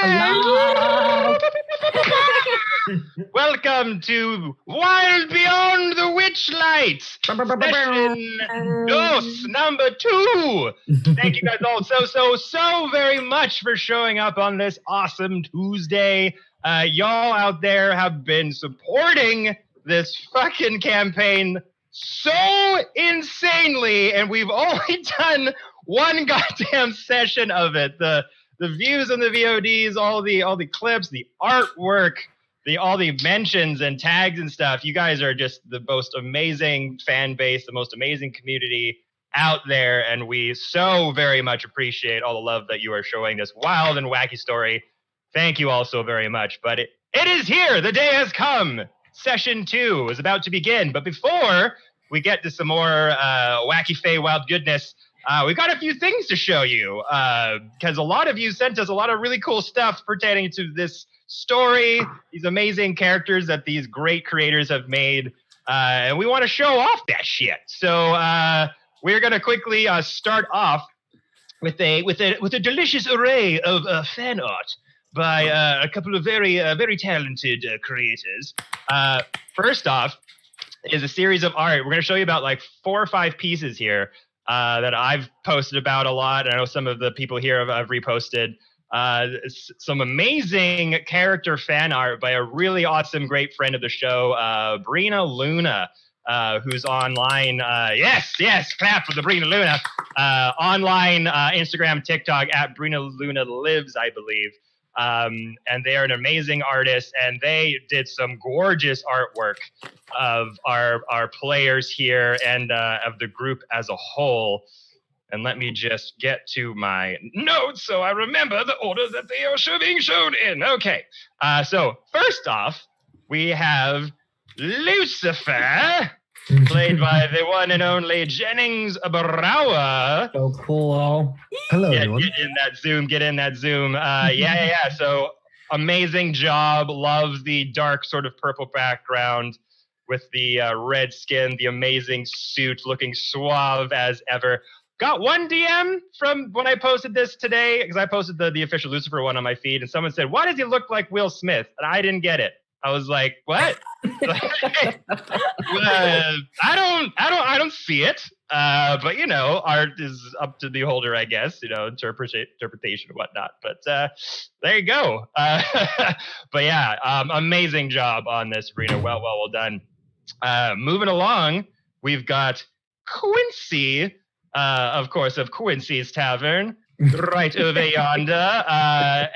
Hello. Welcome to Wild Beyond the Witchlight, session dos, number 2. Thank you guys all so very much for showing up on this awesome Tuesday. Y'all out there have been supporting this fucking campaign so insanely, and we've only done one goddamn session of it. The views on the VODs, all the clips, the artwork, all the mentions and tags and stuff. You guys are just the most amazing fan base, the most amazing community out there, and we so very much appreciate all the love that you are showing this wild and wacky story. Thank you all so very much. But it is here. The day has come. Session 2 is about to begin. But before we get to some more wacky fey wild goodness, we've got a few things to show you, because a lot of you sent us a lot of really cool stuff pertaining to this story, these amazing characters that these great creators have made, and we want to show off that shit. So we're going to quickly start off with a delicious array of fan art by a couple of very talented creators. First off is a series of art. We're going to show you about like 4 or 5 pieces here that I've posted about a lot. I know some of the people here have reposted some amazing character fan art by a really awesome, great friend of the show, Brina Luna, who's online. Yes, clap for the Brina Luna. Online Instagram, TikTok at Brina Luna Lives, I believe. And they are an amazing artist, and they did some gorgeous artwork of our players here and of the group as a whole. And let me just get to my notes so I remember the order that they are being shown in. Okay, so first off, we have Lucifer, played by the one and only Jennings Brouwer. So cool. Hello, everyone. Get in that zoom. Yeah. So amazing job. Love the dark sort of purple background with the red skin, the amazing suit, looking suave as ever. Got one DM from when I posted this today, because I posted the official Lucifer one on my feed, and someone said, "Why does he look like Will Smith?" And I didn't get it. I was like, "What?" I don't see it. But you know, art is up to the beholder, I guess. You know, interpretation and whatnot. But there you go. But yeah, amazing job on this, Sabrina. Well done. Moving along, we've got Quincy. Of course, of Quincy's Tavern, right over yonder.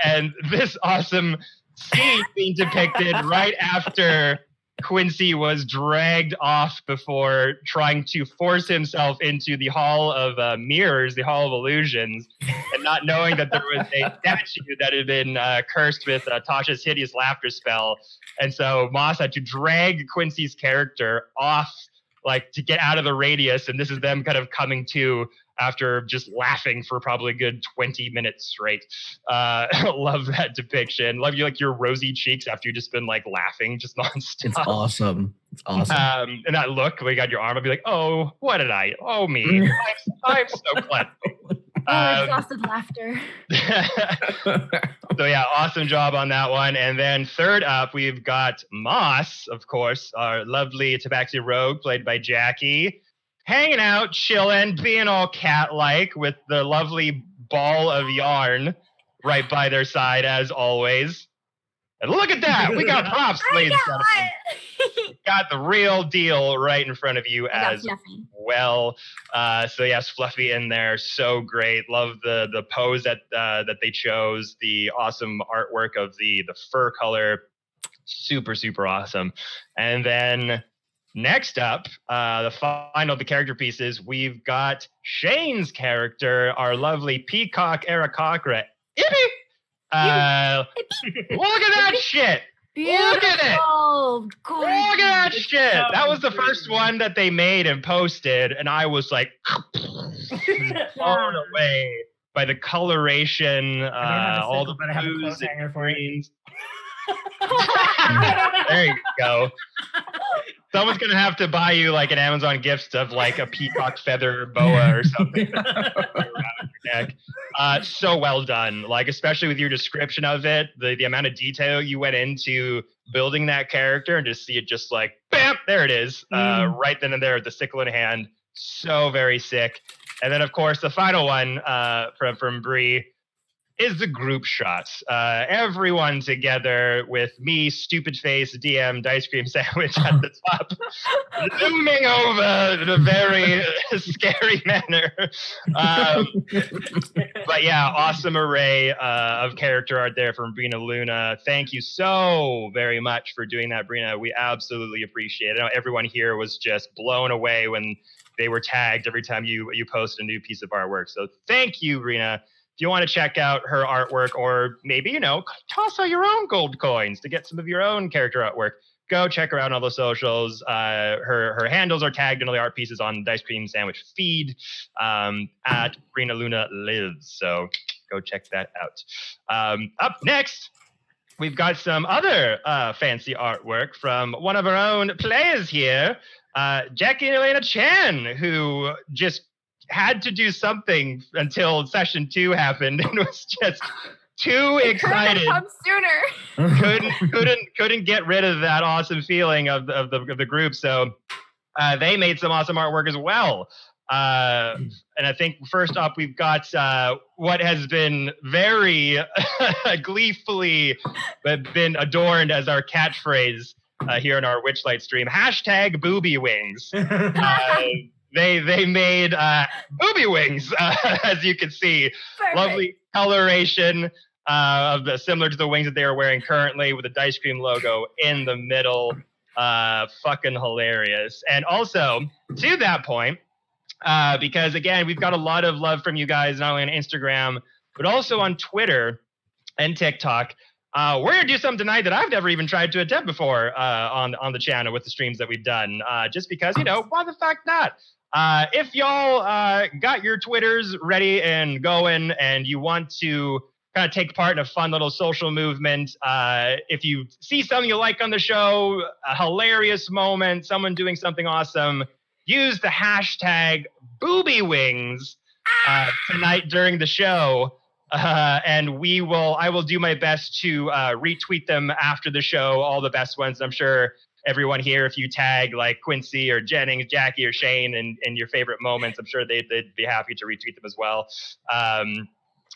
And this awesome scene being depicted right after Quincy was dragged off before trying to force himself into the Hall of Mirrors, the Hall of Illusions, and not knowing that there was a statue that had been cursed with Tasha's hideous laughter spell. And so Moss had to drag Quincy's character off, like, to get out of the radius, and this is them kind of coming to after just laughing for probably a good 20 minutes straight. Love that depiction. Love you, like, your rosy cheeks after you've just been like laughing just nonstop. It's awesome. And that look, we got your arm, I'd be like, oh, what did I? Oh, me. I'm so clever. Exhausted laughter. So yeah, awesome job on that one. And then third up, we've got Moss, of course, our lovely Tabaxi rogue, played by Jackie, hanging out, chilling, being all cat-like with the lovely ball of yarn right by their side, as always. And look at that! We got props, ladies and gentlemen. Got the real deal right in front of you as well. So yes, Fluffy in there, so great. Love the pose that they chose. The awesome artwork of the fur color, super awesome. And then next up, the final of the character pieces, we've got Shane's character, our lovely Peacock Arakakra. Ippy! Look at that shit! Beautiful. Look at it! Look at that shit! That was the first one that they made and posted, and I was like blown away by the coloration, all the blues and greens. There you go. Someone's gonna have to buy you like an Amazon gift of like a peacock feather boa or something around your neck. So well done. Like, especially with your description of it, the amount of detail you went into building that character, and just see it just like, bam, there it is. Right then and there with the sickle in hand. So very sick. And then, of course, the final one from Bree is the group shots. Everyone together with me, stupid face, DM, Dicecream Sandwich at the top, zooming over in a very scary manner. But yeah, awesome array of character art there from Brina Luna. Thank you so very much for doing that, Brina. We absolutely appreciate it. I know everyone here was just blown away when they were tagged every time you post a new piece of artwork. So thank you, Brina. If you want to check out her artwork, or maybe, toss out your own gold coins to get some of your own character artwork, go check her out on all the socials. Her handles are tagged in all the art pieces on Dicecream Sandwich feed at Brina Luna Lives. So go check that out. Up next, we've got some other fancy artwork from one of our own players here, Jackie and Elena Chan, who just had to do something until session 2 happened and was just too excited. Come sooner. couldn't get rid of that awesome feeling of the group. So they made some awesome artwork as well. And I think first up we've got what has been very gleefully been adorned as our catchphrase here in our Witchlight stream. # booby wings. They made booby wings, as you can see. Perfect. Lovely coloration similar to the wings that they are wearing currently, with the Dicecream logo in the middle. Fucking hilarious. And also, to that point, because again, we've got a lot of love from you guys, not only on Instagram, but also on Twitter and TikTok. We're going to do something tonight that I've never even tried to attempt before on the channel with the streams that we've done. Just because, why the fuck not? If y'all got your Twitters ready and going, and you want to kind of take part in a fun little social movement, if you see something you like on the show, a hilarious moment, someone doing something awesome, use the # booby wings tonight during the show. And I will do my best to retweet them after the show, all the best ones. I'm sure everyone here, if you tag like Quincy or Jennings, Jackie or Shane in your favorite moments, I'm sure they'd be happy to retweet them as well.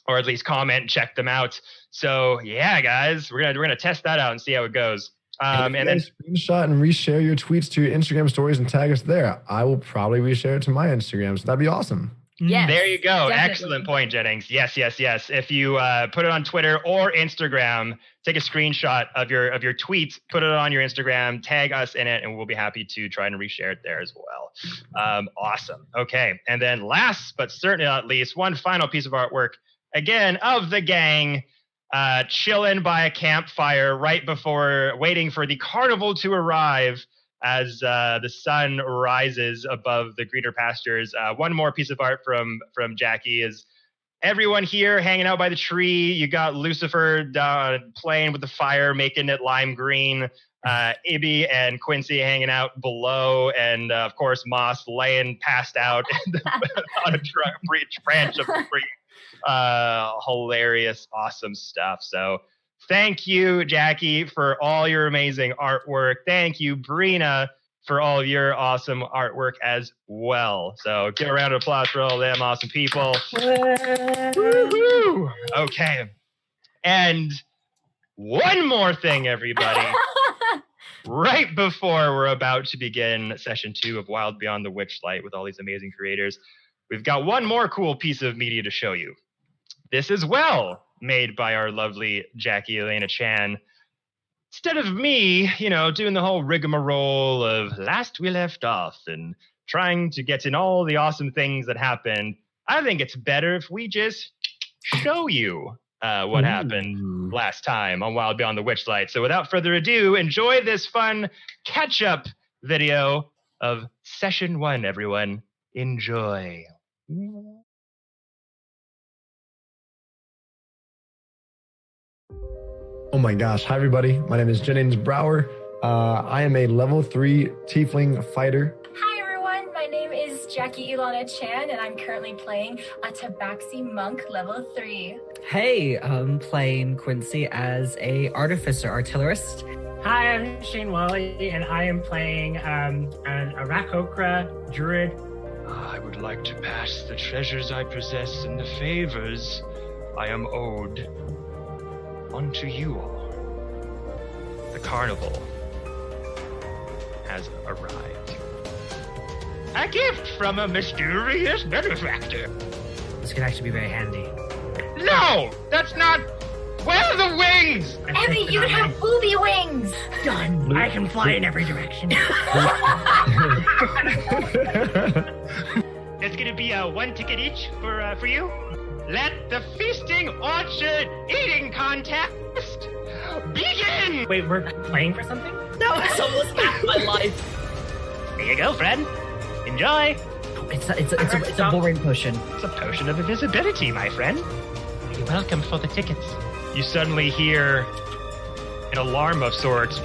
Or at least comment and check them out. So yeah, guys, we're gonna test that out and see how it goes. And then screenshot and reshare your tweets to your Instagram stories and tag us there. I will probably reshare it to my Instagram, so that'd be awesome. Yes, there you go. definitely. Excellent point, Jennings. Yes. If you put it on Twitter or Instagram, take a screenshot of your tweets, put it on your Instagram, tag us in it, and we'll be happy to try and reshare it there as well. Awesome. Okay. And then last but certainly not least, one final piece of artwork, again, of the gang, chilling by a campfire right before waiting for the carnival to arrive. As the sun rises above the greener pastures. One more piece of art from Jackie is everyone here hanging out by the tree. You got Lucifer playing with the fire, making it lime green. Ibby and Quincy hanging out below. And of course, Moss laying passed out on a branch of the tree. Hilarious, awesome stuff. So thank you, Jackie, for all your amazing artwork. Thank you, Brina, for all of your awesome artwork as well. So give a round of applause for all of them awesome people. Woo-hoo! Okay. And one more thing, everybody. Right before we're about to begin session 2 of Wild Beyond the Witchlight with all these amazing creators, we've got one more cool piece of media to show you. This as well, made by our lovely Jackie Elena Chan. Instead of me, doing the whole rigmarole of last we left off and trying to get in all the awesome things that happened, I think it's better if we just show you what happened last time on Wild Beyond the Witchlight. So without further ado, enjoy this fun catch-up video of session 1, everyone. Enjoy. Oh my gosh. Hi, everybody. My name is Jennings Brower. I am a level 3 tiefling fighter. Hi everyone, my name is Jackie Ilana Chan, and I'm currently playing a Tabaxi Monk level 3. Hey, I'm playing Quincy as a artificer-artillerist. Hi, I'm Shane Wally, and I am playing an Arakokra druid. I would like to pass the treasures I possess and the favors I am owed unto you all. The carnival has arrived. A gift from a mysterious benefactor. This could actually be very handy. No, that's not. Where are the wings? Emmy, you have booby wings! Done. I can fly in every direction. It's gonna be one ticket each for you. Let the feasting orchard eating contest begin. Wait, we're playing for something? No, it's almost half my life. Here you go, friend. Enjoy. It's a boring potion. It's a potion of invisibility, my friend. You're welcome for the tickets. You suddenly hear an alarm of sorts.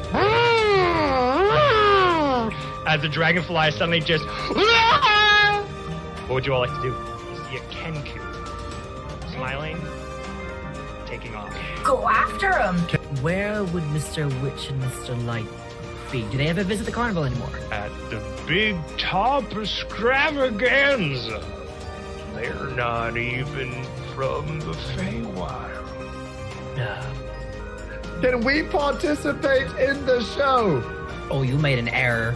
As the dragonfly suddenly just... What would you all like to do? You see a Kenku smiling, taking off. Go after him! Where would Mr. Witch and Mr. Light be? Do they ever visit the carnival anymore? At the big top extravaganza. They're not even from the Feywild. No. Can we participate in the show? Oh, you made an error.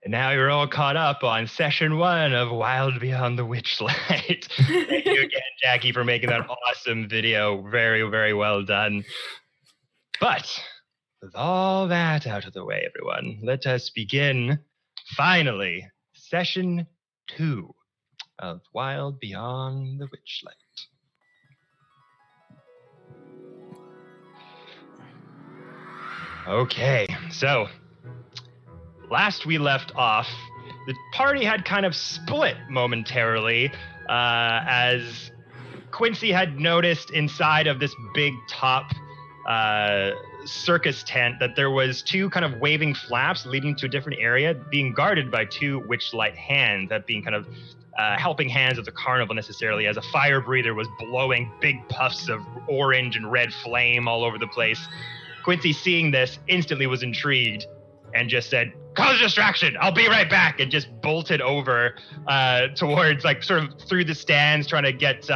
And now you're all caught up on session 1 of Wild Beyond the Witchlight. Thank you again, Jackie, for making that awesome video. Very, very well done. But with all that out of the way, everyone, let us begin, finally, session 2 of Wild Beyond the Witchlight. Okay, so last we left off, the party had kind of split momentarily as Quincy had noticed inside of this big top circus tent that there was 2 kind of waving flaps leading to a different area being guarded by 2 witchlight hands, that being kind of helping hands of the carnival necessarily, as a fire breather was blowing big puffs of orange and red flame all over the place. Quincy, seeing this, instantly was intrigued and just said, "Cause a distraction, I'll be right back," and just bolted over towards, like, sort of through the stands, trying to get,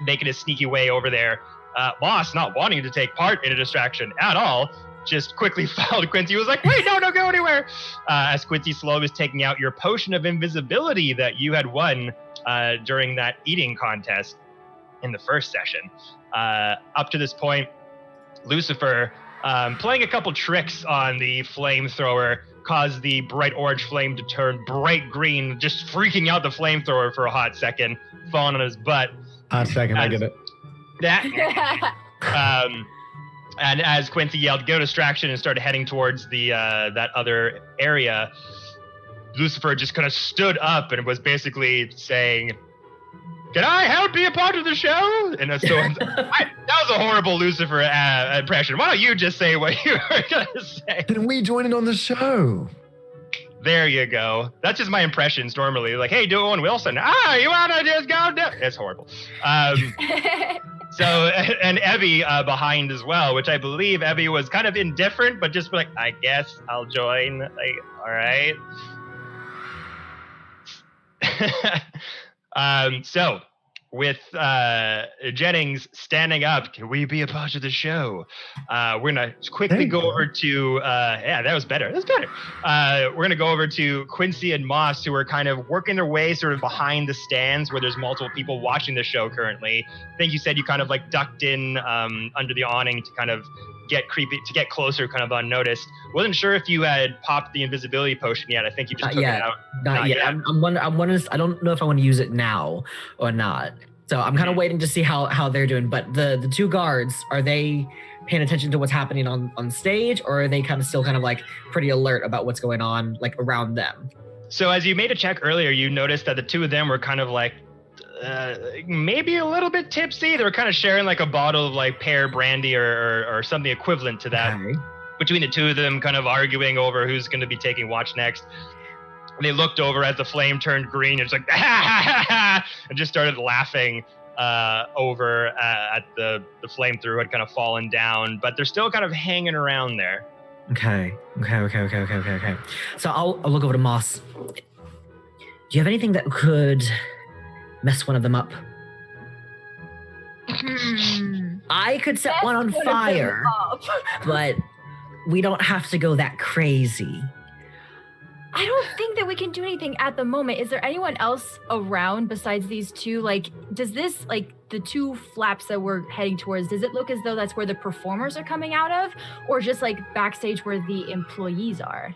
making a sneaky way over there. Boss, not wanting to take part in a distraction at all, just quickly followed Quincy. He was like, "Wait, no, don't go anywhere." As Quincy slowly was taking out your potion of invisibility that you had won during that eating contest in the first session. Up to this point, Lucifer, playing a couple tricks on the flamethrower, caused the bright orange flame to turn bright green, just freaking out the flamethrower for a hot second, falling on his butt. Hot second, I get it. And as Quincy yelled, "Go distraction," and started heading towards the that other area, Lucifer just kind of stood up and was basically saying, "Can I help be a part of the show?" And so that was a horrible Lucifer impression. Why don't you just say what you were going to say? Can we join in on the show? There you go. That's just my impressions normally. Like, "Hey, do Owen Wilson." You want to just go down? It's horrible. So, and Evie behind as well, which I believe Evie was kind of indifferent, but just like, "I guess I'll join." Like, all right. So with Jennings standing up, "Can we be a part of the show?" We're gonna quickly go over to yeah, that was better. That's better. We're gonna go over to Quincy and Moss, who are kind of working their way sort of behind the stands where there's multiple people watching the show currently. I think you said you kind of like ducked in under the awning to kind of get creepy, to get closer, kind of unnoticed. Wasn't sure if you had popped the invisibility potion yet. I think you just took it out. Not yet. I'm wondering. I don't know if I want to use it now or not. So I'm kind of waiting to see how they're doing. But the 2 guards, are they paying attention to what's happening on stage, or are they kind of still kind of like pretty alert about what's going on like around them? So as you made a check earlier, you noticed that the two of them were kind of like maybe a little bit tipsy. They were kind of sharing like a bottle of like pear brandy or something equivalent to that. Okay. Between the two of them, kind of arguing over who's going to be taking watch next. And they looked over as the flame turned green and just like, and just started laughing over at the flamethrower had kind of fallen down, but they're still kind of hanging around there. Okay. So I'll look over to Moss. Do you have anything that could mess one of them up? I could set one on fire, but we don't have to go that crazy. I don't think that we can do anything at the moment. Is there anyone else around besides these two? Like, does this, like, the two flaps that we're heading towards, does it look as though that's where the performers are coming out of? Or just, like, backstage where the employees are?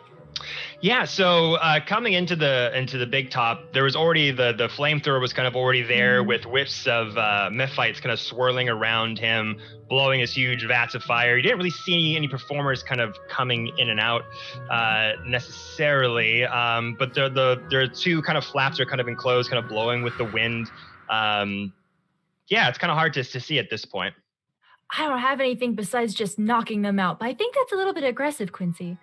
Yeah, so coming into the big top, there was already the flamethrower was kind of already there with whiffs of Mephites kind of swirling around him, blowing his huge vats of fire. You didn't really see any performers kind of coming in and out necessarily, but the two kind of flaps are kind of enclosed, kind of blowing with the wind. Yeah, it's kind of hard to see at this point. I don't have anything besides just knocking them out, but I think that's a little bit aggressive, Quincy.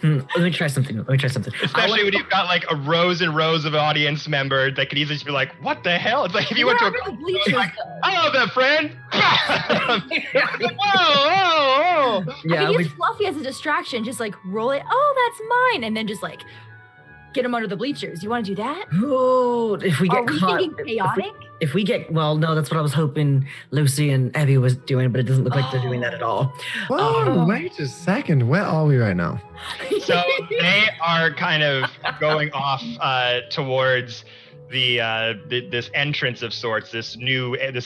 Let me try something. Especially when you've got like a rows and rows of audience members that could easily just be like, what the hell? It's like if you went to a bleachers, like, I love that friend. Whoa. Yeah, I can use Fluffy as a distraction, just like roll it, oh, that's mine, and then just like get him under the bleachers. You want to do that? Oh, if we get Are we caught, thinking chaotic? if we get, well, no, that's what I was hoping Lucy and Abby was doing, but it doesn't look like they're doing that at all. Whoa, wait a second. Where are we right now? So they are kind of going off towards this entrance of sorts, this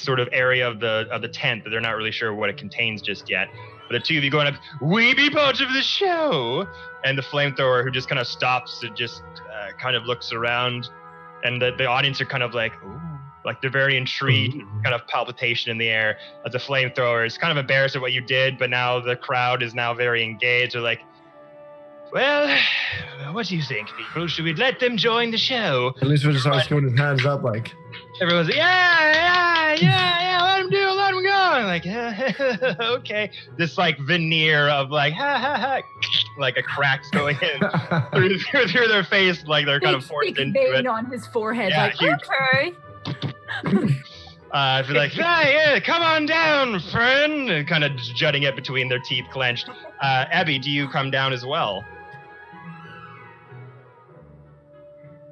sort of area of the tent that they're not really sure what it contains just yet. But the two of you going up, we be part of the show, and the flamethrower who just kind of stops and just kind of looks around, and the audience are kind of like, ooh, like they're very intrigued, kind of palpitation in the air as the flamethrower is kind of embarrassed at what you did, but now the crowd is now very engaged. They're like, well, what do you think, people? Should we let them join the show? At least we just starts going his hands up like. Everyone's like, yeah, let him go. I'm like, okay. This like veneer of like, ha, like a crack's going in through their face, like they're kind of forced into it. On his forehead, yeah, like, huge. okay. If you're like, yeah, come on down, friend, and kind of jutting it between their teeth clenched. Abby, do you come down as well?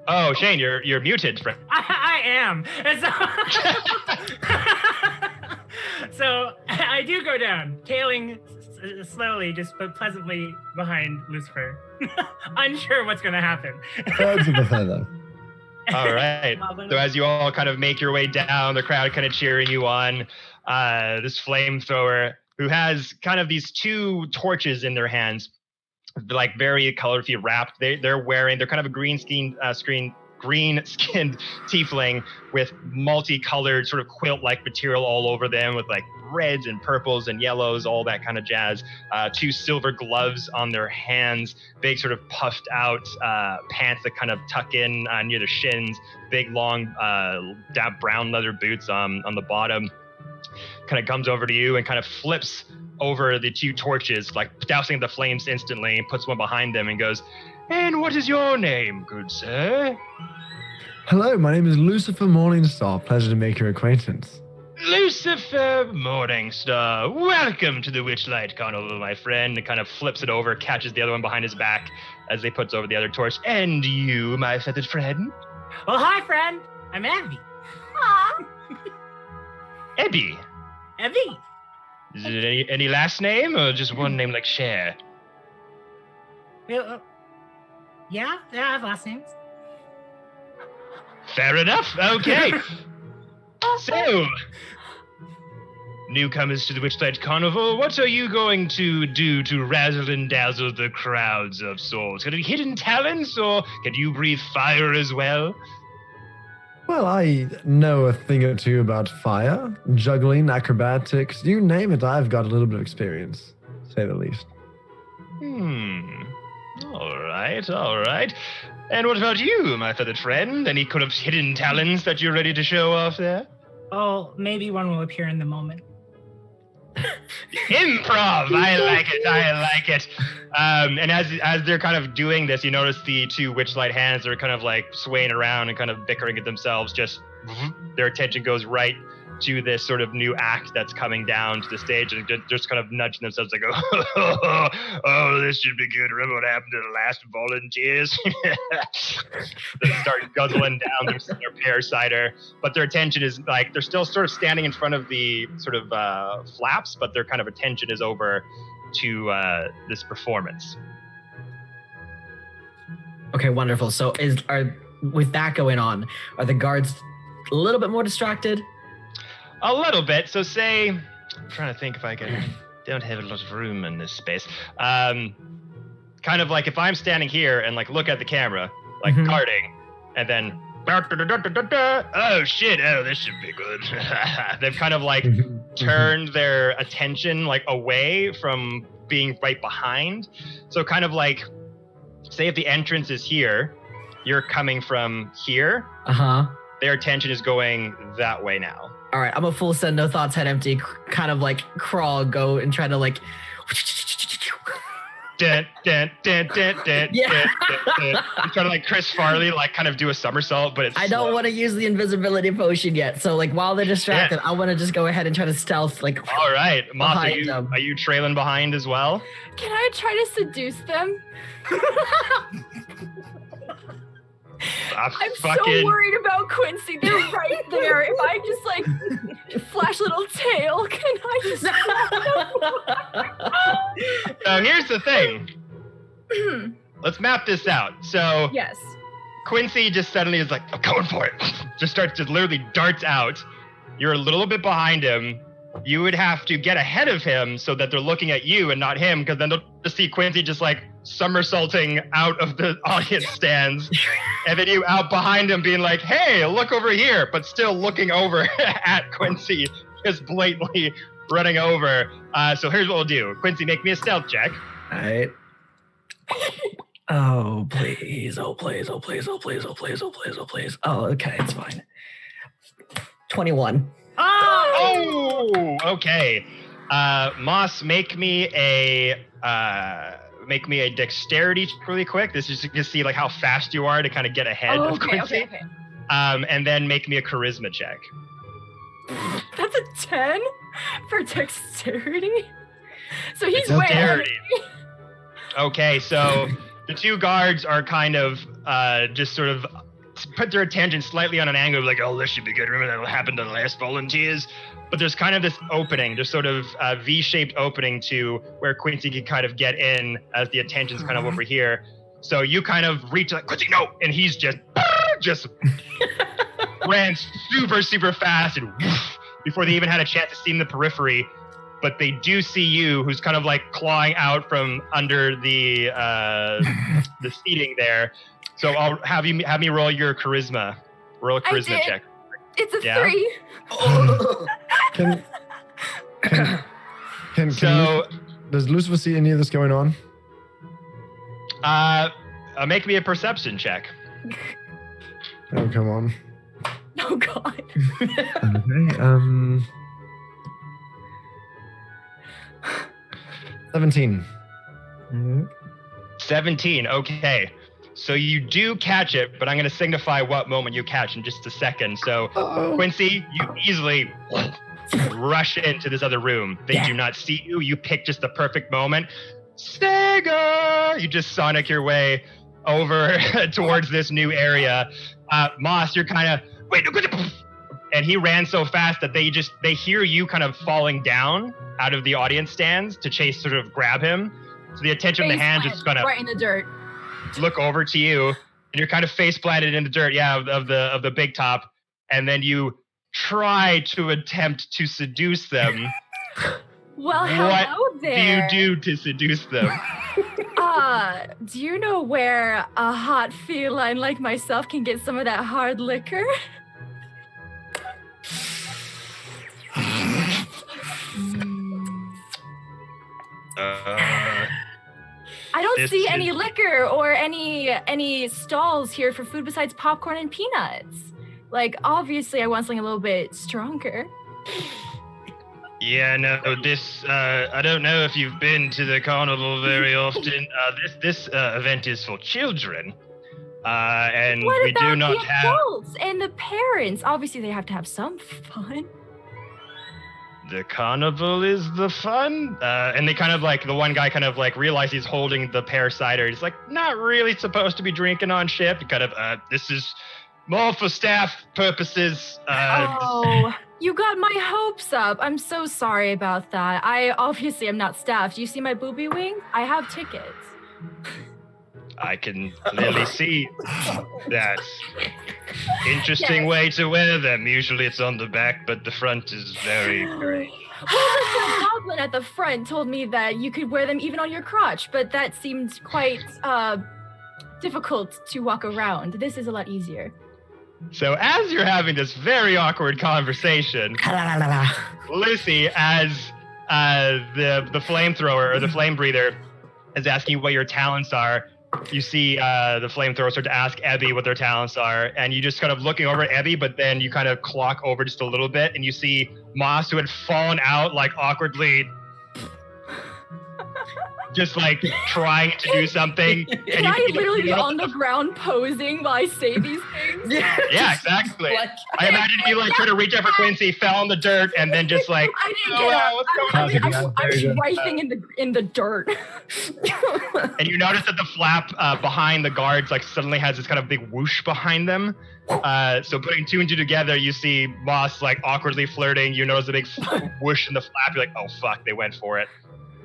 Oh, Shane, you're muted, friend. I am. And so I do go down, tailing slowly, just but pleasantly behind Lucifer. Unsure what's going to happen. Birds of a feather. All right. So as you all kind of make your way down, the crowd kind of cheering you on, this flamethrower who has kind of these two torches in their hands, like very colorfully wrapped. They're kind of a green-skinned tiefling with multicolored sort of quilt-like material all over them with like reds and purples and yellows, all that kind of jazz. Two silver gloves on their hands, big sort of puffed out pants that kind of tuck in near the shins, big long brown leather boots on the bottom. Kind of comes over to you and kind of flips over the two torches, like dousing the flames instantly, and puts one behind them and goes, "And what is your name, good sir?" Hello, my name is Lucifer Morningstar. Pleasure to make your acquaintance. Lucifer Morningstar, welcome to the Witchlight Carnival, my friend. And kind of flips it over, catches the other one behind his back as he puts over the other torch. And you, my feathered friend? Well, hi, friend. I'm Abby. Abby. Abby. Is it any last name or just one name like Cher? Well, yeah, I have last names. Fair enough. Okay. So, newcomers to the Witchlight Carnival, what are you going to do to razzle and dazzle the crowds of souls? Going to be hidden talents, or can you breathe fire as well? Well, I know a thing or two about fire, juggling, acrobatics, you name it, I've got a little bit of experience, to say the least. All right. And what about you, my feathered friend? Any kind of hidden talents that you're ready to show off there? Oh, maybe one will appear in the moment. Improv! I like it. And as they're kind of doing this, you notice the two Witchlight hands are kind of like swaying around and kind of bickering at themselves. Just their attention goes right to this sort of new act that's coming down to the stage, and just kind of nudging themselves like, oh, this should be good. Remember what happened to the last volunteers? They start guzzling down their pear cider, but their attention is like they're still sort of standing in front of the sort of flaps, but their kind of attention is over to this performance. Okay, wonderful. So with that going on, are the guards a little bit more distracted? A little bit. So say, I'm trying to think if I can, don't have a lot of room in this space. Kind of like if I'm standing here and like look at the camera, like guarding, and then, oh shit, oh, this should be good. They've kind of like turned their attention like away from being right behind. So kind of like, say if the entrance is here, you're coming from here. Their attention is going that way now. All right, I'm a full send, no thoughts, head empty, kind of like crawl, go and try to like. You try to like Chris Farley, like kind of do a somersault, but it's I don't want to use the invisibility potion yet. So like while they're distracted, I want to just go ahead and try to stealth like. All right, Moss, are you trailing behind as well? Can I try to seduce them? I'm so worried about Quincy. They're right there. If I just like flash little tail, can I just? So here's the thing. Let's map this out. So yes, Quincy just suddenly is like, I'm going for it. Just literally darts out. You're a little bit behind him. You would have to get ahead of him so that they're looking at you and not him, because then they'll just see Quincy just like somersaulting out of the audience stands, and then you out behind him being like, hey, look over here, but still looking over at Quincy, just blatantly running over. So here's what we'll do. Quincy, make me a stealth check. All right. Oh, please. Oh, please. Oh, please. Oh, please. Oh, please. Oh, please. Oh, please. Oh, okay. It's fine. 21. Oh, okay. Moss, make me a dexterity check really quick. This is just to see like how fast you are to kind of get ahead of Quincy. Okay. And then make me a charisma check. That's a 10 for dexterity. So he's way ahead of me. Okay, so the two guards are kind of just sort of put their attention slightly on an angle, like, oh, this should be good. Remember that happened to the last volunteers? But there's kind of this opening, just sort of a V-shaped opening to where Quincy can kind of get in as the attention's kind of over here. So you kind of reach like, Quincy, no! And he's just ran super, super fast and whoosh, before they even had a chance to see in the periphery. But they do see you, who's kind of like clawing out from under the seating there. So I'll have me roll your charisma. Roll a charisma check. It's a 3. Does Lucifer see any of this going on? Make me a perception check. Oh, come on. Oh, God. Okay, 17. 17, okay. So you do catch it, but I'm going to signify what moment you catch in just a second. So, Quincy, you easily rush into this other room. They do not see you. You pick just the perfect moment. Stagger! You just sonic your way over towards this new area. Moss, you're kind of, wait, no, and he ran so fast that they hear you kind of falling down out of the audience stands to chase, sort of grab him. So the attention of the hand just kind of right in the dirt. Look over to you, and you're kind of face planted in the dirt, of the big top, and then you try to attempt to seduce them. Well, hello there. What do you do to seduce them? Do you know where a hot feline like myself can get some of that hard liquor? I don't This see any is- liquor or any stalls here for food besides popcorn and peanuts. Like, obviously, I want something a little bit stronger. Yeah, no, this, I don't know if you've been to the carnival very often. This event is for children. And What we about do not the have adults and the parents? Obviously, they have to have some fun. the carnival is the fun. And they kind of like, the one guy kind of like realizes he's holding the pear cider. He's like, not really supposed to be drinking on ship. Kind of, this is more for staff purposes. Oh, you got my hopes up. I'm so sorry about that. I obviously am not staff. Do you see my booby wing? I have tickets. I can clearly see that. Interesting Yes. way to wear them. Usually it's on the back, but the front is very, very... Well, the goblin at the front told me that you could wear them even on your crotch, but that seemed quite difficult to walk around. This is a lot easier. So as you're having this very awkward conversation, Lucy, as the flamethrower or the flame breather is asking you what your talents are, you see the flamethrower start to ask Ebby what their talents are, and you just kind of looking over at Ebby, but then you kind of clock over just a little bit, and you see Moss, who had fallen out like awkwardly, just like trying to do something. Can I literally be on the ground posing while I say these things? Yeah, exactly. I imagine you like try to reach out for Quincy, fell in the dirt, and then just like, I didn't oh, get up. what's going on? I'm writhing in the dirt. And you notice that the flap behind the guards like suddenly has this kind of big whoosh behind them. So putting two and two together, you see Moss like awkwardly flirting. You notice a big whoosh in the flap. You're like, oh fuck, they went for it.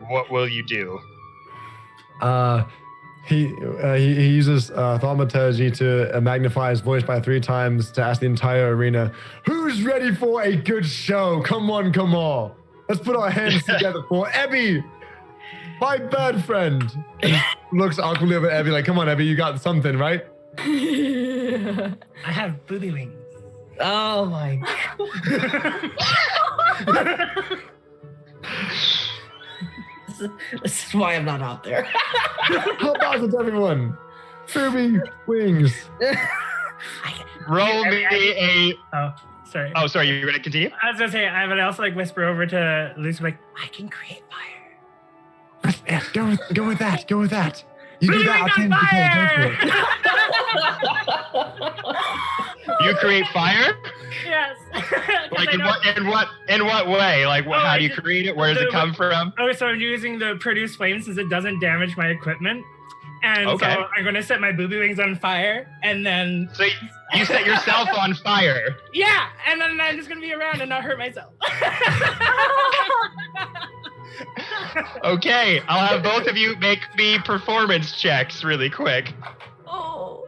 What will you do? He uses thaumaturgy to magnify his voice by 3 times to ask the entire arena, who's ready for a good show? Come on, come on. Let's put our hands together for Ebby, my bad friend. And he looks awkwardly over at Ebby like, come on, Ebby, you got something, right? I have booby wings. Oh my god. This is why I'm not out there. How about it, everyone? Booby wings. Roll me a... Oh, sorry. Oh, sorry, you're going to continue? I was gonna say, I would also like whisper over to Lucy, like, I can create fire. Yeah, go with that. Go with that. You do Booby that. wings I'll on tell fire! You create fire? Yes. 'Cause Like I in what way? Like Oh, how I do you just- create it? Where does it come from? Oh, so I'm using the produce flame since it doesn't damage my equipment. And Okay. so I'm going to set my booby wings on fire, and then, So you set yourself on fire. yeah, and then I'm just going to be around and not hurt myself. Okay, I'll have both of you make me performance checks really quick. Oh.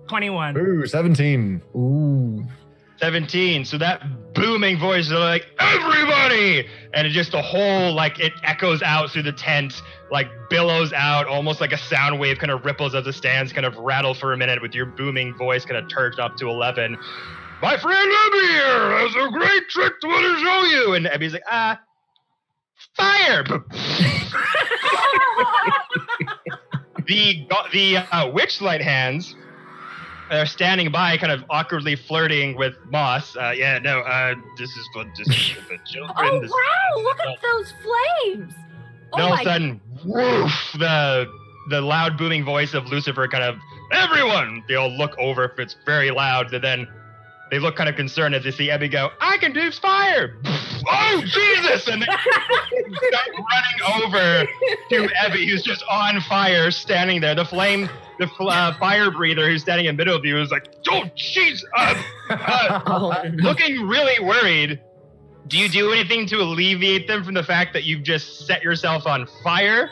21. Ooh, 17. Ooh. 17. So that booming voice is like, everybody! And it just the whole, like, it echoes out through the tent, like billows out, almost like a sound wave kind of ripples as the stands kind of rattle for a minute with your booming voice kind of turned up to 11. My friend Ebby here has a great trick to want to show you. And Ebby's like, fire! the Witchlight hands are standing by, kind of awkwardly flirting with Moss. This is for the children. Oh, This- wow. Look at those flames. Oh, And all of my a sudden, woof, the loud booming voice of Lucifer kind of, everyone! They all look over, it's very loud, and then they look kind of concerned as they see Ebby go, I can do fire! Oh, Jesus! And they start running over to Ebby, who's just on fire, standing there. The fire breather who's standing in the middle of you is like, oh, jeez! Looking really worried. Do you do anything to alleviate them from the fact that you've just set yourself on fire?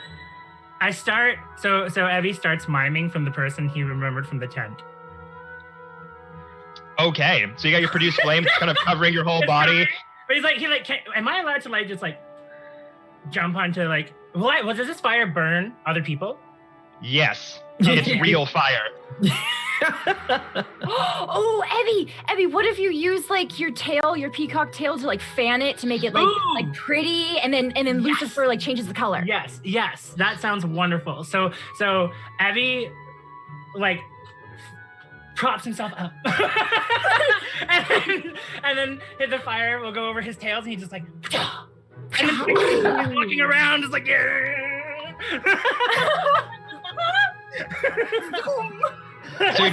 I start, so Evie starts miming from the person he remembered from the tent. Okay, so you got your produce flame kind of covering your whole body. But he's like, am I allowed to just jump onto does this fire burn other people? Yes, it's real fire. Oh, Abby, what if you use like your tail, your peacock tail, to like fan it to make it like pretty, and then Lucifer like changes the color? Yes, that sounds wonderful. So Abby like props himself up, and then the fire will go over his tails, and he just like, and then he's walking around, just like, So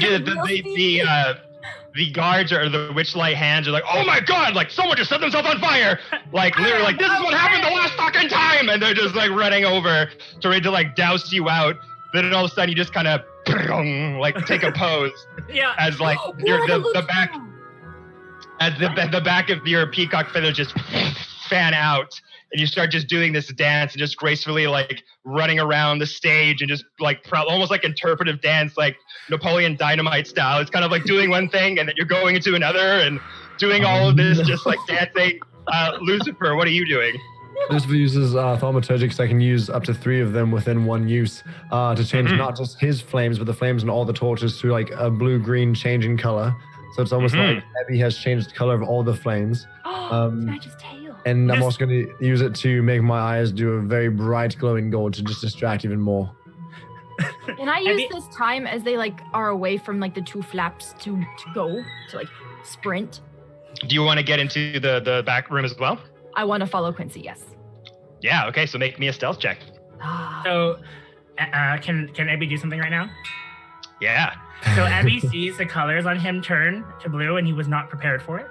the guards or the Witchlight hands are like, oh my god, like someone just set themselves on fire. Like literally like, this is what happened the last fucking time. And they're just like running over to ready to like douse you out. Then all of a sudden you just kind of like take a pose. Yeah. As like the back of your peacock feathers just fan out. And you start just doing this dance and just gracefully like running around the stage and just like almost like interpretive dance, like Napoleon Dynamite style. It's kind of like doing one thing and then you're going into another and doing all of this just like dancing. Lucifer, what are you doing? Lucifer uses thaumaturgy, so I can use up to 3 of them within one use to change not just his flames, but the flames and all the torches to like a blue-green changing color. So it's almost like Abby has changed the color of all the flames. Match his tail. And I'm also going to use it to make my eyes do a very bright glowing gold to just distract even more. Can I use this time as they like are away from like the 2 flaps to go to like sprint? Do you want to get into the back room as well? I want to follow Quincy, yes. Yeah, okay, so make me a stealth check. So can Abby do something right now? Yeah. So Abby sees the colors on him turn to blue, and he was not prepared for it.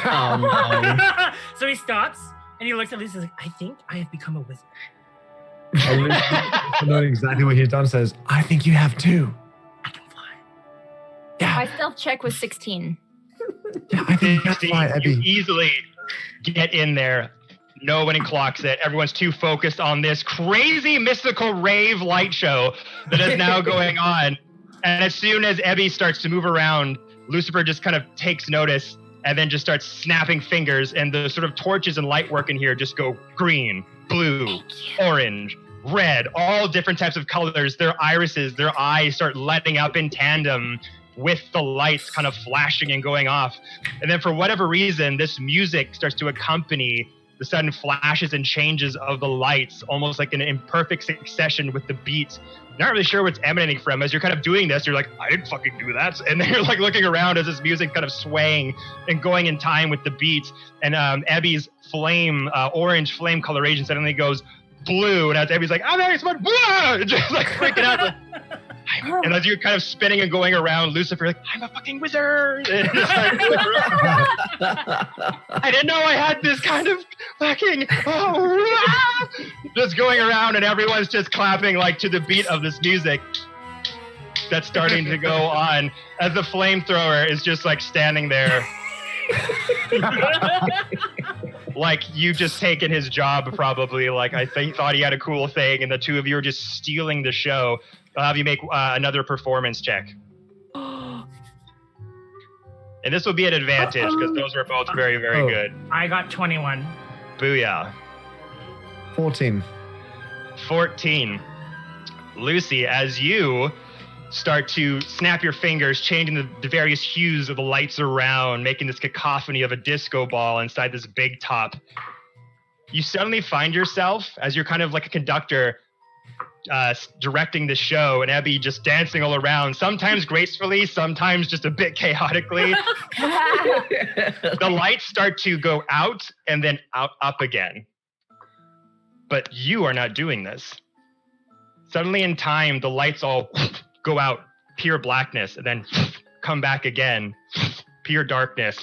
Oh, no. So he stops, and he looks at Lisa and says, I think I have become a wizard. I know exactly what he's done, says, I think you have too. I can fly. Yeah. My stealth check was 16. Yeah, I think you can fly, Abby. You easily get in there. Nobody clocks it. Everyone's too focused on this crazy mystical rave light show that is now going on. And as soon as Abby starts to move around, Lucifer just kind of takes notice and then just starts snapping fingers, and the sort of torches and light work in here just go green, blue, orange, red, all different types of colors. Their irises, their eyes start lighting up in tandem with the lights kind of flashing and going off. And then for whatever reason, this music starts to accompany the sudden flashes and changes of the lights, almost like in imperfect succession with the beat. Not really sure what's emanating from. As you're kind of doing this, you're like, I didn't fucking do that. And then you're like looking around as this music kind of swaying and going in time with the beat. And Abby's flame, orange flame coloration suddenly goes blue. And as Abby's like, I'm very smart, just like freaking out. Like, and as you're kind of spinning and going around, Lucifer, like, I'm a fucking wizard. And it's like, I didn't know I had this kind of fucking, just going around, and everyone's just clapping like to the beat of this music that's starting to go on as the flamethrower is just like standing there. Like you just taken his job probably. Like I thought he had a cool thing, and the two of you are just stealing the show. I'll have you make another performance check. And this will be an advantage because those were both very, very good. I got 21. Booyah. 14. 14. Lucy, as you start to snap your fingers, changing the various hues of the lights around, making this cacophony of a disco ball inside this big top, you suddenly find yourself, as you're kind of like a conductor, directing the show, and Abby just dancing all around, sometimes gracefully, sometimes just a bit chaotically. The lights start to go out and then up again. But you are not doing this. Suddenly in time, the lights all go out, pure blackness, and then come back again, pure darkness,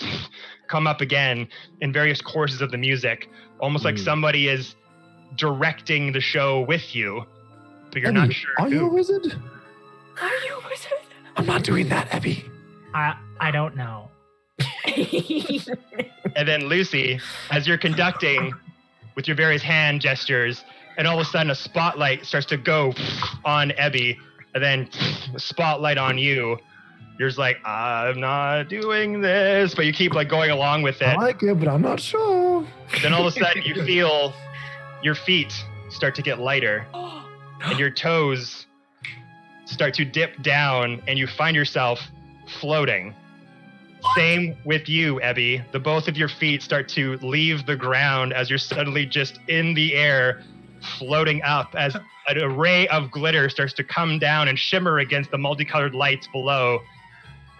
come up again in various courses of the music, almost like somebody is directing the show with you. But you're Abby, not sure. Are you a wizard? Are you a wizard? I'm not doing that, Abby. I don't know. And then Lucy, as you're conducting with your various hand gestures, and all of a sudden a spotlight starts to go on Abby, and then a spotlight on you. You're just like, I'm not doing this, but you keep like going along with it. I like it, but I'm not sure. Then all of a sudden you feel your feet start to get lighter. And your toes start to dip down, and you find yourself floating. Same with you, Ebby. The both of your feet start to leave the ground as you're suddenly just in the air, floating up as an array of glitter starts to come down and shimmer against the multicolored lights below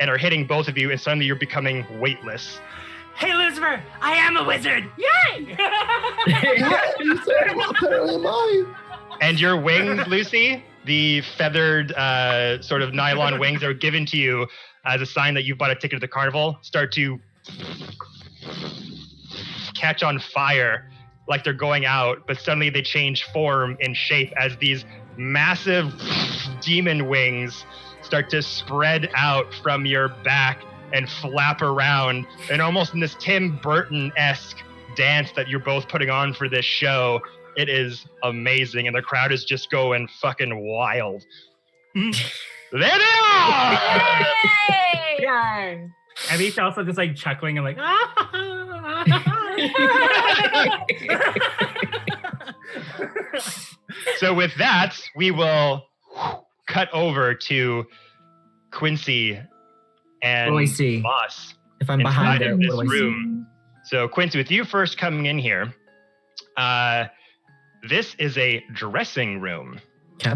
and are hitting both of you, and suddenly you're becoming weightless. Hey, Lucifer, I am a wizard. Yay! Apparently mine. And your wings, Lucy, the feathered sort of nylon wings that were given to you as a sign that you bought a ticket to the carnival, start to catch on fire like they're going out, but suddenly they change form and shape as these massive demon wings start to spread out from your back and flap around, and almost in this Tim Burton-esque dance that you're both putting on for this show. It is amazing, and the crowd is just going fucking wild. There they are! Yay! Yay! Abby's also just like chuckling and like, So with that, we will cut over to Quincy and What do I see? Moss If I'm behind inside there, of this what do I see? room. So Quincy, with you first coming in here, this is a dressing room. Okay.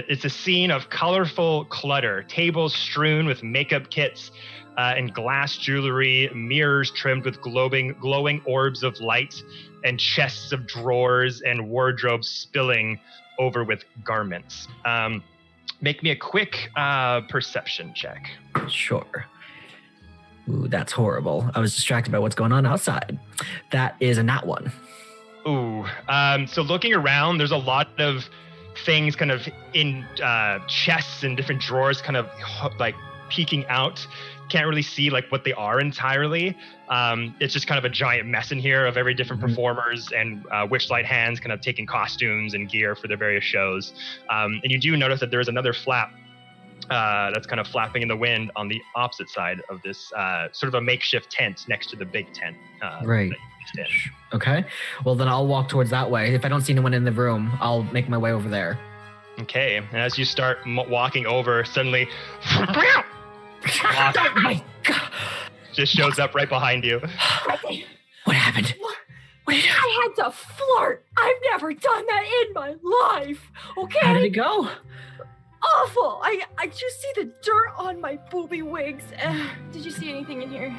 It's a scene of colorful clutter, tables strewn with makeup kits and glass jewelry, mirrors trimmed with glowing orbs of light, and chests of drawers and wardrobes spilling over with garments. Make me a quick perception check. Sure. Ooh, that's horrible. I was distracted by what's going on outside. That is a nat one. Ooh. So looking around, there's a lot of things kind of in chests and different drawers kind of like peeking out. Can't really see like what they are entirely. It's just kind of a giant mess in here of every different performers and Witchlight hands kind of taking costumes and gear for their various shows. And you do notice that there is another flap that's kind of flapping in the wind on the opposite side of this sort of a makeshift tent next to the big tent. Right. that you stand. Okay. Well, then I'll walk towards that way. If I don't see anyone in the room, I'll make my way over there. Okay, and as you start walking over, suddenly Oh my God. just shows up right behind you. What happened? What did you do? I had to flirt. I've never done that in my life. Okay. How did it go? Awful. I just see the dirt on my booby wigs. Did you see anything in here?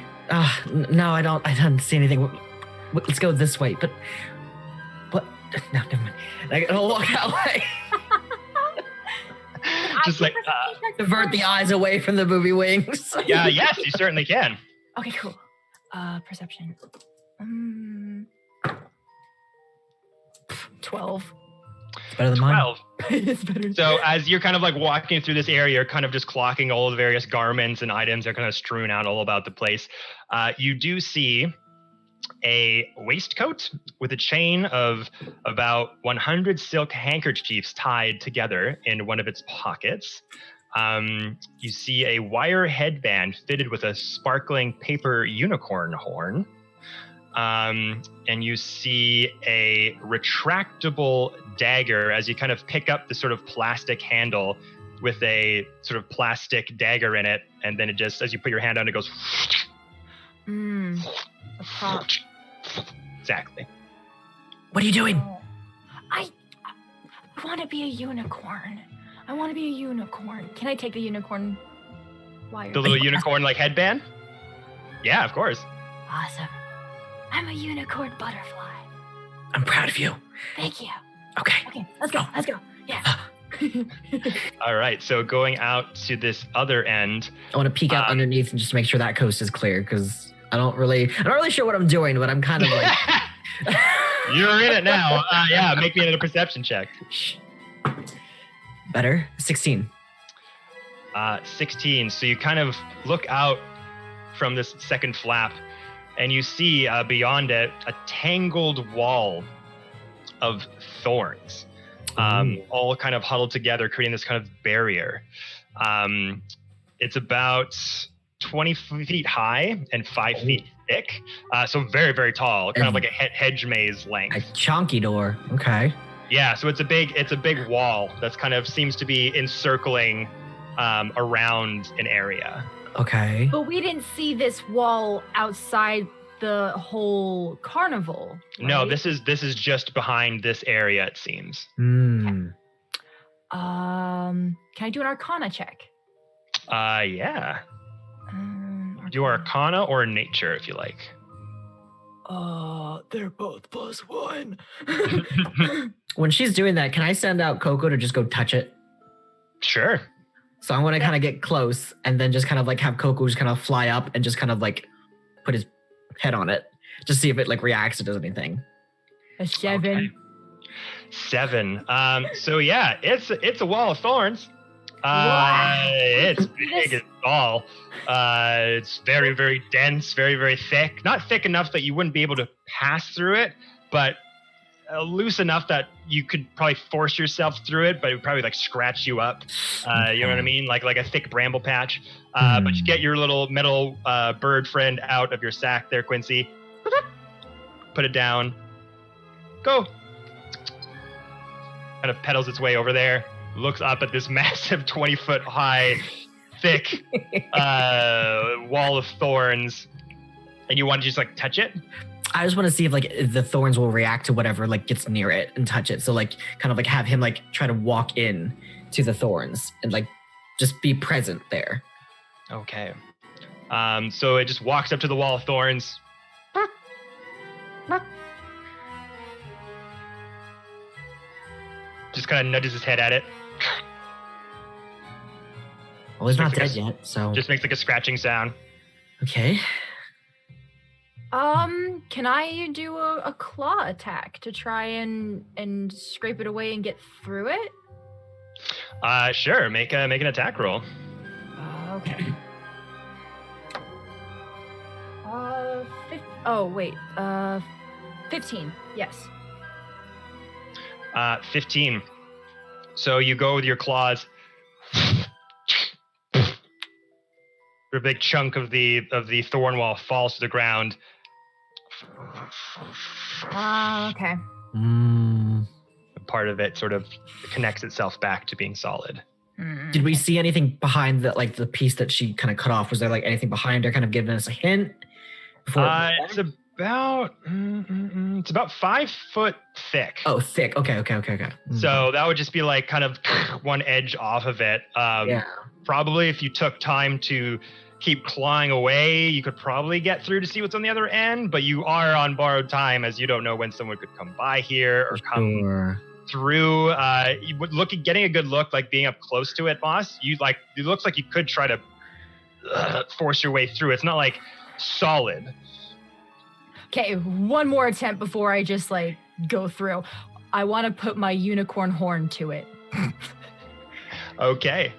No, I don't see anything. Let's go this way. But what? No, never mind. I'll walk that way. Just like, Divert the eyes away from the booby wings. yeah, yes, you certainly can. Okay, cool. Perception. 12. It's better than mine. 12. It's better. So as you're kind of like walking through this area, you're kind of just clocking all the various garments and items that are kind of strewn out all about the place. You do see a waistcoat with a chain of about 100 silk handkerchiefs tied together in one of its pockets. You see a wire headband fitted with a sparkling paper unicorn horn. And you see a retractable dagger as you kind of pick up the sort of plastic handle with a sort of plastic dagger in it. And then it just, as you put your hand on it, goes... A prop. Exactly. What are you doing? I want to be a unicorn. I want to be a unicorn. Can I take the unicorn wire? The little unicorn like headband? Yeah, of course. Awesome. I'm a unicorn butterfly. I'm proud of you. Thank you. Okay. Okay, let's go. Let's go. Yeah. All right, so going out to this other end. I want to peek out underneath and just make sure that coast is clear because I'm not really sure what I'm doing, but I'm kind of like. You're in it now. Yeah, make me a perception check. Better. 16. 16. So you kind of look out from this second flap and you see beyond it a tangled wall of thorns, all kind of huddled together, creating this kind of barrier. It's about 20 feet high and 5 feet thick. So very, very tall, kind of like a hedge maze length. A chonky door. Okay. Yeah, so it's a big wall that's kind of seems to be encircling around an area. Okay. But we didn't see this wall outside the whole carnival. Right? No, this is just behind this area, it seems. Hmm. Can I do an Arcana check? Yeah. Do Arcana or Nature if you like. They're both +1. When she's doing that, can I send out Coco to just go touch it? Sure. So I'm going to kind of get close and then just kind of like have Coco just kind of fly up and just kind of like put his head on it. Just see if it like reacts or does anything. A 7. Okay. 7. So yeah, it's a wall of thorns. It's big as all. It's very, very dense, very, very thick. Not thick enough that you wouldn't be able to pass through it, but loose enough that you could probably force yourself through it, but it would probably like scratch you up. You know what I mean? Like a thick bramble patch. But you get your little metal bird friend out of your sack there, Quincy. Put it down. Go. Kind of pedals its way over there. Looks up at this massive 20-foot high, thick wall of thorns. And you want to just like touch it? I just want to see if like the thorns will react to whatever like gets near it and touch it. So like kind of like have him like try to walk in to the thorns and like just be present there. Okay. So it just walks up to the wall of thorns. Just kind of nudges his head at it. Well, he's not dead yet, so Just makes like a scratching sound. okay. Can I do a claw attack to try and scrape it away and get through it? Sure. Make an attack roll. Okay. 15. Yes. 15. So you go with your claws. A big chunk of the thorn wall falls to the ground. Okay. Part of it sort of connects itself back to being solid. Did we see anything behind the piece that she kind of cut off? Was there like anything behind her kind of giving us a hint? It's about 5 foot thick. Oh, thick. Okay. So that would just be like kind of one edge off of it. Yeah. Probably if you took time to keep clawing away, you could probably get through to see what's on the other end, but you are on borrowed time as you don't know when someone could come by here or come through. You would getting a good look, like being up close to it, boss. It looks like you could try to force your way through. It's not like solid. Okay, one more attempt before I just like go through. I want to put my unicorn horn to it. Okay.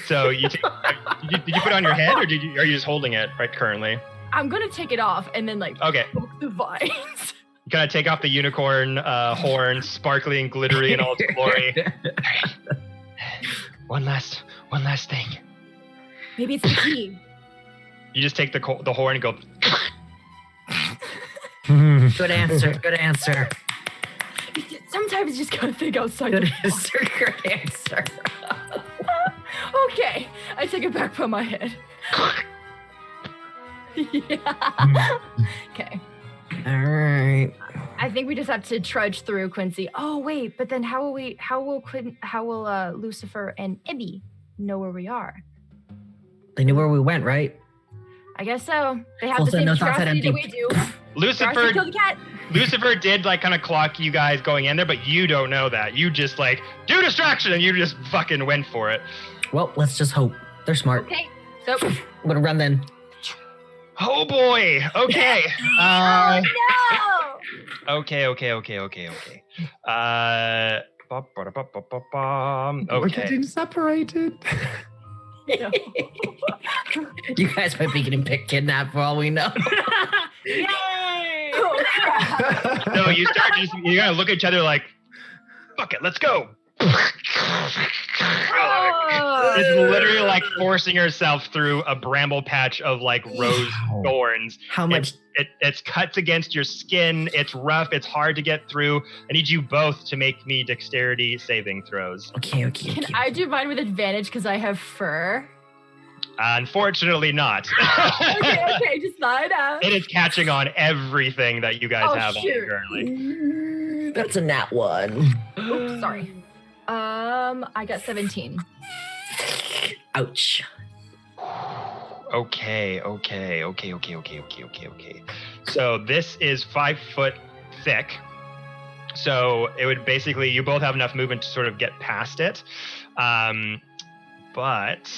So did you put it on your head or are you just holding it right currently? I'm gonna take it off and then like poke the vines. You gotta take off the unicorn horn, sparkly and glittery in all its glory. One last thing. Maybe it's the key. You just take the horn and go. Good answer. Sometimes you just gotta think outside. Good answer. Okay, I take it back from my head. Yeah. Okay. All right. I think we just have to trudge through, Quincy. Oh wait, but then how will Lucifer and Ibby know where we are? They knew where we went, right? I guess so. They have Also, the same no thoughts curiosity that that we do. Lucifer Killed the cat. Lucifer did like kind of clock you guys going in there, but you don't know that. You just like do distraction and you just fucking went for it. Well, let's just hope. They're smart. Okay. So I'm gonna run then. Oh boy. Okay. oh no! Okay. We're getting separated. No. You guys might be getting kidnapped for all we know. Yay! Oh, crap. So you gotta look at each other like, fuck it, let's go. It's literally like forcing herself through a bramble patch of like rose thorns. How much? It's cuts against your skin. It's rough. It's hard to get through. I need you both to make me dexterity saving throws. Okay. Can I do mine with advantage because I have fur? Unfortunately not. okay, just thought it out. It is catching on everything that you guys have on shoot. currently. That's a nat 1. Oops, sorry. I got 17. Ouch. Okay. So this is 5 foot thick. So it would basically, you both have enough movement to sort of get past it. But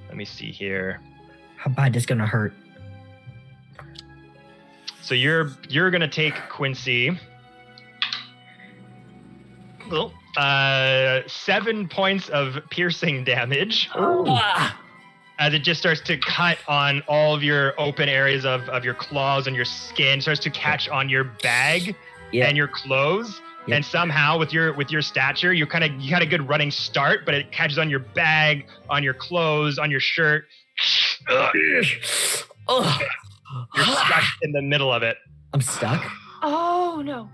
let me see here. How bad is gonna hurt? So you're gonna take Quincy. 7 points of piercing damage. As it just starts to cut on all of your open areas of your claws and your skin, starts to catch on your bag and your clothes. Yep. And somehow with your stature, you had a good running start, but it catches on your bag, on your clothes, on your shirt. You're stuck in the middle of it. I'm stuck? Oh no.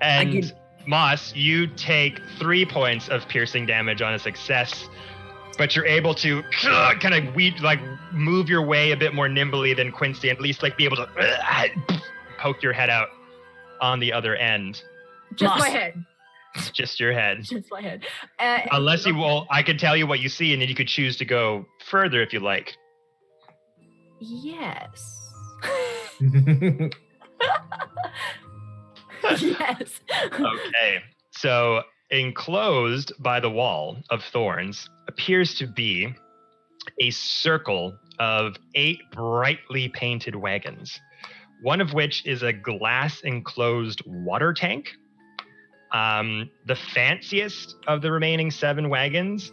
And Moss, you take 3 points of piercing damage on a success, but you're able to kind of move your way a bit more nimbly than Quincy, and at least be able to poke your head out on the other end. Just my head. Just your head. Just my head. Unless you will, I could tell you what you see, and then you could choose to go further if you like. Yes. Yes. Okay. So enclosed by the wall of thorns appears to be a circle of 8 brightly painted wagons, one of which is a glass enclosed water tank. The fanciest of the remaining 7 wagons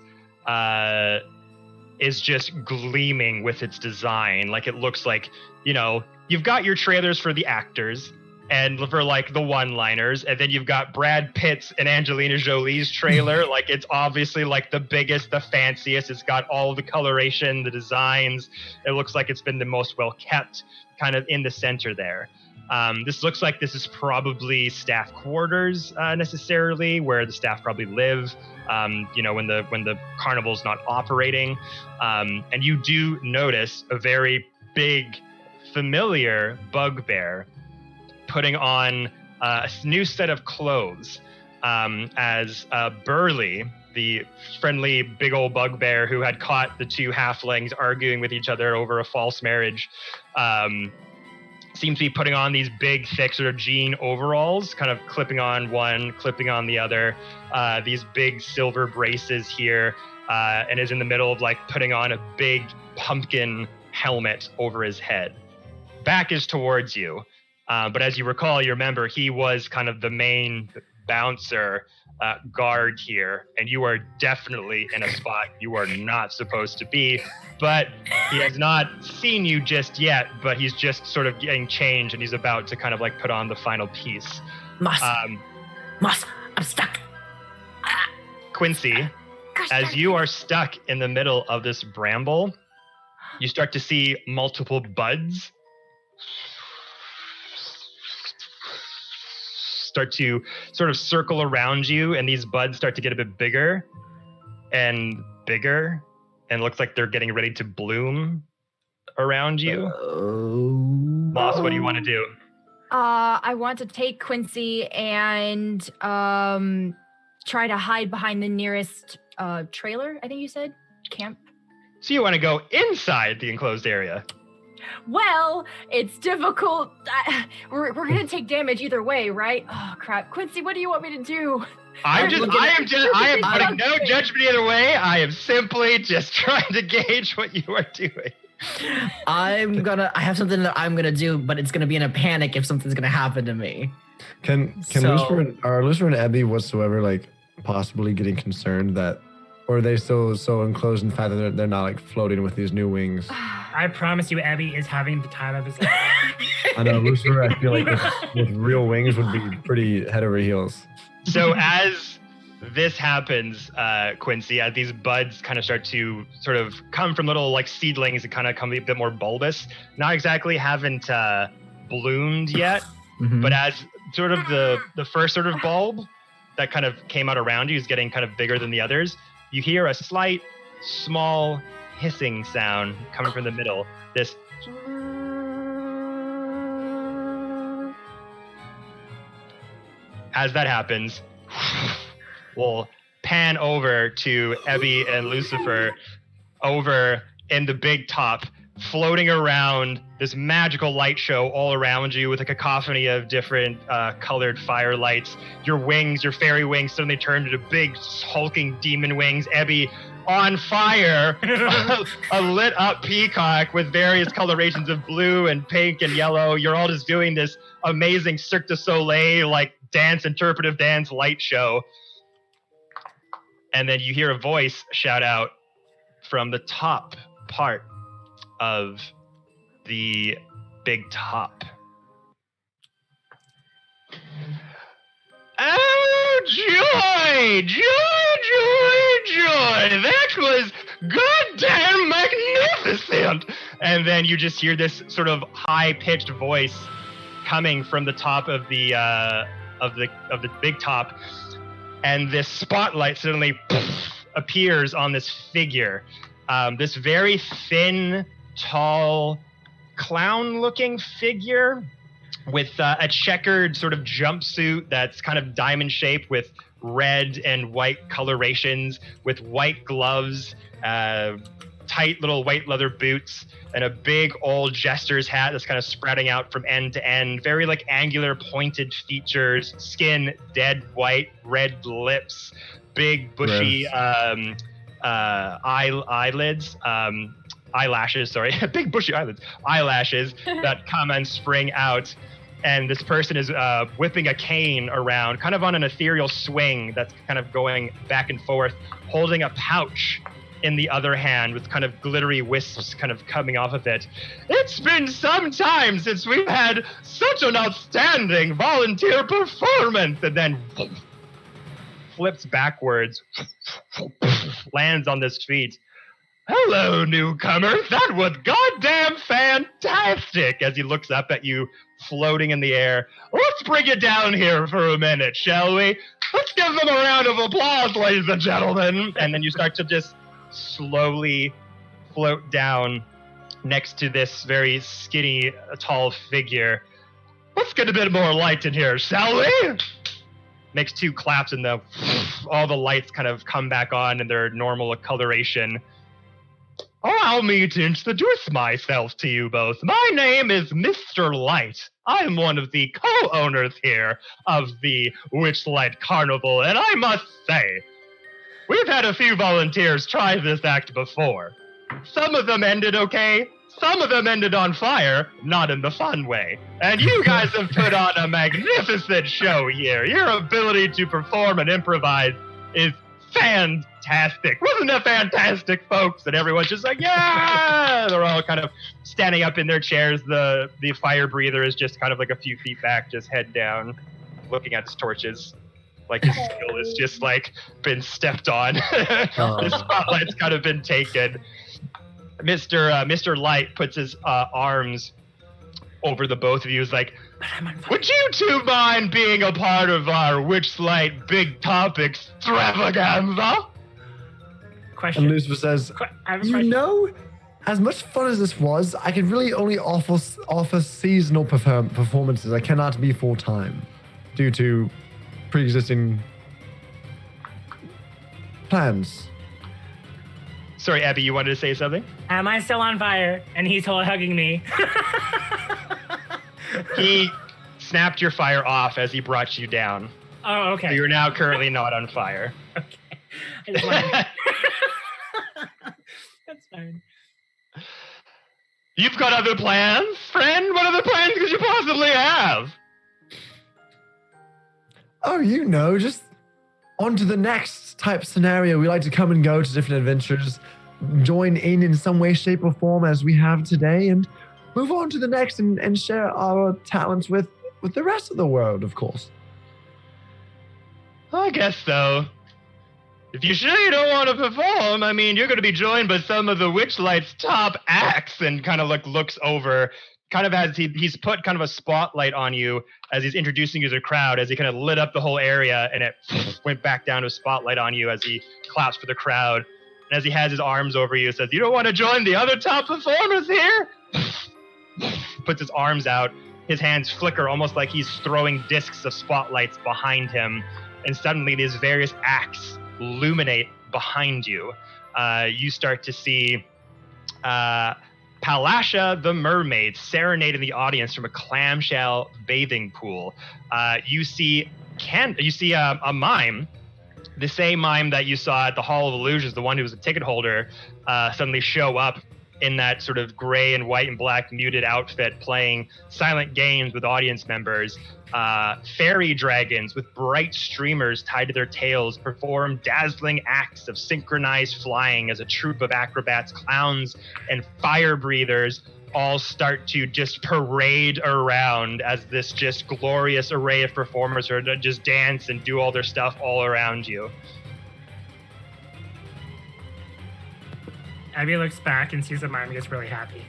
is just gleaming with its design. It looks like, you've got your trailers for the actors and for the one-liners, and then you've got Brad Pitt's and Angelina Jolie's trailer. It's obviously the biggest, the fanciest. It's got all the coloration, the designs. It looks like it's been the most well kept, kind of in the center there. This looks like this is probably staff quarters necessarily, where the staff probably live, when the carnival's not operating. And you do notice a very big, familiar bugbear putting on a new set of clothes as Burley, the friendly big old bugbear who had caught the 2 halflings arguing with each other over a false marriage, seems to be putting on these big, thick sort of jean overalls, kind of clipping on one, clipping on the other, these big silver braces here, and is in the middle of putting on a big pumpkin helmet over his head. Back is towards you. But as you remember, he was kind of the main bouncer guard here, and you are definitely in a spot you are not supposed to be. But he has not seen you just yet, but he's just sort of getting changed, and he's about to kind of put on the final piece. Moss, I'm stuck. Quincy, as you are stuck in the middle of this bramble, you start to see multiple buds start to sort of circle around you, and these buds start to get a bit bigger and bigger, and looks like they're getting ready to bloom around you. Moss, what do you want to do? I want to take Quincy and try to hide behind the nearest trailer, I think you said? Camp? So you want to go inside the enclosed area? Well, it's difficult. We're going to take damage either way, right? Oh, crap. Quincy, what do you want me to do? I am putting no judgment either way. I am simply just trying to gauge what you are doing. I have something that I'm gonna do, but it's gonna be in a panic if something's gonna happen to me. Can Lucifer and Abby whatsoever possibly getting concerned that, or are they still so enclosed in the fact that they're not floating with these new wings? I promise you, Abby is having the time of his life. I know Lucifer. I feel like with real wings would be pretty head over heels. So as this happens, Quincy, as these buds kind of start to sort of come from little like seedlings and kind of come a bit more bulbous, not exactly haven't bloomed yet, but as sort of the first sort of bulb that kind of came out around you is getting kind of bigger than the others, you hear a slight, small hissing sound coming from the middle. This as that happens, we'll pan over to Ebby and Lucifer over in the big top, floating around this magical light show all around you with a cacophony of different colored fire lights. Your wings, your fairy wings, suddenly turn into big hulking demon wings. Ebby on fire, a lit up peacock with various colorations of blue and pink and yellow. You're all just doing this amazing Cirque du Soleil like dance, interpretive dance light show. And then you hear a voice shout out from the top part of the big top. Oh, joy, joy, joy, joy. That was goddamn magnificent. And then you just hear this sort of high-pitched voice coming from the top of the big top. And this spotlight suddenly appears on this figure. This very thin, tall, clown-looking figure with a checkered sort of jumpsuit that's kind of diamond-shaped with red and white colorations, with white gloves, tight little white leather boots, and a big old jester's hat that's kind of spreading out from end to end. Very like angular pointed features, skin dead white, red lips, big bushy eyelashes, big bushy eyelashes that come and spring out. And this person is whipping a cane around, kind of on an ethereal swing that's kind of going back and forth, holding a pouch in the other hand with kind of glittery wisps kind of coming off of it. It's been some time since we've had such an outstanding volunteer performance. And then flips backwards, lands on this feet. Hello, newcomer. That was goddamn fantastic. As he looks up at you, floating in the air. Let's bring it down here for a minute, shall we? Let's give them a round of applause, ladies and gentlemen. And then you start to just slowly float down next to this very skinny, tall figure. Let's get a bit more light in here, shall we? Makes two claps and all the lights kind of come back on in their normal coloration. Allow me to introduce myself to you both. My name is Mr. Light. I'm one of the co-owners here of the Witchlight Carnival, and I must say, we've had a few volunteers try this act before. Some of them ended okay, some of them ended on fire, not in the fun way. And you guys have put on a magnificent show here. Your ability to perform and improvise is fantastic. Wasn't it fantastic, folks? And everyone's just like, yeah! They're all kind of standing up in their chairs. The fire breather is just kind of like a few feet back, just head down, looking at his torches. Like his skill has just like been stepped on. The spotlight's kind of been taken. Mr. Light puts his arms over the both of you. He's like, would you two mind being a part of our Witchlight Big Top extravaganza? Question. And Lucifer says, I have a you question. know, as much fun as this was, I can really only offer seasonal performances. I cannot be full-time due to pre-existing plans. Sorry, Abby, you wanted to say something? Am I still on fire? And he's hugging me. He snapped your fire off as he brought you down. Oh, okay. So you're now currently not on fire. Okay. I just wanted That's fine. You've got other plans, friend? What other plans could you possibly have? Oh, you know, just on to the next type scenario. We like to come and go to different adventures, join in some way, shape, or form as we have today, and move on to the next and share our talents with the rest of the world, of course. I guess so. If you sure you don't want to perform, I mean, you're going to be joined by some of the Witchlight's top acts, and kind of looks over, kind of as he's put kind of a spotlight on you as he's introducing you to the crowd, as he kind of lit up the whole area, and it went back down to a spotlight on you as he claps for the crowd. And as he has his arms over you, says, "You don't want to join the other top performers here?" Puts his arms out. His hands flicker almost like he's throwing discs of spotlights behind him. And suddenly these various acts illuminate behind you. You start to see Palasha the mermaid serenading the audience from a clamshell bathing pool. You see a mime, the same mime that you saw at the Hall of Illusions, the one who was a ticket holder, suddenly show up in that sort of gray and white and black muted outfit, playing silent games with audience members. Fairy dragons with bright streamers tied to their tails perform dazzling acts of synchronized flying as a troupe of acrobats, clowns, and fire breathers all start to just parade around as this just glorious array of performers are to just dance and do all their stuff all around you. Abby looks back and sees the mime and gets really happy.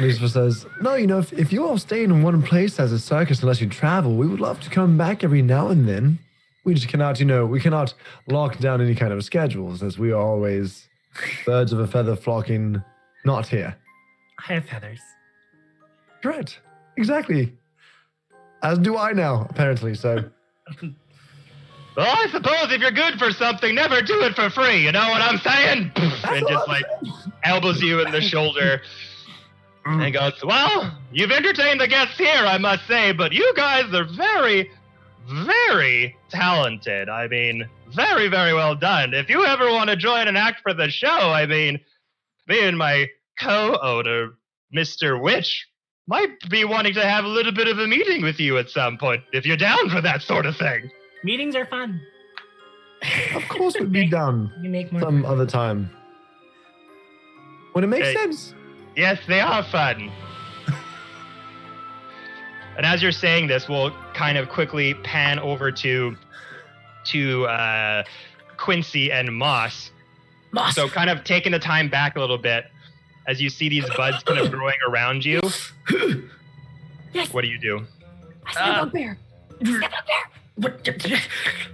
Lucifer says, "No, if you all stay in one place as a circus unless you travel, we would love to come back every now and then. We just cannot, we cannot lock down any kind of schedules, as we are always birds of a feather flocking not here." I have feathers. Correct. Exactly. As do I now, apparently, so. Well, I suppose if you're good for something, never do it for free, you know what I'm saying? And just elbows you in the shoulder. And goes, "Well, you've entertained the guests here, I must say, but you guys are very, very talented. I mean, very, very well done. If you ever want to join an act for the show, I mean, me and my co-owner, Mr. Witch, might be wanting to have a little bit of a meeting with you at some point, if you're down for that sort of thing." Meetings are fun. Of course we'd be down You make more some fun. other time. When it makes Okay. sense. Yes, they are fun. And as you're saying this, we'll kind of quickly pan over to Quincy and Moss. Moss. So kind of taking the time back a little bit, as you see these buds kind of growing around you. Yes. What do you do? I see a bugbear. I see a bugbear. What?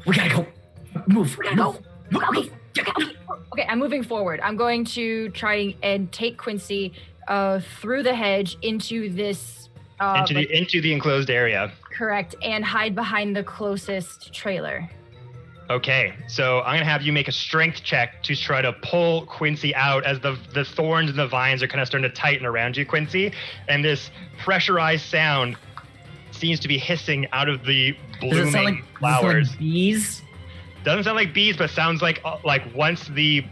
We gotta go. Move. We gotta go. Okay, I'm moving forward. I'm going to try and take Quincy through the hedge into this. Into the enclosed area. Correct, and hide behind the closest trailer. Okay, so I'm gonna have you make a strength check to try to pull Quincy out as the thorns and the vines are kind of starting to tighten around you, Quincy, and this pressurized sound seems to be hissing out of the blooming flowers. Bees? Doesn't sound like bees, but sounds like once the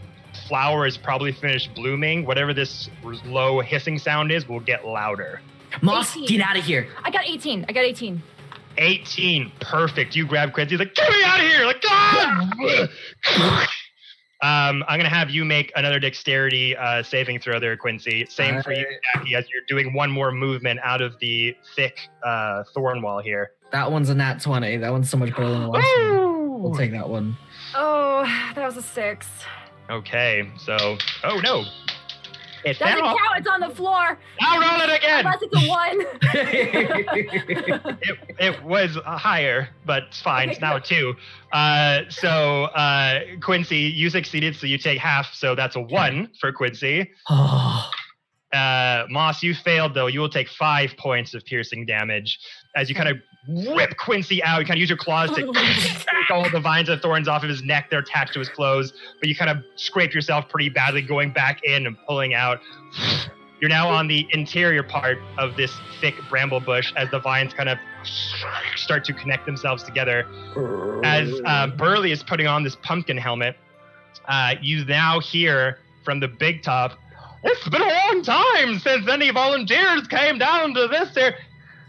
flower is probably finished blooming, whatever this low hissing sound is will get louder. Moss, 18. get out of here. I got 18. 18, perfect. You grab Quincy, he's like, "Get me out of here!" Like, "Ah!" I'm gonna have you make another dexterity saving throw there, Quincy. Same for you, Jackie, as you're doing one more movement out of the thick thorn wall here. That one's a nat 20. That one's so much better than the last one. We'll take that one. Oh, that was a 6. Okay, so, oh no. It Doesn't fell. count. It's on the floor. I'll roll it again. Unless it's a 1. It was higher, but it's fine. It's now a 2. So Quincy, you succeeded, so you take half. So that's a 1 for Quincy. Oh. Moss, you failed, though. You will take 5 points of piercing damage as you kind of rip Quincy out. You kind of use your claws to take all the vines and thorns off of his neck. They're attached to his clothes, but you kind of scrape yourself pretty badly going back in and pulling out. You're now on the interior part of this thick bramble bush as the vines kind of start to connect themselves together. As Burley is putting on this pumpkin helmet, you now hear from the big top, "It's been a long time since any volunteers came down to this area."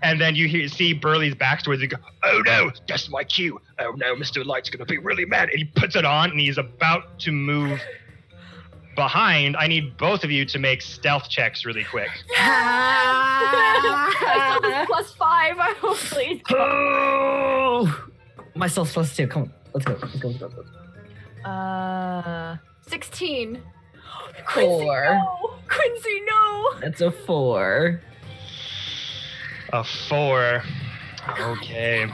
And then you see Burley's backstory. You go, "Oh no, that's my cue. Oh no, Mr. Light's gonna be really mad." And he puts it on and he's about to move behind, I need both of you to make stealth checks really quick. I still have +5. I hope please. Oh, my stealth's +2. Come on, let's go. 16. 4. Quincy, no. That's a 4. A 4. Okay.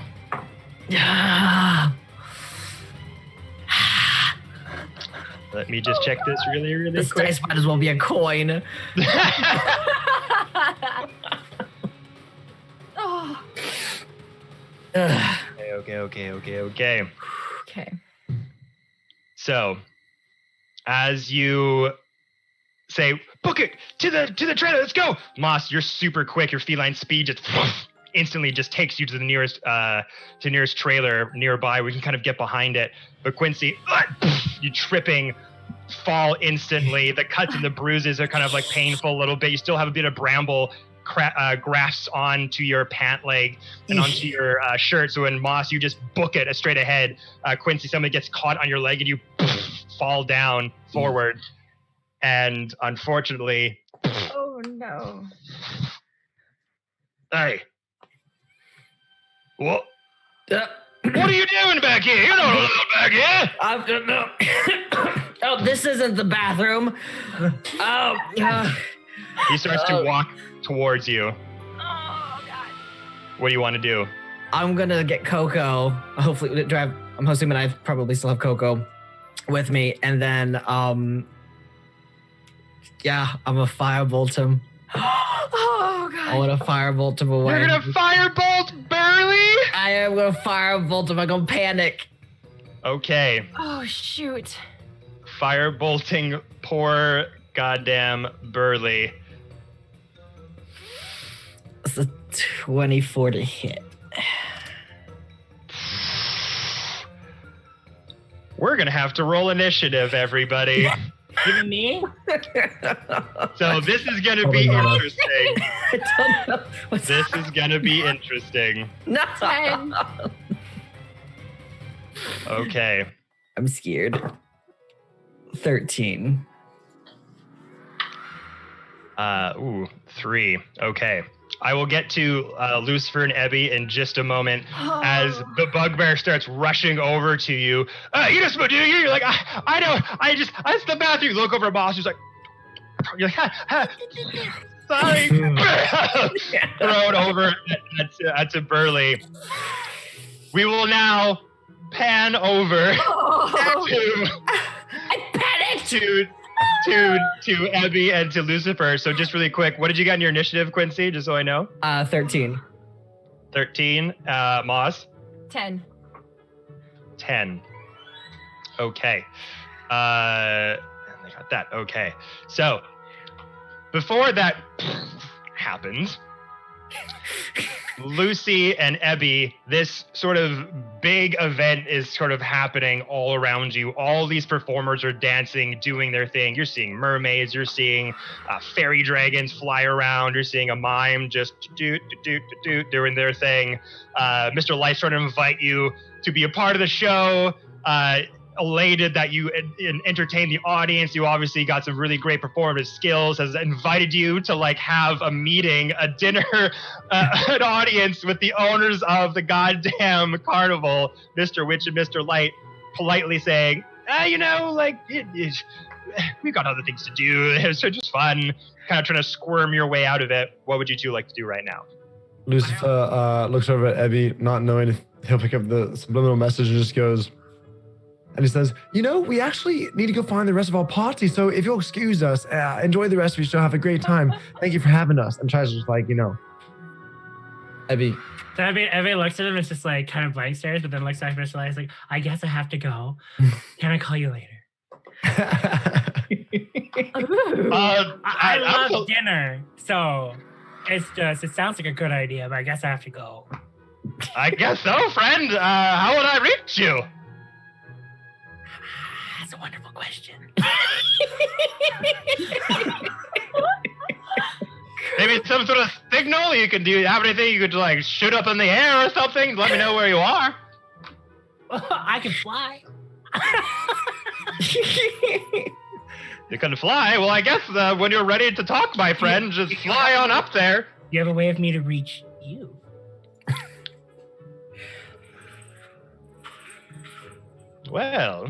Let me just check this really This quick. dice might as well be a coin. Oh. Okay. Okay. So, as you say, book it to the trailer, let's go. Moss, you're super quick. Your feline speed just instantly just takes you to the nearest trailer nearby. We can kind of get behind it. But Quincy, you tripping, fall instantly. The cuts and the bruises are kind of like painful a little bit. You still have a bit of bramble grafts onto your pant leg and onto your shirt. So when Moss, you just book it straight ahead. Quincy, somebody gets caught on your leg and you fall down forward. And unfortunately, Oh no. hey, what are you doing back here? You're not allowed back here. Oh, this isn't the bathroom. Oh, He starts to walk towards you. Oh god. What do you want to do? I'm gonna get Coco. Hopefully, drive. I'm assuming I probably still have Coco with me, and then yeah, I'm gonna firebolt him. Oh god. I want to firebolt him away. You're gonna firebolt Burley? I am gonna firebolt him. I'm gonna panic. Okay, Oh shoot. firebolting poor goddamn Burley. It's a 24 to hit. We're gonna have to roll initiative, everybody. Even me? So this is gonna be interesting. I don't know. What's This is gonna be interesting. No. 10. Okay. I'm scared. 13. 3. Okay. I will get to Lucifer and Ebby in just a moment as the bugbear starts rushing over to you. You just do you? You're like, I know. It's the bathroom. You look over at Boss. He's like, you're like, sorry. Throw it over to Burley. We will now pan over I panicked. to Ebby and to Lucifer. So just really quick, what did you get in your initiative, Quincy? Just so I know. 13. 13. Moss. 10. 10. Okay. I got that. Okay. So before that happens, Lucy and Ebby, this sort of big event is sort of happening all around you. All these performers are dancing, doing their thing. You're seeing mermaids, you're seeing fairy dragons fly around, you're seeing a mime just doing their thing. Mr. Light's trying to invite you to be a part of the show. Elated that you entertain the audience. You obviously got some really great performance skills, has invited you to like have a meeting, a dinner, an audience with the owners of the goddamn carnival, Mr. Witch and Mr. Light, politely saying, we've got other things to do. It's just fun. Kind of trying to squirm your way out of it. What would you two like to do right now? Lucifer looks over at Ebby, not knowing if he'll pick up the subliminal message, and just goes, and he says, we actually need to go find the rest of our party. So if you'll excuse us, enjoy the rest of your show. Have a great time. Thank you for having us. And tries to just like, Ebby. So Ebby looks at him and it's just like kind of blank stares, but then looks at Mr. Light, like, I guess I have to go. Can I call you later? I love dinner. So it sounds like a good idea, but I guess I have to go. I guess so, friend. How would I reach you? That's a wonderful question. Maybe some sort of signal you could do. Have anything you could like shoot up in the air or something? Let me know where you are. I can fly. You can fly? Well, I guess when you're ready to talk, my friend, just fly on up there. You have a way of me to reach you. Well...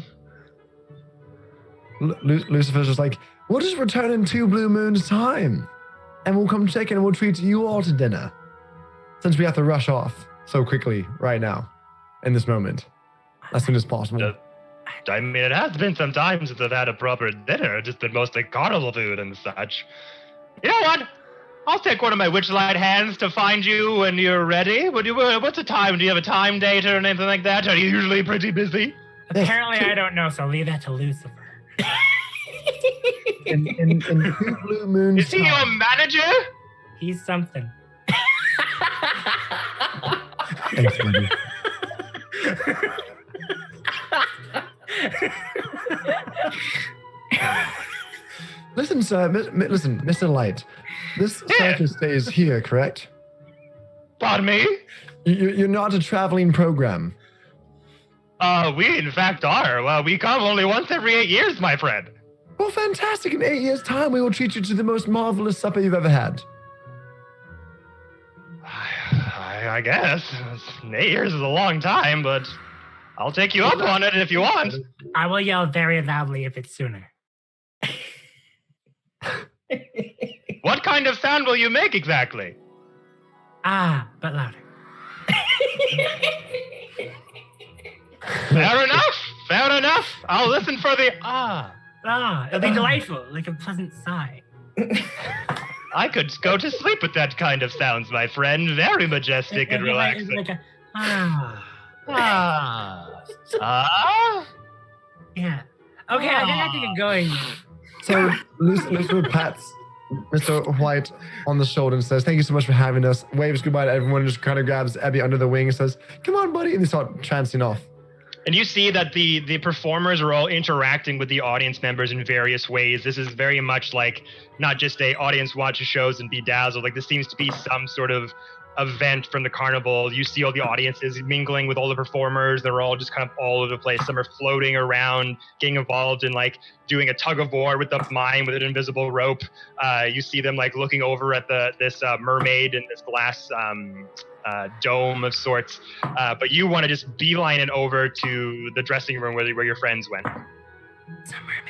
Lucifer's just like, we'll just return in 2 blue moons' time. And we'll come check in and we'll treat you all to dinner. Since we have to rush off so quickly right now, in this moment, as soon as possible. I mean, it has been some time since I've had a proper dinner, just been mostly carnival food and such. You know what? I'll take one of my Witchlight hands to find you when you're ready. What's the time? Do you have a time date or anything like that? Are you usually pretty busy? Apparently, I don't know, so I'll leave that to Lucifer. in 2 blue moons' Is he your manager? He's something. Thanks, buddy. Listen, sir. Listen, Mr. Light. This circus stays here, correct? Pardon me? You're not a traveling program. We in fact are. Well, we come only once every 8 years, my friend. Well, fantastic. In 8 years' time, we will treat you to the most marvelous supper you've ever had. I guess. 8 years is a long time, but I'll take you up on it if you want. I will yell very loudly if it's sooner. What kind of sound will you make exactly? Ah, but louder. Fair enough. I'll listen for the ah. Ah, it'll be delightful, like a pleasant sigh. I could go to sleep with that kind of sounds, my friend. Very majestic and relaxing. Like a, ah. Yeah. Okay, I think I have to get going. So Lucifer pats Mr. White on the shoulder and says, thank you so much for having us. Waves goodbye to everyone and just kind of grabs Abby under the wing and says, come on, buddy. And they start trancing off. And you see that the performers are all interacting with the audience members in various ways. This is very much like not just a audience watches shows and be dazzled. Like this seems to be some sort of event from the carnival. You see all the audiences mingling with all the performers. They're all just kind of all over the place. Some are floating around, getting involved in like doing a tug of war with the mime with an invisible rope. You see them like looking over at this mermaid in this glass dome of sorts. But you want to just beeline it over to the dressing room where your friends went. It's a mermaid.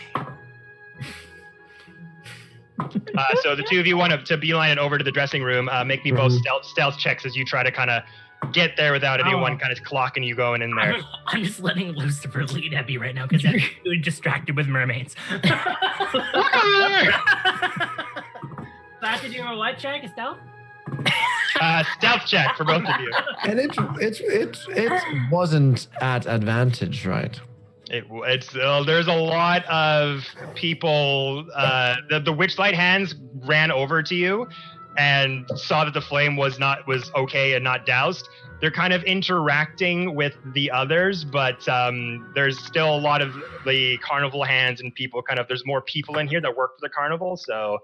So the two of you want to beeline it over to the dressing room. Make me both stealth checks as you try to kind of get there without anyone kind of clocking you going in there. I'm just letting Lucifer lead Abby right now because I'm really distracted with mermaids. So I have to do a what check? A stealth? Stealth check for both of you. And it wasn't at advantage, right? It's there's a lot of people. The Witchlight hands ran over to you and saw that the flame was okay and not doused. They're kind of interacting with the others, but there's still a lot of the carnival hands and people. There's more people in here that work for the carnival. So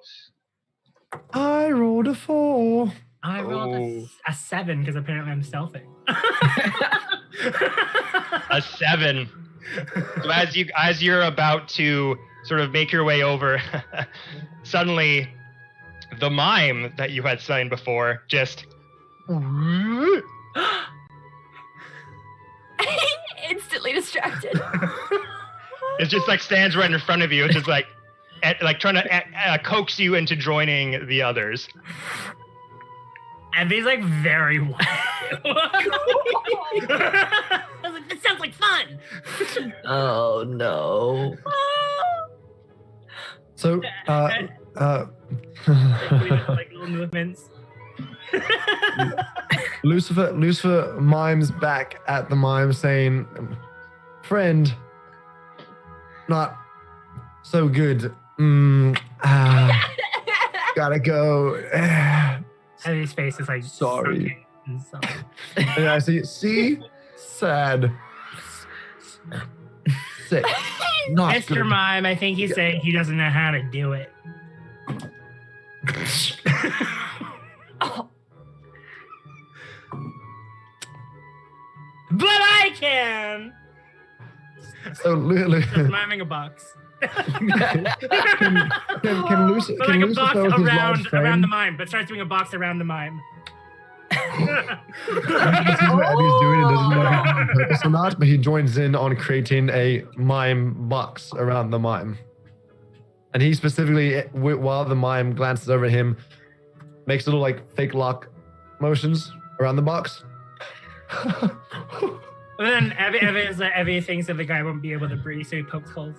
I rolled a 4. I rolled a 7 because apparently I'm stealthing. A 7. So as you're about to sort of make your way over, suddenly the mime that you had signed before just instantly distracted. It just like stands right in front of you. It's just like trying to coax you into joining the others. And he's like very wild. I was like, this sounds like fun. Oh no. So like little movements. Lucifer mimes back at the mime saying, friend, not so good. Gotta go. And his face is like sorry. Okay. And I see, sad, sick, not Mr. good. Mime, I think he's saying he doesn't know how to do it. Oh, But I can. So Just miming a box. Can Lucifer But like a box with his large around frame? the mime, but starts doing a box around the mime. He sees what Abby's doing and doesn't know if he's doing it on purpose or not, but he joins in on creating a mime box around the mime. And he specifically, while the mime glances over at him, makes little like fake lock motions around the box. And then Evie thinks that the guy won't be able to breathe, so he pokes holes.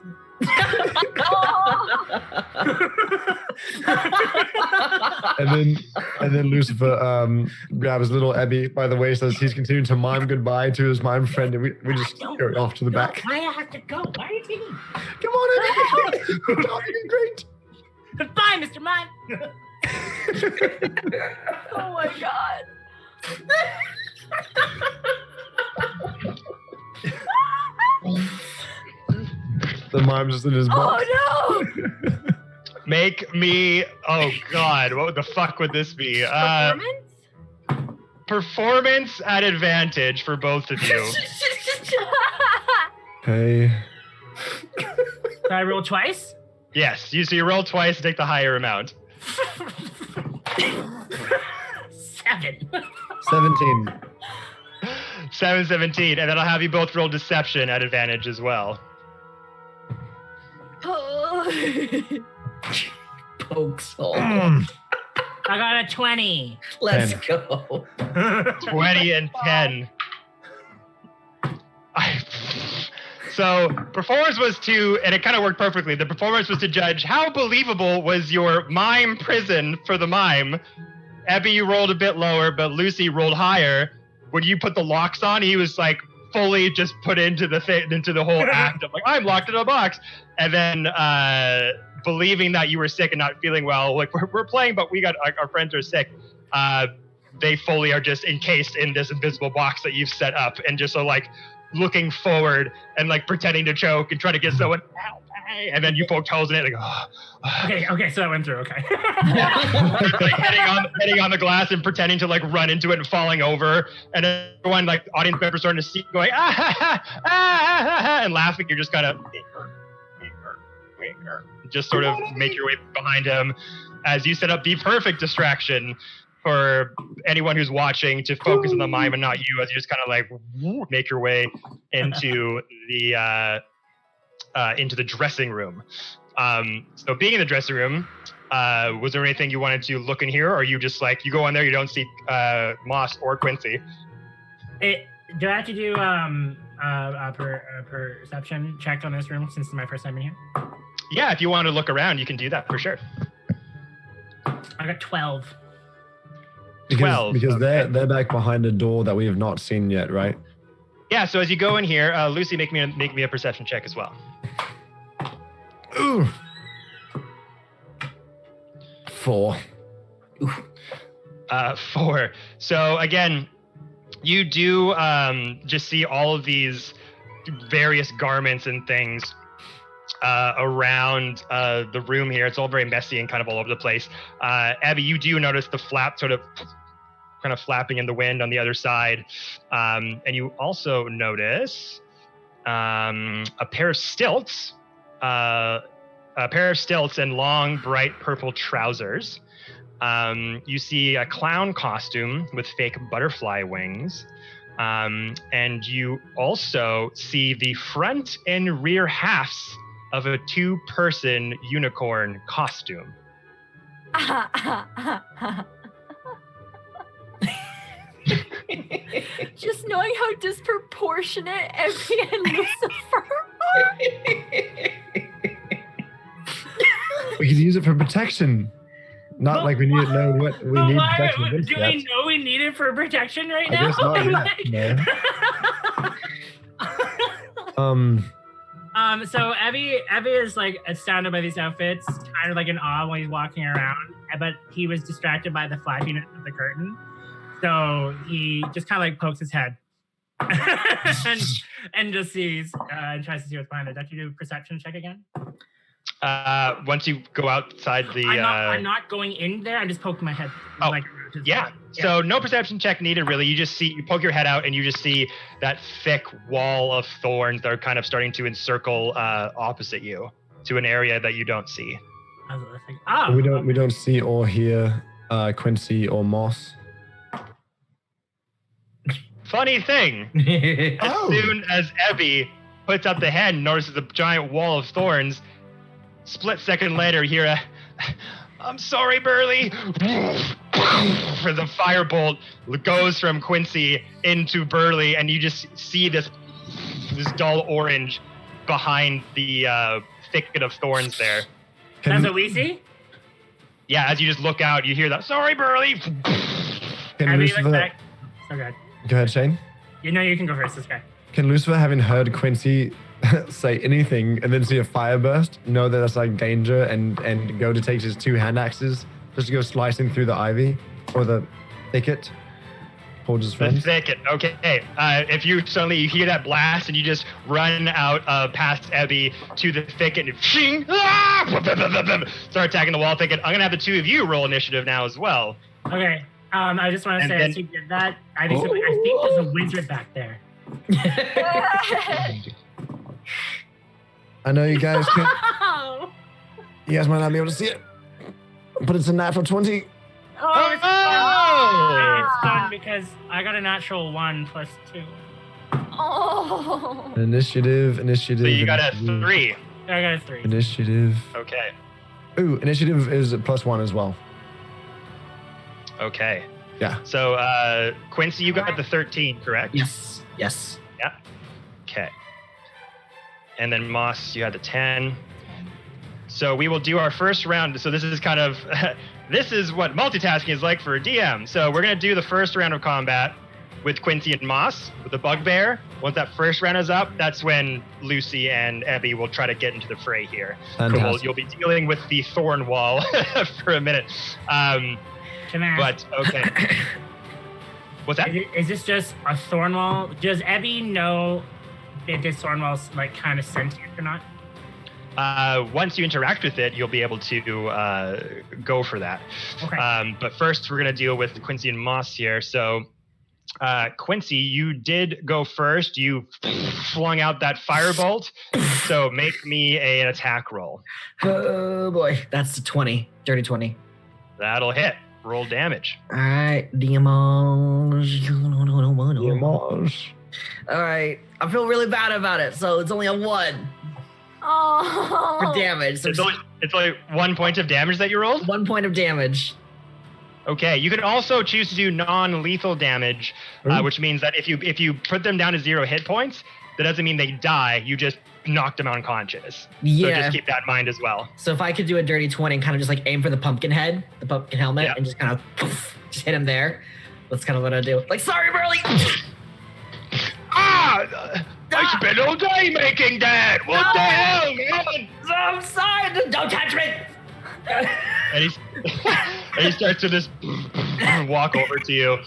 and then Lucifer grabs little Abby by the waist as he's continuing to mime goodbye to his mime friend, and we just carry off to the back. Why I have to go? Why are you taking? Come on, Abby! You're doing great. Goodbye, Mr. Mime. Oh my god. The mime's just in his box. Oh no! Make me. Oh God, what the fuck would this be? Performance at advantage for both of you. Hey. Can I roll twice? Yes, you roll twice to take the higher amount. 7. 17. 17, and then I'll have you both roll deception at advantage as well. Pokes hole. I got a 20. Let's 10. go. 20 and 10. So performance was to, and it kind of worked perfectly. The performance was to judge how believable was your mime prison for the mime. Abby, you rolled a bit lower, but Lucy rolled higher. When you put the locks on, he was like fully just put into the whole act of like, I'm locked in a box. And then believing that you were sick and not feeling well, like we're playing, but we got our friends are sick. They fully are just encased in this invisible box that you've set up, and just so like looking forward and like pretending to choke and trying to get someone out. And then you poked holes in it, like, oh. Okay, so that went through. Okay. Like heading on the glass and pretending to like run into it and falling over, and everyone, like audience members, starting to see going and laughing. You're just kind of just sort of make your way behind him as you set up the perfect distraction for anyone who's watching to focus on the mime and not you, as you just kind of like make your way into the dressing room. So being in the dressing room, was there anything you wanted to look in here, or are you just like, you go in there, you don't see Moss or Quincy? Do I have to do a perception check on this room since it's my first time in here? Yeah, if you want to look around, you can do that for sure. I got 12. 12. Because okay. they're back behind a door that we have not seen yet, right? Yeah, so as you go in here, Lucy, make me a perception check as well. Ooh. 4. 4. So again, you do just see all of these various garments and things around the room here. It's all very messy and kind of all over the place. Abby, you do notice the flap sort of kind of flapping in the wind on the other side. And you also notice a pair of stilts and long, bright purple trousers. You see a clown costume with fake butterfly wings. And you also see the front and rear halves of a 2-person unicorn costume. Just knowing how disproportionate Evie and Lucifer are. We could use it for protection. Not like we need to know what we need protection against. Do we know we need it for protection right I now? guess not. No. So Evie is like astounded by these outfits, kind of like in awe when he's walking around, but he was distracted by the flappiness of the curtain. So he just kind of like pokes his head and just sees and tries to see what's behind it. Don't you do a perception check again? Once you go outside the... I'm not going in there. I'm just poking my head. Oh, yeah. So no perception check needed, really. You poke your head out and you just see that thick wall of thorns that are kind of starting to encircle opposite you. to an area that you don't see. I was like, We don't see or hear Quincy or Moss. Funny thing, as soon as Ebby puts up the hand and notices a giant wall of thorns, split second later, you hear a, "I'm sorry, Burley." For the firebolt goes from Quincy into Burley, and you just see this dull orange behind the thicket of thorns there. That's what we see? Yeah, as you just look out, you hear that, "Sorry, Burley." Can Lucifer... back. So good. Go ahead, Shane. You know you can go first, this guy. Can Lucifer, having heard Quincy say anything and then see a fire burst, know that that's like danger and go to take his 2 hand axes just to go slicing through the ivy or the thicket towards his friends? The thicket, okay. If you suddenly you hear that blast and you just run out past Ebby to the thicket and start attacking the wall thicket, I'm gonna have the 2 of you roll initiative now as well. Okay. I just want to say, as you did that, I think there's a wizard back there. I know you guys can. You guys might not be able to see it, but it's a natural 20. Oh, it's fun. It's fun because I got a natural 1 plus 2. Oh. Initiative. So you got a 3. I got a 3. Initiative. Okay. Ooh, initiative is a +1 as well. Okay. Yeah. So, Quincy, you got the 13, correct? Yes. Yeah. Okay. And then Moss, you had the 10. So we will do our first round. So this is kind of, this is what multitasking is like for a DM. So we're going to do the first round of combat with Quincy and Moss with the bugbear. Once that first round is up, that's when Lucy and Ebby will try to get into the fray here. So you'll be dealing with the thorn wall for a minute. Can I ask, but, okay. What's that? Is this just a thorn wall? Does Ebby know that this thorn wall's like kind of sentient or not? Once you interact with it, you'll be able to go for that. Okay. But first, we're going to deal with Quincy and Moss here. So, Quincy, you did go first. You flung out that firebolt. So make me an attack roll. Oh boy, that's a 20, dirty 20. That'll hit. Roll damage. All right, damage. All right, I feel really bad about it, so it's only a 1 Oh. for damage. So It's only 1 point of damage that you rolled? 1 point of damage. Okay, you can also choose to do non-lethal damage, which means that if you put them down to 0 hit points, that doesn't mean they die. You just knocked them unconscious. Yeah. So just keep that in mind as well. So if I could do a dirty 20 and kind of just like aim for the pumpkin head, the pumpkin helmet, and just kind of just hit him there, that's kind of what I do. Like, sorry, Burley. I spent all day making that. What the hell, man? I'm sorry. Don't touch me. And he starts to just walk over to you.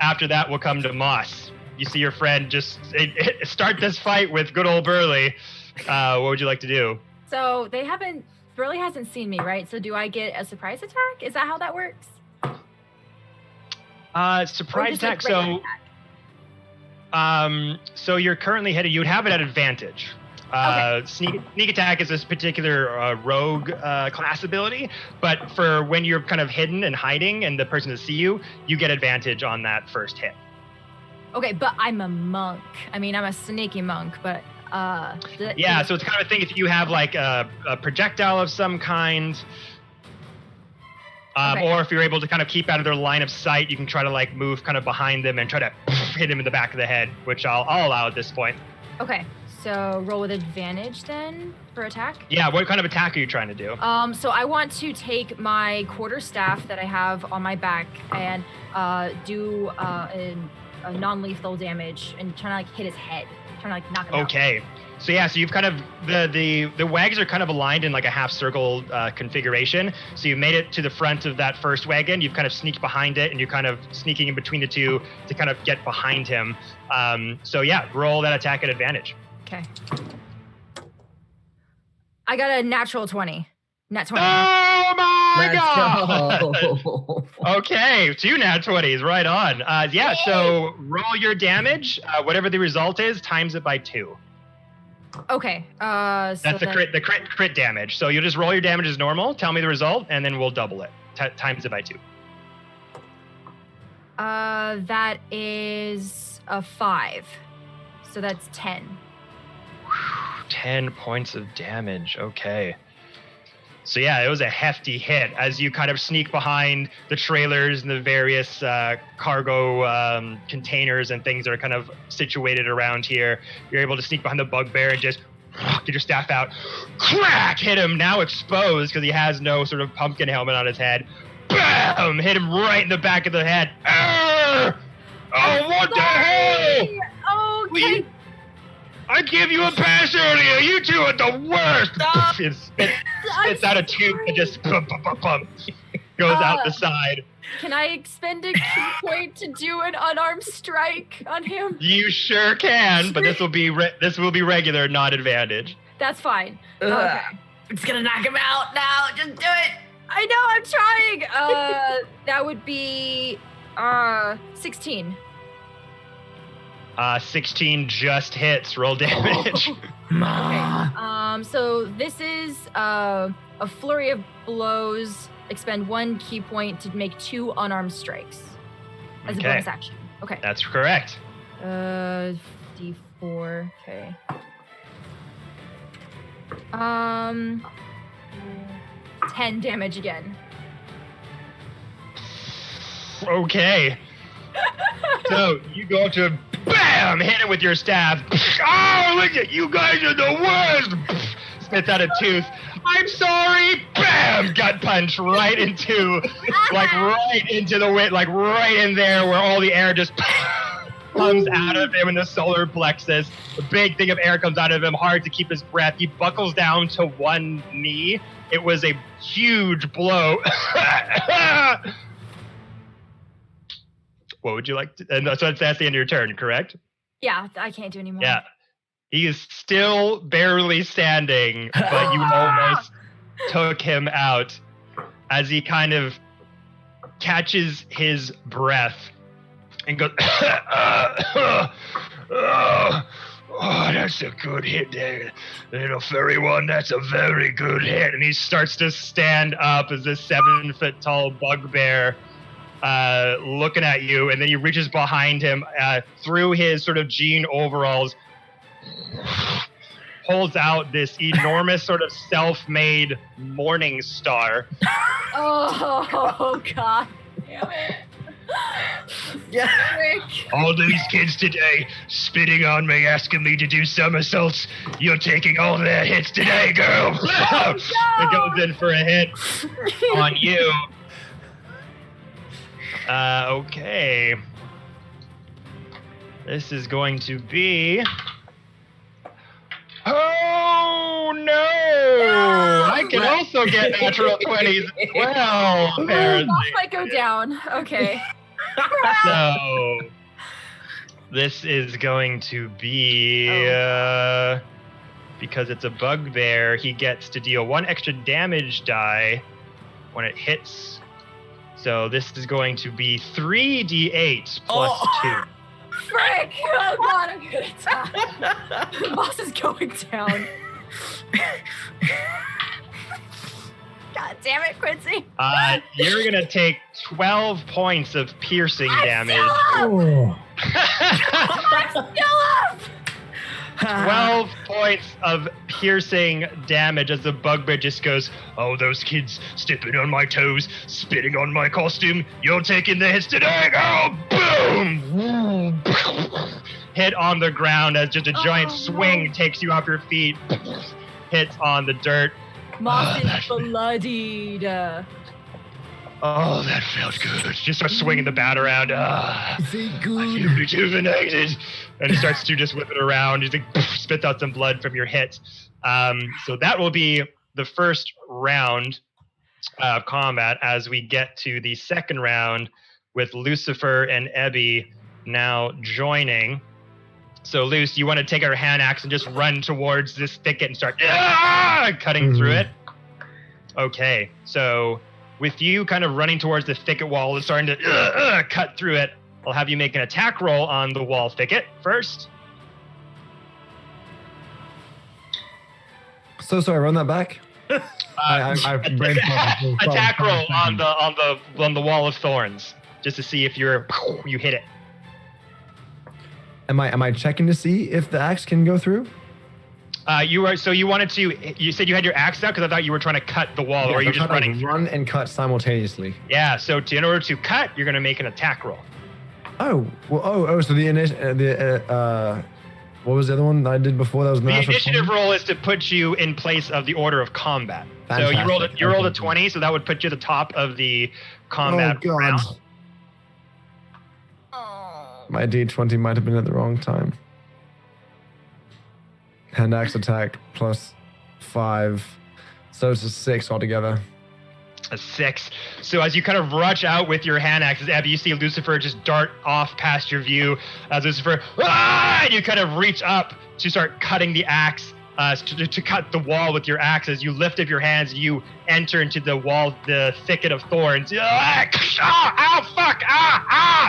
After that, we'll come to Moss. You see your friend just start this fight with good old Burley. What would you like to do? So Burley hasn't seen me, right? So do I get a surprise attack? Is that how that works? Surprise attack. Like regular attack? So you're currently headed. You'd have it at advantage. Okay. Sneak attack is this particular rogue class ability, but for when you're kind of hidden and hiding and the person to see you, you get advantage on that first hit. Okay, but I'm a monk. I mean, I'm a sneaky monk, but yeah, so it's kind of a thing if you have like a projectile of some kind, or if you're able to kind of keep out of their line of sight, you can try to like move kind of behind them and try to hit him in the back of the head, which I'll allow at this point. Okay, so roll with advantage then for attack? Yeah, what kind of attack are you trying to do? So I want to take my quarterstaff that I have on my back and do a non-lethal damage and trying to like hit his head, trying to like knock him out. Okay. So yeah, so you've kind of the wags are kind of aligned in like a half circle configuration. So you made it to the front of that first wagon. You've kind of sneaked behind it, and you're kind of sneaking in between the two to kind of get behind him. So yeah, roll that attack at advantage. Okay. I got a natural 20. Nat 20. Oh my Let's god! go. Okay, 2 nat 20s, right on. Yeah, so roll your damage. Whatever the result is, times it by 2. Okay. That's the crit damage. So you'll just roll your damage as normal. Tell me the result, and then we'll double it. Times it by 2. That is a 5. So that's 10. 10 points of damage. Okay. So yeah, it was a hefty hit as you kind of sneak behind the trailers and the various cargo containers and things that are kind of situated around here. You're able to sneak behind the bugbear and just get your staff out. Crack! Hit him, now exposed because he has no sort of pumpkin helmet on his head. Bam! Hit him right in the back of the head. Arr! Oh, what the hell? Okay. I gave you a pass earlier. You two are the worst. It spits out a tube and just goes out the side. Can I expend a key point to do an unarmed strike on him? You sure can, but this will be regular, not advantage. That's fine. Okay. It's gonna knock him out now. Just do it. I know, I'm trying. That would be 16. 16 just hits. Roll damage. Okay. So this is a flurry of blows. Expend 1 key point to make 2 unarmed strikes as a bonus action. Okay. That's correct. D4. Okay. 10 damage again. Okay. So you go to bam, hit him with your staff. Oh, look at you guys are the worst. Spits out a tooth. I'm sorry. Bam, gut punch right into the wind, like right in there where all the air just comes out of him in the solar plexus. A big thing of air comes out of him, hard to keep his breath. He buckles down to one knee. It was a huge blow. What would you like to? And so that's the end of your turn, correct? Yeah, I can't do anymore. Yeah. He is still barely standing, but you almost took him out as he kind of catches his breath and goes, oh, that's a good hit there, little furry one. That's a very good hit. And he starts to stand up as this 7-foot-tall bugbear looking at you, and then he reaches behind him through his sort of jean overalls, pulls out this enormous sort of self-made morning star. Oh, God damn it. Yeah. All these kids today spitting on me, asking me to do somersaults. You're taking all their hits today, girl. Oh, no. It goes in for a hit on you. Okay. This is going to be... Oh, no! I can also get natural 20s as well, apparently. Boss might go down. Okay. So, this is going to be... because it's a bugbear, he gets to deal 1 extra damage die when it hits. So this is going to be 3d8 plus 2. Frick! Oh God, I'm gonna die. The boss is going down. God damn it, Quincy. You're gonna take 12 points of piercing damage. I'm still up! 12 points of piercing damage as the bugbear just goes, oh, those kids stepping on my toes, spitting on my costume. You're taking the hits today. Oh, boom! Hit on the ground as just a giant swing takes you off your feet. Hits on the dirt. Moss is bloodied. Oh, that felt good. Just starts swinging the bat around. I feel rejuvenated. And he starts to just whip it around. He spits out some blood from your hit. So that will be the first round of combat as we get to the second round with Lucifer and Ebby now joining. So, Luce, you want to take our hand axe and just run towards this thicket and start cutting through it? Okay, so... with you kind of running towards the thicket wall and starting to cut through it, I'll have you make an attack roll on the wall thicket first. So sorry, run that back. I brain attack roll on the wall of thorns, just to see if you hit it. Am I checking to see if the axe can go through? You said you had your axe out because I thought you were trying to cut the wall, or are you just running? Run and cut simultaneously. Yeah. So in order to cut, you're gonna make an attack roll. Oh, well, so what was the other one that I did before? That was the initiative roll is to put you in place of the order of combat. Fantastic. So you rolled a 20, so that would put you at the top of the combat round. My D20 might have been at the wrong time. Hand axe attack plus 5, so it's a 6 altogether. A 6. So as you kind of rush out with your hand axes, Abby, you see Lucifer just dart off past your view. As Lucifer, and you kind of reach up to start cutting the axe, to cut the wall with your axe. As you lift up your hands, you enter into the wall, the thicket of thorns. Ow, fuck,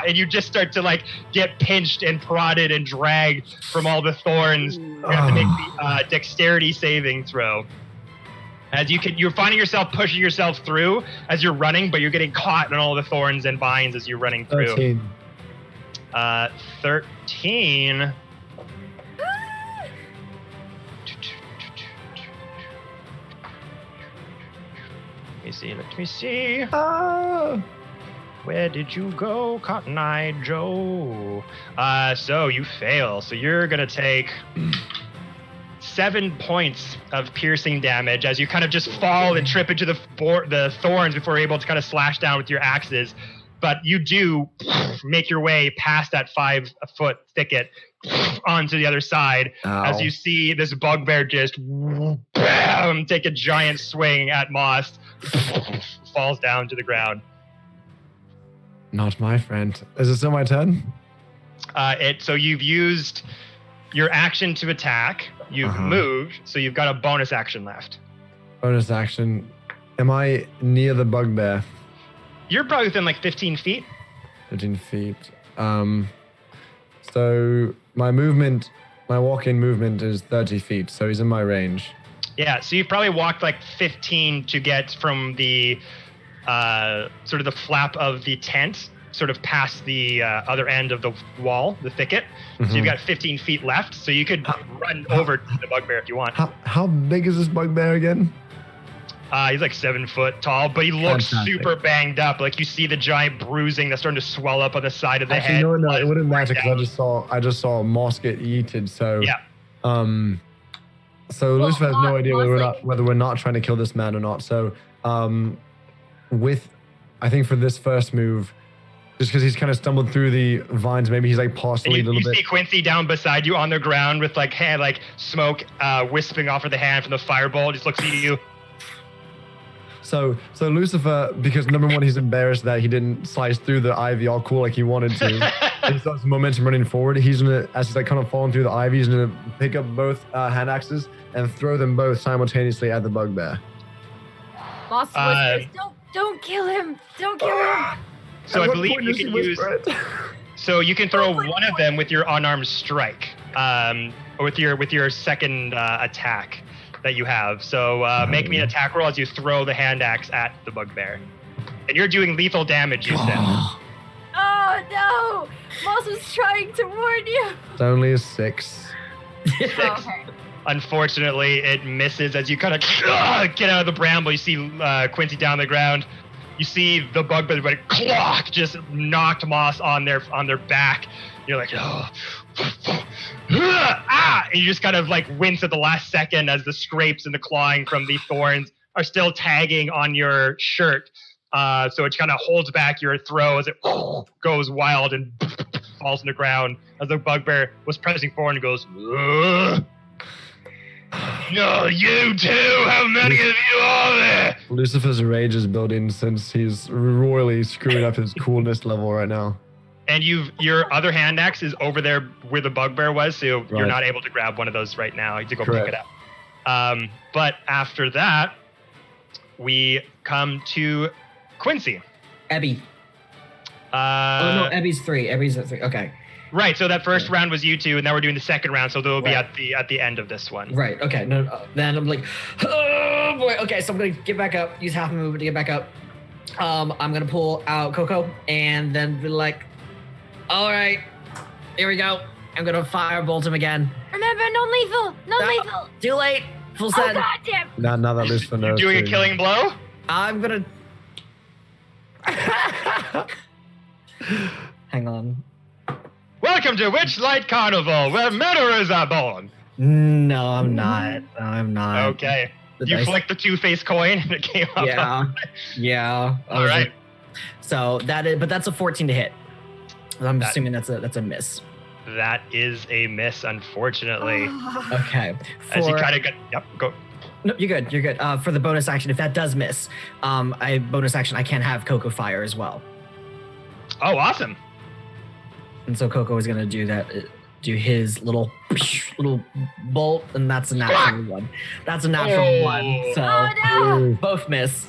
and you just start to like get pinched and prodded and dragged from all the thorns. You have to make the dexterity saving throw. As you're finding yourself pushing yourself through as you're running, but you're getting caught in all the thorns and vines as you're running through. 13. 13. Let me see. Where did you go, Cotton Eye Joe? So you fail. So you're gonna take 7 points of piercing damage as you kind of just fall and trip into the thorns before you're able to kind of slash down with your axes. But you do make your way past that 5-foot thicket onto the other side. Ow. As you see this bugbear just bam, take a giant swing at Moss, falls down to the ground. Not my friend. Is it still my turn? So you've used your action to attack. You've moved, so you've got a bonus action left. Bonus action. Am I near the bugbear? You're probably within like 15 feet. 15 feet. So my walk-in movement is 30 feet, so he's in my range. Yeah, so you've probably walked like 15 to get from the sort of the flap of the tent, sort of past the other end of the wall, the thicket. So you've got 15 feet left, so you could run over to the bugbear if you want. How big is this bugbear again? He's like 7 foot tall, but he looks super banged up. Like you see the giant bruising that's starting to swell up on the side of the head. No, it wouldn't matter because I just saw Moss get yeeted. So yeah. So Lucifer has no idea whether we're not trying to kill this man or not. So I think for this first move, just because he's kind of stumbled through the vines, maybe he's like partially a little bit. You see Quincy down beside you on the ground with like smoke wisping off of the hand from the firebolt. He just looks at you. So Lucifer, because number one, he's embarrassed that he didn't slice through the ivy all cool like he wanted to. He starts momentum running forward. He's gonna, as he's like kind of falling through the ivy, he's gonna pick up both hand axes and throw them both simultaneously at the bugbear. Boss whispers, don't kill him! Don't kill him! So I believe you can use. So you can throw one of them with your unarmed strike, or with your second attack that you have. So make me an attack roll as you throw the hand axe at the bugbear, and you're doing lethal damage. You said. Oh no! Moss was trying to warn you. It's only a 6. Okay. Unfortunately, it misses as you kind of get out of the bramble. You see Quincy down the ground. You see the bugbear, but clock just knocked Moss on their back. You're like, oh, and you just kind of like wince at the last second as the scrapes and the clawing from the thorns are still tagging on your shirt. So it kind of holds back your throw as it goes wild and falls on the ground as the bugbear was pressing forward and goes, no, you too! How many of you are there? Lucifer's rage is building since he's royally screwing up his coolness level right now. And your other hand axe is over there where the bugbear was, so you're not able to grab one of those right now. You have to go pick it up. But after that, we come to Quincy. Ebby. No, Ebby's 3. Ebby's at 3. Okay. Right. So that first round was you two, and now we're doing the second round. So they'll be at the end of this one. Right. Okay. No. Then I'm like, oh boy. Okay. So I'm gonna get back up. Use half a movement to get back up. I'm gonna pull out Coco and then be like, all right, here we go. I'm gonna firebolt him again. Remember, non-lethal. Non-lethal. Too late. Full Oh set. goddamn. Now that lives for no. Doing a too. killing blow. I'm gonna. Hang on. Welcome to Witchlight Carnival, where murderers are born. No, I'm not. No, I'm not. Okay. The You dice- flicked the 2-faced coin and it came up. Yeah. I All was right. like- so but that's a 14 to hit. I'm assuming that's a miss. That is a miss, unfortunately. Okay. As you kind of get. Yep. Go. No, you're good. You're good. For the bonus action, if that does miss, I can have Coco fire as well. Oh, awesome. And so Coco is gonna do that. Do his little bolt, and that's a natural one. That's a natural one. So no. both miss.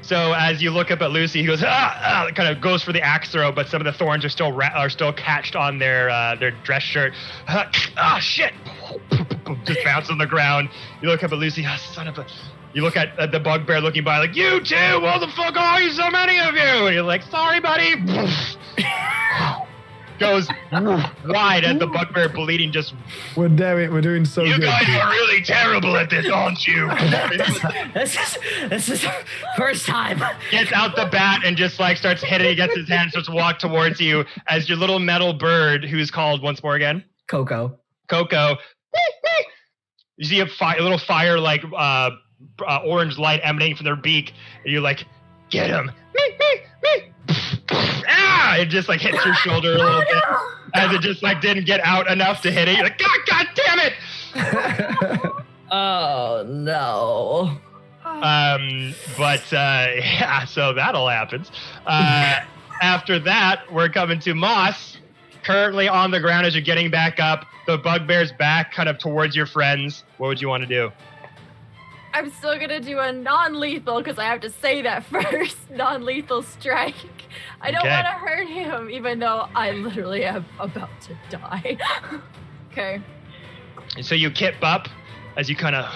So as you look up at Lucy, he goes, kind of goes for the axe throw, but some of the thorns are still catched on their dress shirt. Shit! Just bounce on the ground. You look up at Lucy, son of a. You look at the bugbear looking by, like, you too? What the fuck are you? So many of you! And you're like, sorry, buddy. Goes wide as the bugbear bleeding just. We're doing so You good. guys are really terrible at this, aren't you? This is first time. Gets out the bat and just like starts hitting against his hand, starts to walk towards you as your little metal bird, who's called once more again, Coco. You see a little fire like orange light emanating from their beak, and you're like, get him. It just like hits your shoulder a little bit as it just like didn't get out enough to hit it. You're like, God damn it. Oh no. Yeah, so that all happens. After that, we're coming to Moss, currently on the ground as you're getting back up. The bugbear's back kind of towards your friends. What would you want to do? I'm still gonna do a non-lethal because I have to say that first. Non-lethal strike. I don't Okay. want to hurt him, even though I literally am about to die. Okay. So you kip up as you kind of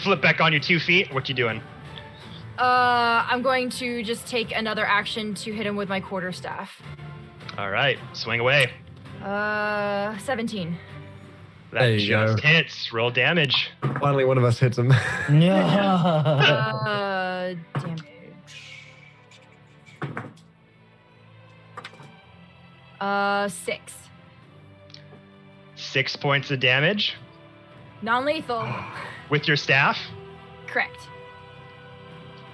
flip back on your 2 feet. What you doing? I'm going to just take another action to hit him with my quarterstaff. All right, swing away. 17. That There you just go. hits. Roll damage. Finally, one of us hits him. Yeah. Damage. 6. 6 points of damage Non-lethal. with your staff. Correct.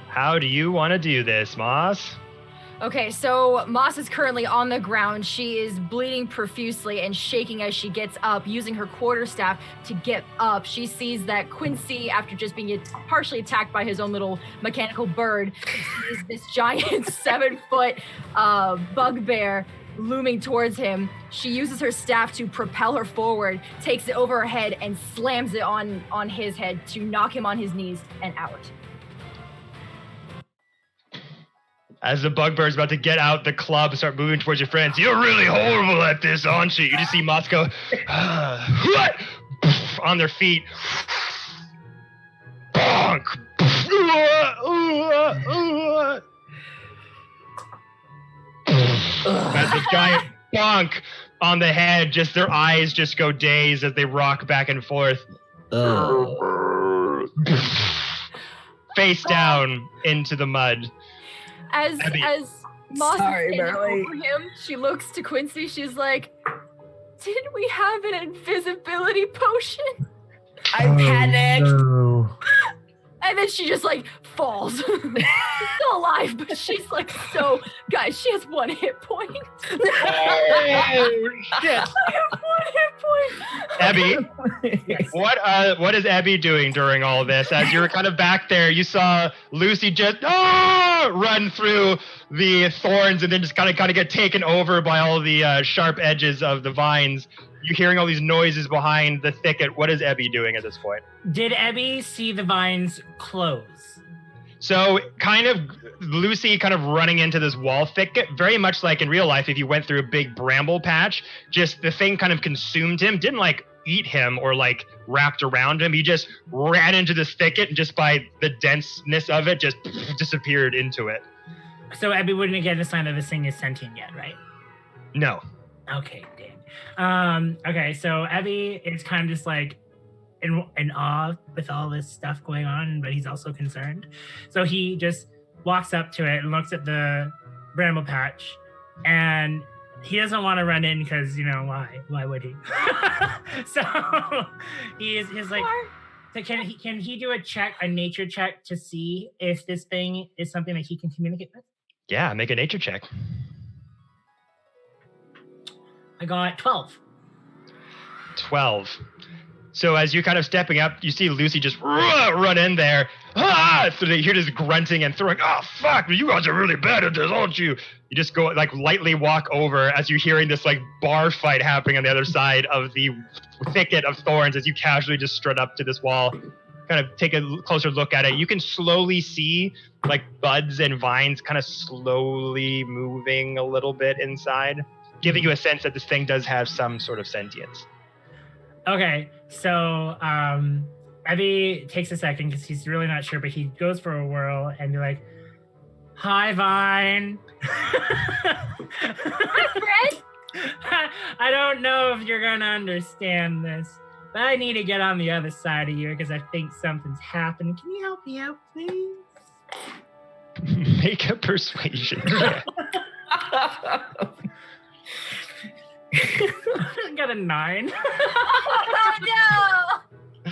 How do you want to do this, Moss? Okay, so Moss is currently on the ground. She is bleeding profusely and shaking as she gets up, using her quarterstaff to get up. She sees that Quincy, after just being partially attacked by his own little mechanical bird, sees this giant 7-foot bugbear looming towards him. She uses her staff to propel her forward, takes it over her head, and slams it on his head to knock him on his knees and out. As the bugbear's about to get out the club and start moving towards your friends, you're really horrible at this, aren't you? You just see Moss go, what? On their feet. Bonk. As the giant bonk on the head, just their eyes just go dazed as they rock back and forth. Face down into the mud. As Moss Sorry, is standing Barley. over him, she looks to Quincy. She's like, "Didn't we have an invisibility potion?" I panicked. No. And then she just like falls. She's still alive, but she's like guys, she has 1 hit point. Oh, shit. I have 1 hit point. Abby, what is Abby doing during all this? As you were kind of back there, you saw Lucy just run through the thorns and then just kind of get taken over by all the sharp edges of the vines. You're hearing all these noises behind the thicket. What is Abby doing at this point? Did Ebby see the vines close? So kind of Lucy kind of running into this wall thicket, very much like in real life if you went through a big bramble patch, just the thing kind of consumed him, didn't like eat him or like wrapped around him. He just ran into this thicket and just by the denseness of it, just disappeared into it. So Abby wouldn't get a sign that this thing is sentient yet, right? No. Okay, dang. Okay, so Abby is kind of just like in awe with all this stuff going on, but he's also concerned. So he just walks up to it and looks at the bramble patch, and he doesn't want to run in because, you know, why would he? So he's like, so can he do a nature check to see if this thing is something that he can communicate with? Yeah, make a nature check. I got 12. 12. So as you're kind of stepping up, you see Lucy just run in there. So they hear this grunting and throwing. Oh, fuck, you guys are really bad at this, aren't you? You just go, like, lightly walk over as you're hearing this, like, bar fight happening on the other side of the thicket of thorns as you casually just strut up to this wall, kind of take a closer look at it. You can slowly see, like, buds and vines kind of slowly moving a little bit inside, giving you a sense that this thing does have some sort of sentience. Okay, so Abby takes a second because he's really not sure, but he goes for a whirl and be like, "Hi, Vine." Hi, friend. I don't know if you're gonna understand this, but I need to get on the other side of you because I think something's happened. Can you help me out, please? Make a persuasion check. I got a 9. Oh no!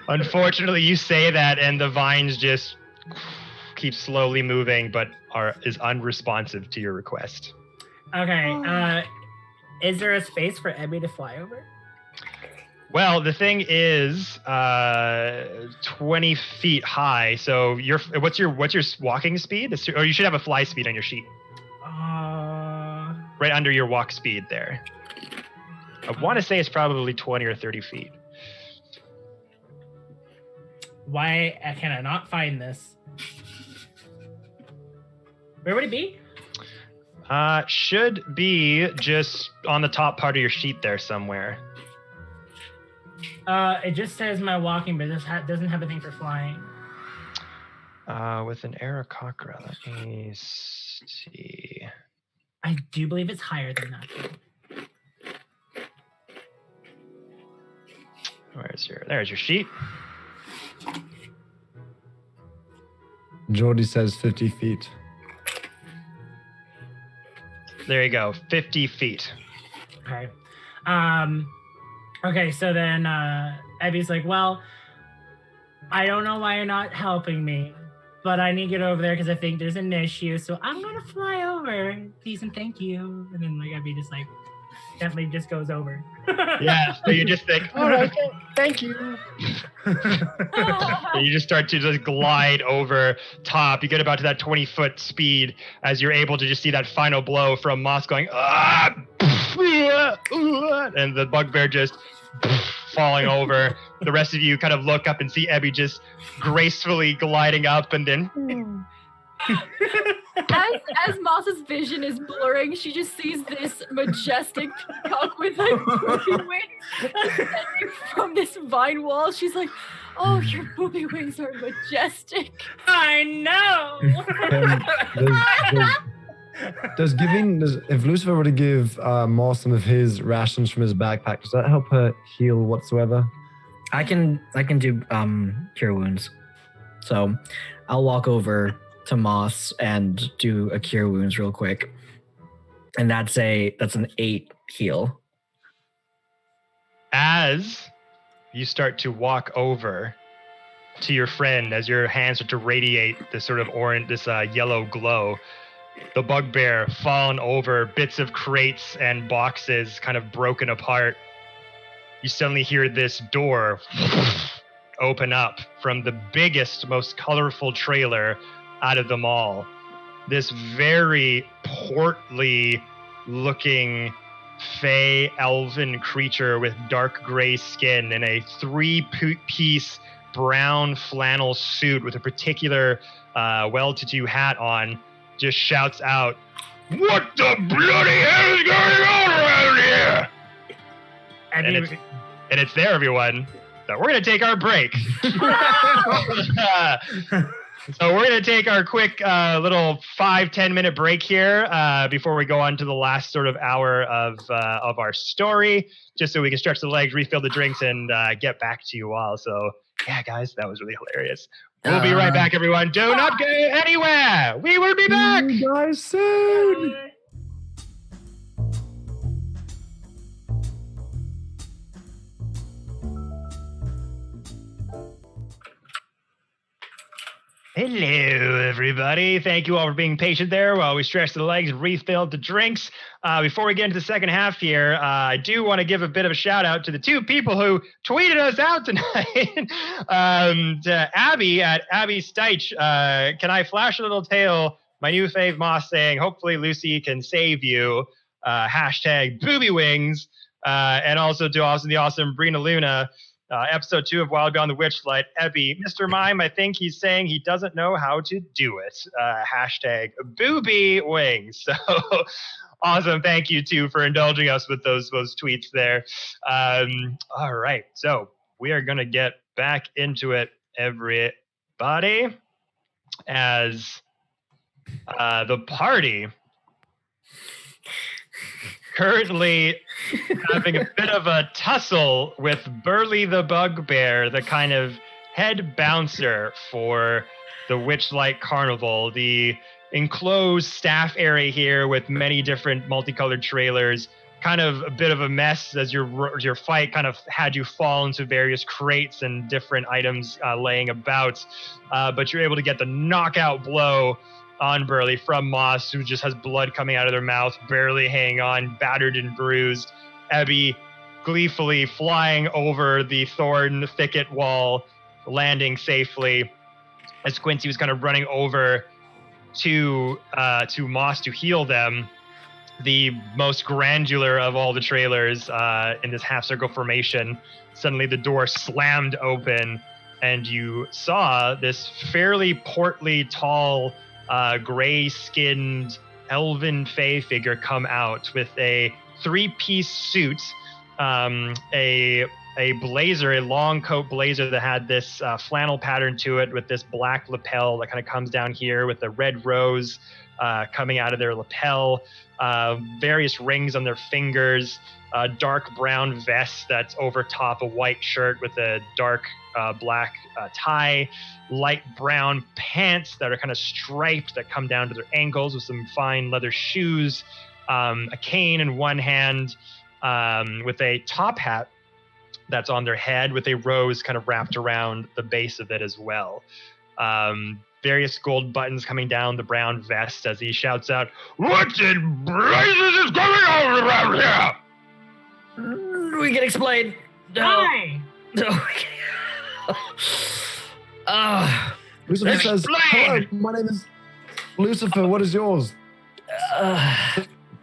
Unfortunately, you say that, and the vines just keep slowly moving, but is unresponsive to your request. Okay. Is there a space for Abby to fly over? Well, the thing is 20 feet high. So what's your walking speed? Or you should have a fly speed on your sheet. Right under your walk speed there. I want to say it's probably 20 or 30 feet. Why can I not find this? Where would it be? Should be just on the top part of your sheet there somewhere. It just says my walking, but this doesn't have a thing for flying. With an Aarakocra, let me see. I do believe it's higher than that. There's your sheet. Jordy says 50 feet. There you go, 50 feet. Okay. Okay, so then Abby's like, well, I don't know why you're not helping me, but I need to get over there because I think there's an issue, so I'm going to fly over. Please and thank you. And then, like, Abby just, like, gently just goes over. Yeah, so you just think, all right, thank you. And you just start to just glide over top. You get about to that 20-foot speed as you're able to just see that final blow from Moss going, ah, and the bugbear just falling over. The rest of you kind of look up and see Abby just gracefully gliding up and then... As Moss's vision is blurring, she just sees this majestic peacock with like poopy wings descending from this vine wall. She's like, "Oh, your poopy wings are majestic." I know. If Lucifer were to give Moss some of his rations from his backpack, does that help her heal whatsoever? I can do cure wounds. So I'll walk over to Moss and do a cure wounds real quick. And that's an 8 heal. As you start to walk over to your friend, as your hands start to radiate this sort of orange, this yellow glow, the bugbear fallen over, bits of crates and boxes kind of broken apart. You suddenly hear this door open up from the biggest, most colorful trailer out of them all. This very portly looking fey elven creature with dark gray skin and a 3-piece brown flannel suit with a particular well-to-do hat on, just shouts out, "What the bloody hell is going on around here?" And it's there, everyone, that we're going to take our break. So we're going to take our quick little 5-10 minute break here before we go on to the last sort of hour of our story, just so we can stretch the legs, refill the drinks, and get back to you all. So yeah, guys, that was really hilarious. We'll be right back, everyone. Do not go anywhere. We will be back. See you guys soon. Hello, everybody. Thank you all for being patient there while we stretched the legs and refilled the drinks. Before we get into the second half here, I do want to give a bit of a shout out to the two people who tweeted us out tonight. To Abby at Abby Steich. Can I flash a little tail? My new fave Moss saying, hopefully Lucy can save you. Hashtag booby wings. And also to the awesome Brina Luna. Episode 2 of Wild Beyond the Witchlight, Ebby. Mr. Mime, I think he's saying he doesn't know how to do it. Hashtag booby wings. So awesome. Thank you, too, for indulging us with those tweets there. All right. So we are going to get back into it, everybody, as the party currently having a bit of a tussle with Burley the Bugbear, the kind of head bouncer for the Witchlight Carnival, the enclosed staff area here with many different multicolored trailers. Kind of a bit of a mess as your fight kind of had you fall into various crates and different items laying about, but you're able to get the knockout blow on Burley from Moss, who just has blood coming out of their mouth, barely hanging on, battered and bruised. Ebby gleefully flying over the thorn thicket wall, landing safely as Quincy was kind of running over to Moss to heal them. The most granular of all the trailers in this half circle formation, suddenly the door slammed open and you saw this fairly portly, tall, gray-skinned elven fae figure come out with a 3-piece suit, a blazer, a long coat blazer that had this flannel pattern to it with this black lapel that kind of comes down here with a red rose coming out of their lapel, various rings on their fingers, a dark brown vest that's over top a white shirt with a dark black tie, light brown pants that are kind of striped that come down to their ankles with some fine leather shoes, a cane in one hand, with a top hat that's on their head with a rose kind of wrapped around the base of it as well. Various gold buttons coming down the brown vest as he shouts out, "What in blazes is going on around here?" We can explain. Hi. No. Lucifer says, "Hello, my name is Lucifer. What is yours?"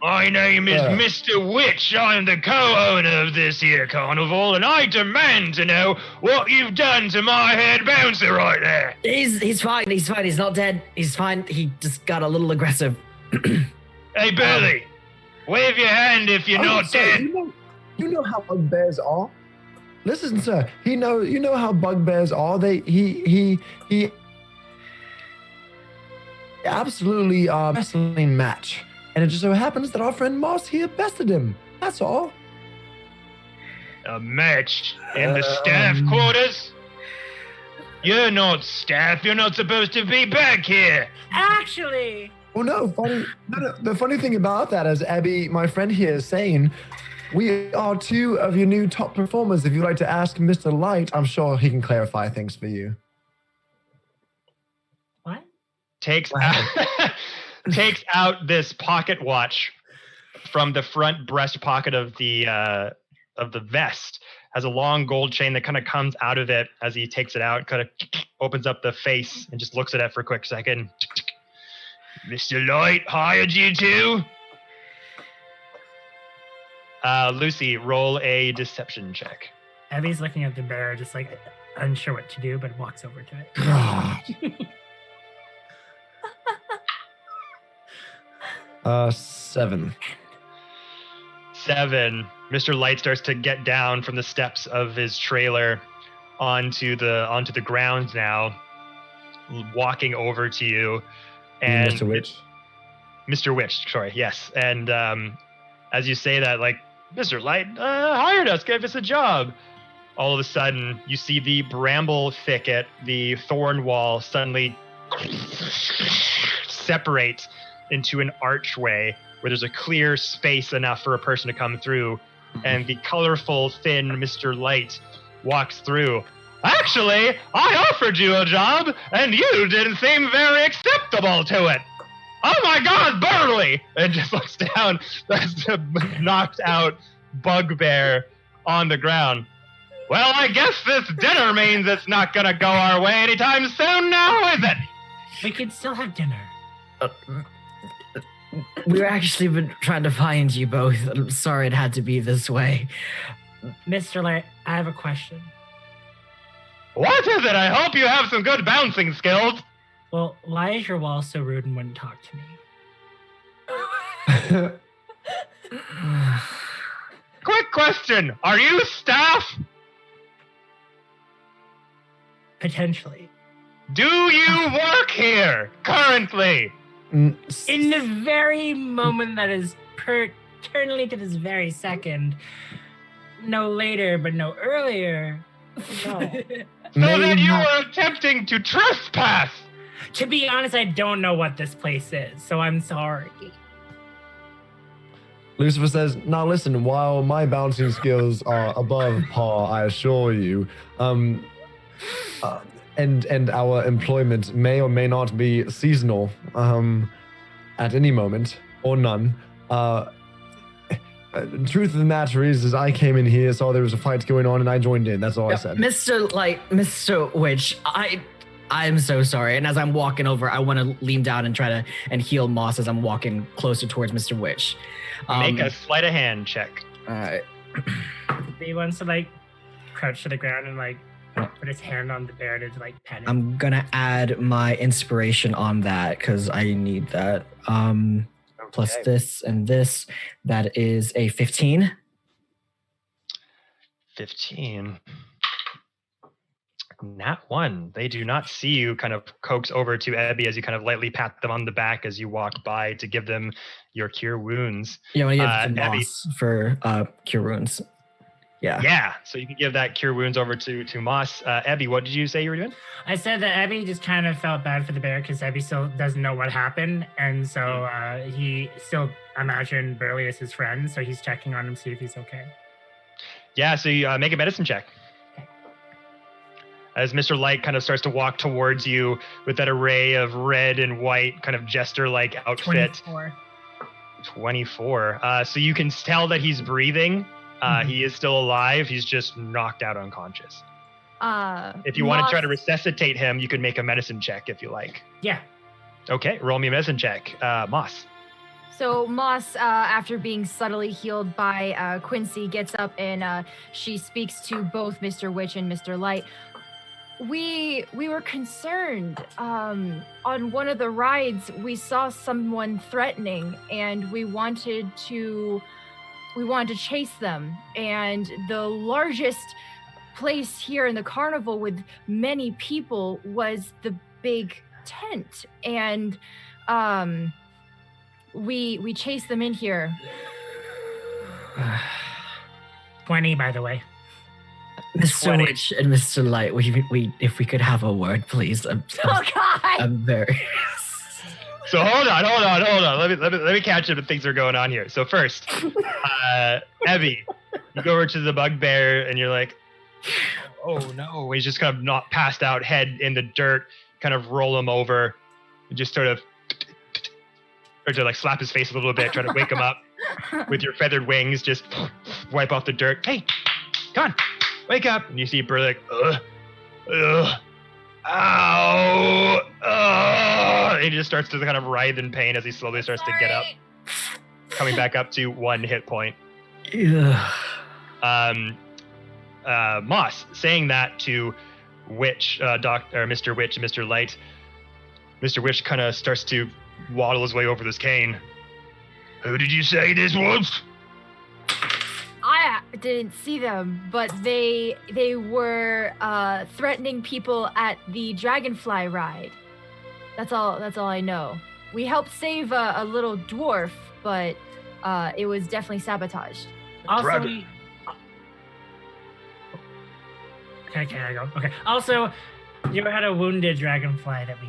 My name is Mr. Witch. I'm the co-owner of this here carnival, and I demand to know what you've done to my head bouncer right there. He's fine. He's fine. He's not dead. He's fine. He just got a little aggressive. Hey, Burley, wave your hand if you're not dead. You know how bugbears are. Listen, sir. You know how bugbears are. He absolutely wrestling match. And it just so happens that our friend Moss here bested him. That's all. A match in the staff quarters? You're not staff. You're not supposed to be back here. Actually. Oh no, the funny thing about that is Abby, my friend here, is saying we are 2 of your new top performers. If you'd like to ask Mr. Light, I'm sure he can clarify things for you. What? Takes out this pocket watch from the front breast pocket of the vest. Has a long gold chain that kind of comes out of it as he takes it out, kind of opens up the face and just looks at it for a quick second. Mr. Light hired you too? Lucy, roll a deception check. Abby's looking at the bear, just like, unsure what to do, but walks over to it. God. 7. 7. Mr. Light starts to get down from the steps of his trailer onto the ground now, walking over to you. And Mr. Witch. Mr. Witch, sorry, yes. And as you say that, like, Mr. Light hired us, gave us a job. All of a sudden, you see the bramble thicket, the thorn wall suddenly separate into an archway where there's a clear space enough for a person to come through. And the colorful, thin Mr. Light walks through. Actually, I offered you a job, and you didn't seem very acceptable to it. Oh my God, Burley! And just looks down. That's a knocked out bugbear on the ground. Well, I guess this dinner means it's not gonna go our way anytime soon now, is it? We could still have dinner. We've actually been trying to find you both. I'm sorry it had to be this way. Mr. Light, I have a question. What is it? I hope you have some good bouncing skills. Well, why is your wall so rude and wouldn't talk to me? Quick question. Are you staff? Potentially. Do you work here currently? In the very moment that is pertinently to this very second, no later but no earlier, no. So then you were attempting to trespass. To be honest, I don't know what this place is, so I'm sorry. Lucifer says, now listen, while my bouncing skills are above par, I assure you, and our employment may or may not be seasonal at any moment, or none. Truth of the matter is I came in here, saw there was a fight going on, and I joined in. That's all I said. Mr. Witch, I'm so sorry. And as I'm walking over, I want to lean down and try to heal Moss as I'm walking closer towards Mr. Witch. Make a sleight of hand check. All right. He wants to crouch to the ground and put his hand on the bear to pet it. I'm gonna add my inspiration on that because I need that. Plus this and this. That is a 15. 15. Nat 1. They do not see you kind of coax over to Ebby as you kind of lightly pat them on the back as you walk by to give them your cure wounds. Yeah, I'm gonna give them Moss for cure wounds. Yeah, so you can give that cure wounds over to Moss. Ebby, what did you say you were doing? I said that Ebby just kind of felt bad for the bear because Ebby still doesn't know what happened. And so he still imagined Burley as his friend. So he's checking on him, see if he's okay. Yeah, so you make a medicine check. Okay. As Mr. Light kind of starts to walk towards you with that array of red and white kind of jester-like outfit. 24. So you can tell that he's breathing. He is still alive. He's just knocked out unconscious. If you want to try to resuscitate him, you can make a medicine check if you like. Yeah. Okay, roll me a medicine check. Moss. So Moss, after being subtly healed by Quincy, gets up and she speaks to both Mr. Witch and Mr. Light. We were concerned. On one of the rides, we saw someone threatening, and we wanted to chase them. And the largest place here in the carnival with many people was the big tent. And we chased them in here. 20, by the way. Mr. Witch and Mr. Light, we if we could have a word, please. Oh God! I'm very. So hold on. Let me catch up if things are going on here. So first, Evie, you go over to the bugbear and you're like, oh no, he's just kind of not passed out, head in the dirt, kind of roll him over, and just sort of, or to slap his face a little bit, try to wake him up with your feathered wings, just wipe off the dirt. Hey, come on, wake up. And you see Burr ow, and he just starts to kind of writhe in pain as he slowly starts to get up, coming back up to 1 hit point. Yeah. Moss, saying that to Witch, Mr. Witch and Mr. Light. Mr. Witch kind of starts to waddle his way over this cane. Who did you say this was? I didn't see them, but they were threatening people at the Dragonfly ride. That's all I know. We helped save a little dwarf, but it was definitely sabotaged. Also, Dragon. Okay, I go. Okay. Also, you ever had a wounded dragonfly that we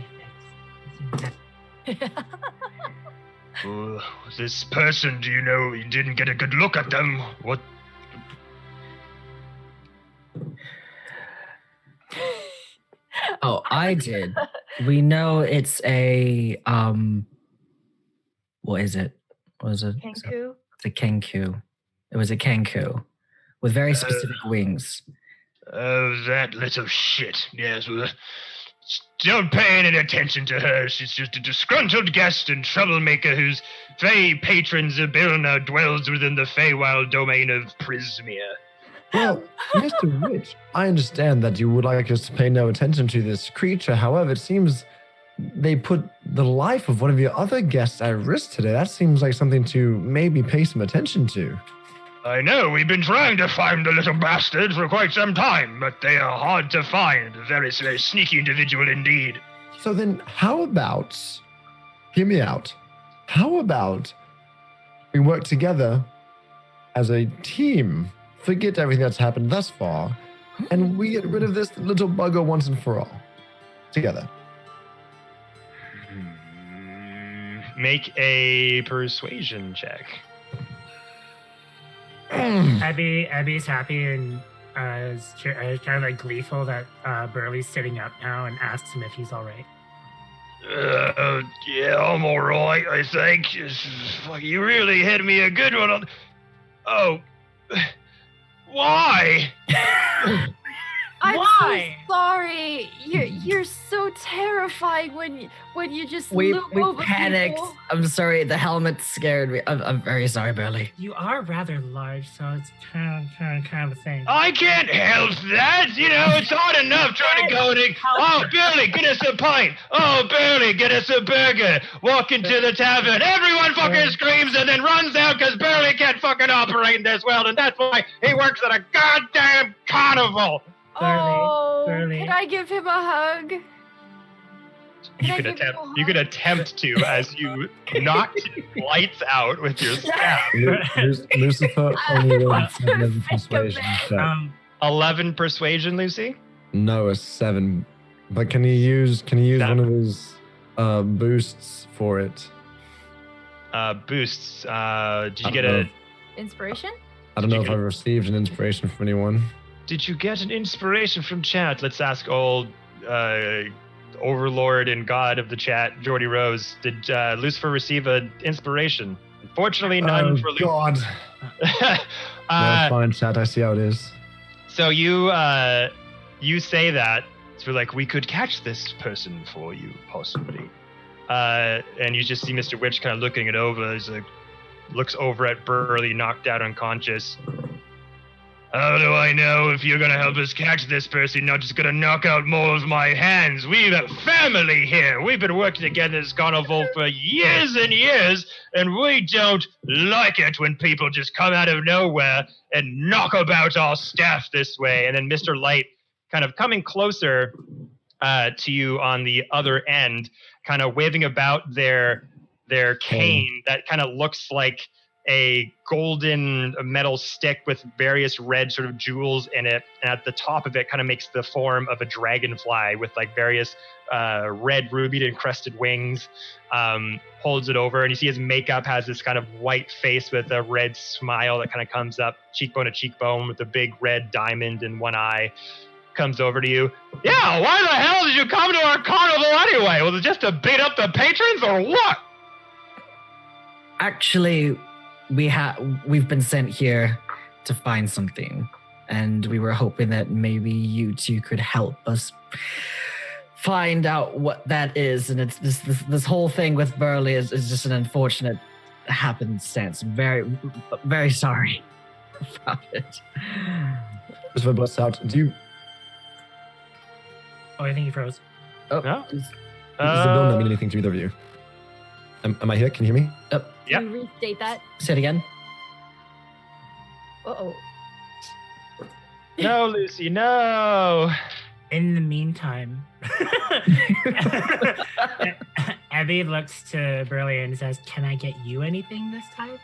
fixed? This person, do you know, you didn't get a good look at them? What? Oh, I did. We know it's a what is it? What is it? Kenku? It's a kenku. It was a kenku with very specific wings. Oh, that little shit. Yes, well, don't pay any attention to her. She's just a disgruntled guest and troublemaker whose Fey patrons Abilna dwells within the Feywild domain of Prismere. Well, Mr. Witch, I understand that you would like us to pay no attention to this creature. However, it seems they put the life of one of your other guests at risk today. That seems like something to maybe pay some attention to. I know, we've been trying to find the little bastard for quite some time, but they are hard to find. A very, very sneaky individual indeed. So then how about, hear me out, how about we work together as a team, forget everything that's happened thus far, and we get rid of this little bugger once and for all, together. Make a persuasion check. Abby's happy and is kind of like gleeful that Burley's sitting up now and asks him if he's all right. Yeah, I'm all right, I think. Fuck, you really hit me a good one on... Oh, why? I'm Why? so sorry. You're so terrified when you just We look over panicked. people. I'm sorry, the helmet scared me. I'm very sorry, Burley. You are rather large, so it's kind of a thing. I can't help that. You know, it's hard enough trying to go and... Oh, Burley, get us a pint. Oh, Burley, get us a burger. Walk into the tavern. Everyone fucking screams and then runs out because Burley can't fucking operate in this world, and that's why he works at a goddamn carnival. Oh, Burley. can I give him a hug? You could attempt to as you knock lights out with your staff. Lucifer only rolled What's her 7 fake persuasion check. 11 persuasion, Lucy. No, a 7. But can he use one of his boosts for it? Boosts. Did you I get don't a? know. Inspiration? I don't know if I've received an inspiration from anyone. Did you get an inspiration from chat? Let's ask old overlord and god of the chat, Jordy Rose. Did Lucifer receive an inspiration? Unfortunately, none for Lucifer. God. No, fine, chat. I see how it is. So you say that. So like, we could catch this person for you, possibly. And you just see Mr. Witch kind of looking it over. He's like, looks over at Burley, knocked out unconscious. How do I know if you're gonna help us catch this person, not just gonna knock out more of my hands? We've a family here. We've been working together in this carnival for years and years, and we don't like it when people just come out of nowhere and knock about our staff this way. And then Mr. Light kind of coming closer to you on the other end, kind of waving about their cane that kind of looks like a golden metal stick with various red sort of jewels in it, and at the top of it kind of makes the form of a dragonfly with like various red ruby encrusted wings. Holds it over, and you see his makeup has this kind of white face with a red smile that kind of comes up cheekbone to cheekbone with a big red diamond in one eye. Comes over to you. Yeah, why the hell did you come to our carnival anyway? Was it just to beat up the patrons or what? Actually, we've been sent here to find something, and we were hoping that maybe you two could help us find out what that is. And it's this whole thing with Burley is just an unfortunate happenstance. Very, very sorry about it. Just for bust out. Oh, I think he froze. Oh, No? Does Zabil not mean anything to either of you? Am I here? Can you hear me? Can Yep. you restate that? say it again. Uh-oh. No, Lucy, no. In the meantime, Abby looks to Burley and says, "Can I get you anything this time?"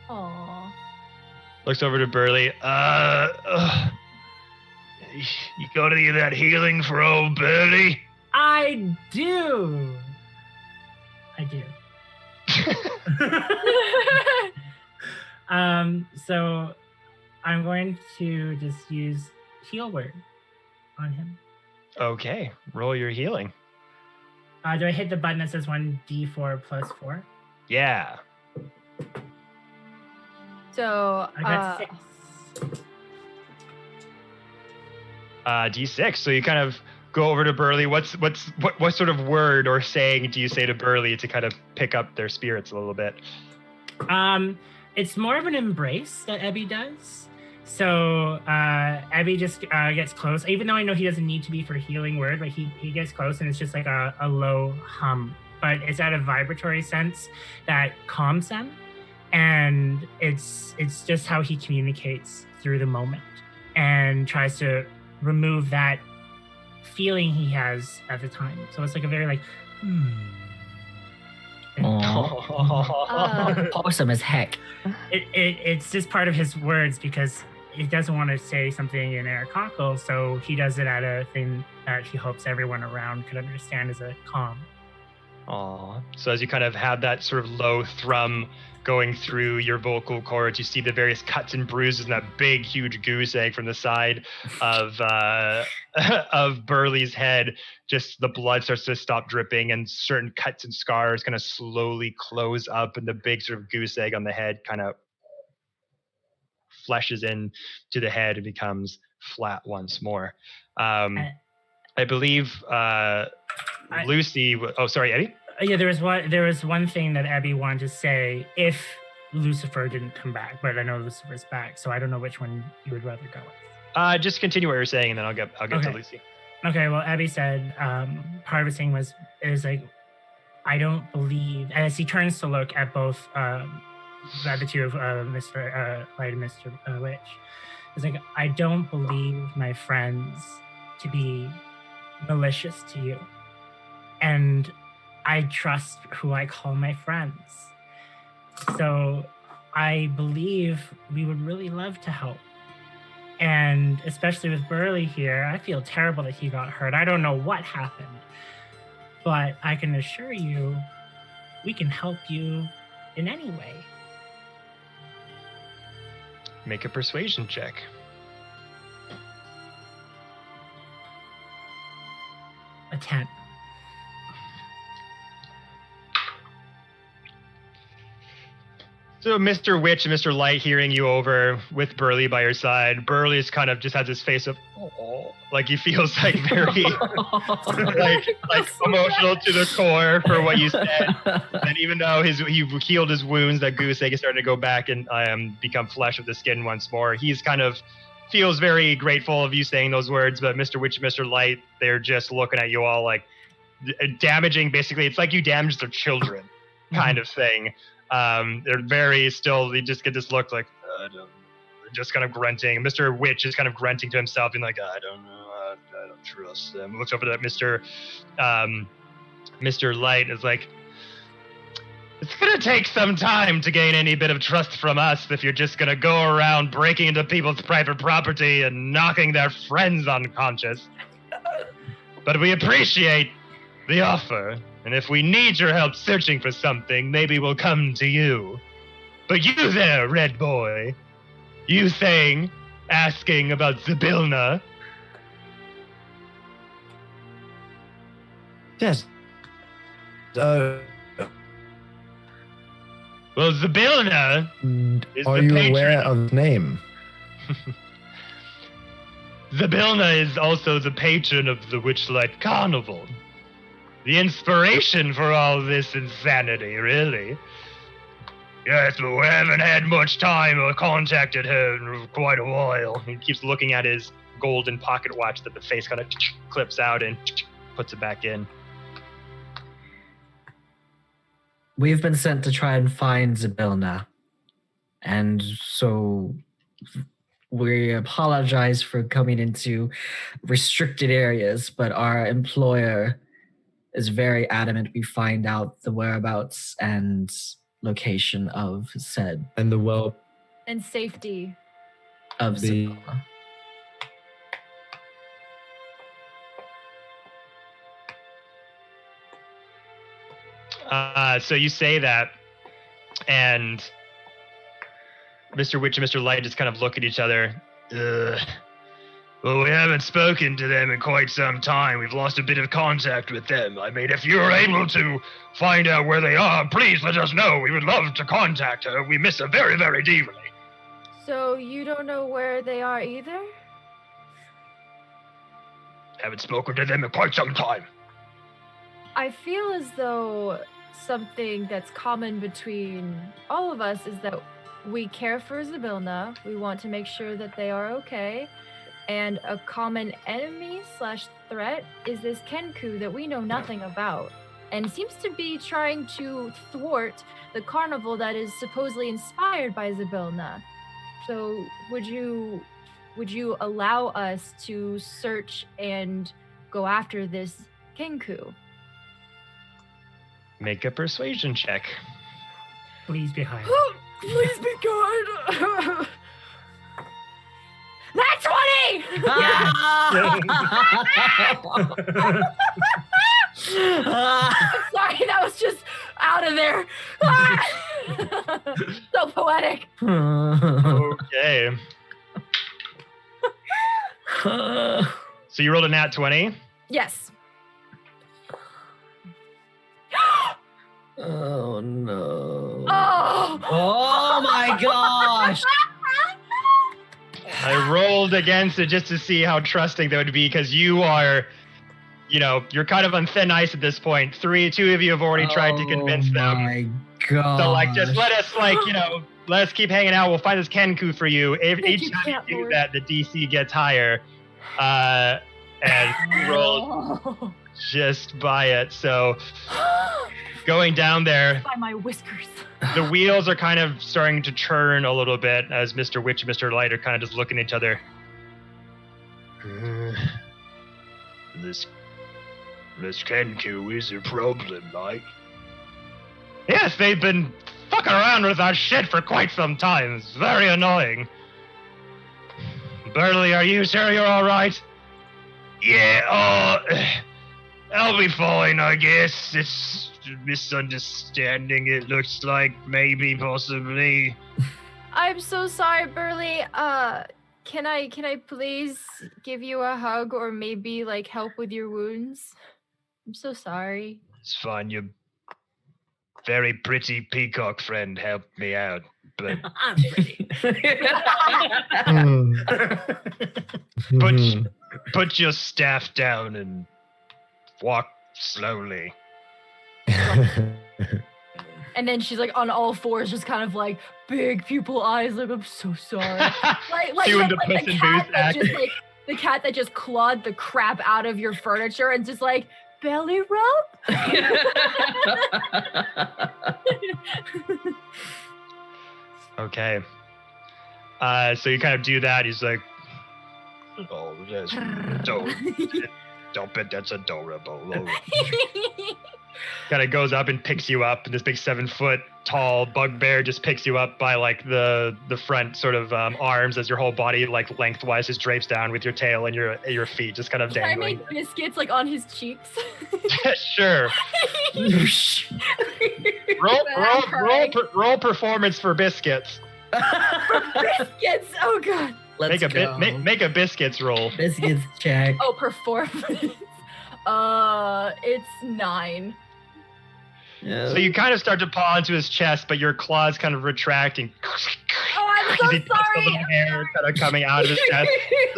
Aww. Looks over to Burley. You got any of that healing for old Burley? I do. So I'm going to just use heal word on him. Okay, roll your healing. Do I hit the button that says 1d4 plus 4? Yeah. So, I got 6. D6. So you kind of go over to Burley. What sort of word or saying do you say to Burley to kind of pick up their spirits a little bit? It's more of an embrace that Abby does. So Abby just gets close, even though I know he doesn't need to be for healing word, but he gets close and it's just like a low hum, but it's at a vibratory sense that calms them, and it's just how he communicates through the moment and tries to remove that feeling he has at the time. So it's like a very like Awesome as heck. It's just part of his words because he doesn't want to say something in Aarakockel, so he does it at a thing that he hopes everyone around could understand as a calm. Aw. So as you kind of have that sort of low thrum going through your vocal cords, you see the various cuts and bruises and that big, huge goose egg from the side of of Burley's head. Just the blood starts to stop dripping, and certain cuts and scars kind of slowly close up, and the big sort of goose egg on the head kind of fleshes in to the head and becomes flat once more. I believe Lucy. Oh, sorry, Eddie. Yeah, there was one thing that Abby wanted to say if Lucifer didn't come back, but I know Lucifer's back, so I don't know which one you would rather go with. Just continue what you're saying, and then I'll get Okay. to Lucy. Okay, well, Abby said part of his thing is like, I don't believe, as he turns to look at both the two of Mr. Light and Mr. Witch, it's like, I don't believe my friends to be malicious to you, and I trust who I call my friends. So I believe we would really love to help. And especially with Burley here, I feel terrible that he got hurt. I don't know what happened, but I can assure you, we can help you in any way. Make a persuasion check. A 10. So Mr. Witch and Mr. Light hearing you over with Burley by your side, Burley's kind of just has this face of, oh, like he feels like very like emotional to the core for what you said. And even though he healed his wounds, that goose egg is starting to go back and become flesh of the skin once more. He's kind of feels very grateful of you saying those words, but Mr. Witch and Mr. Light, they're just looking at you all like damaging. Basically, it's like you damaged their children kind of thing. They're very still, they just get this look like, just kind of grunting. Mr. Witch is kind of grunting to himself and like, I don't know, I don't trust them. Looks over at Mr. Light is like, it's going to take some time to gain any bit of trust from us if you're just going to go around breaking into people's private property and knocking their friends unconscious. But we appreciate the offer. And if we need your help searching for something, maybe we'll come to you. But you there, red boy, you asking about Zybilna. Yes. Well, Zybilna is Are the you patron. aware of the name? Zybilna is also the patron of the Witchlight Carnival. The inspiration for all this insanity, really. Yes, but we haven't had much time or contacted her in quite a while. He keeps looking at his golden pocket watch that the face kind of clips out and puts it back in. We've been sent to try and find Zybilna. And so we apologize for coming into restricted areas, but our employer is very adamant we find out the whereabouts and location of said And the well And safety. of The- Zybilna. So you say that, and Mr. Witch and Mr. Light just kind of look at each other. Well, we haven't spoken to them in quite some time. We've lost a bit of contact with them. I mean, if you're able to find out where they are, please let us know. We would love to contact her. We miss her very, very dearly. So you don't know where they are either? Haven't spoken to them in quite some time. I feel as though something that's common between all of us is that we care for Zybilna. We want to make sure that they are okay. And a common enemy / threat is this Kenku that we know nothing about. And seems to be trying to thwart the carnival that is supposedly inspired by Zybilna. So would you allow us to search and go after this Kenku? Make a persuasion check. Please be high. Please be good. That's 20! Sorry, that was just out of there. So poetic. Okay. So you rolled a nat 20? Yes. Oh no. Oh! Oh my gosh! I rolled against it just to see how trusting that would be, because you are, you're kind of on thin ice at this point. Two of you have already tried to convince Oh them. my god. So, just let us, let us keep hanging out. We'll find this Kenku for you. Each you, time Cat you do Lord. that, the DC gets higher. And you rolled just by it. So, going down there, By my whiskers. the wheels are kind of starting to turn a little bit as Mr. Witch and Mr. Light are kind of just looking at each other. This Kenku is a problem, Light. Yes, they've been fucking around with our shit for quite some time. It's very annoying. Burley, are you sure you're alright? Yeah, I'll be fine, I guess. It's a misunderstanding, it looks like, maybe, possibly. I'm so sorry, Burley. Can I please give you a hug or maybe help with your wounds? I'm so sorry. It's fine, your very pretty peacock friend helped me out, but I'm pretty. put your staff down and walk slowly. And then she's on all fours, just kind of big pupil eyes, I'm so sorry. Doing the the Puss in cat Boots that act. just the cat that just clawed the crap out of your furniture and just belly rub. Okay. So you kind of do that. He's like, oh, that's don't bet that's adorable. Kind of goes up and picks you up, and this big 7-foot-tall bugbear just picks you up by the front sort of arms as your whole body lengthwise just drapes down with your tail and your feet just kind of Can I dangling. make biscuits on his cheeks? Sure. Roll performance for biscuits. Biscuits. Oh god. Let's go. Make a biscuits roll. Biscuits check. Oh, performance. It's 9. Yeah. So you kind of start to paw into his chest, but your claws kind of retracting. Oh, I'm so He puts a sorry. little hair kind of coming out of his chest. It's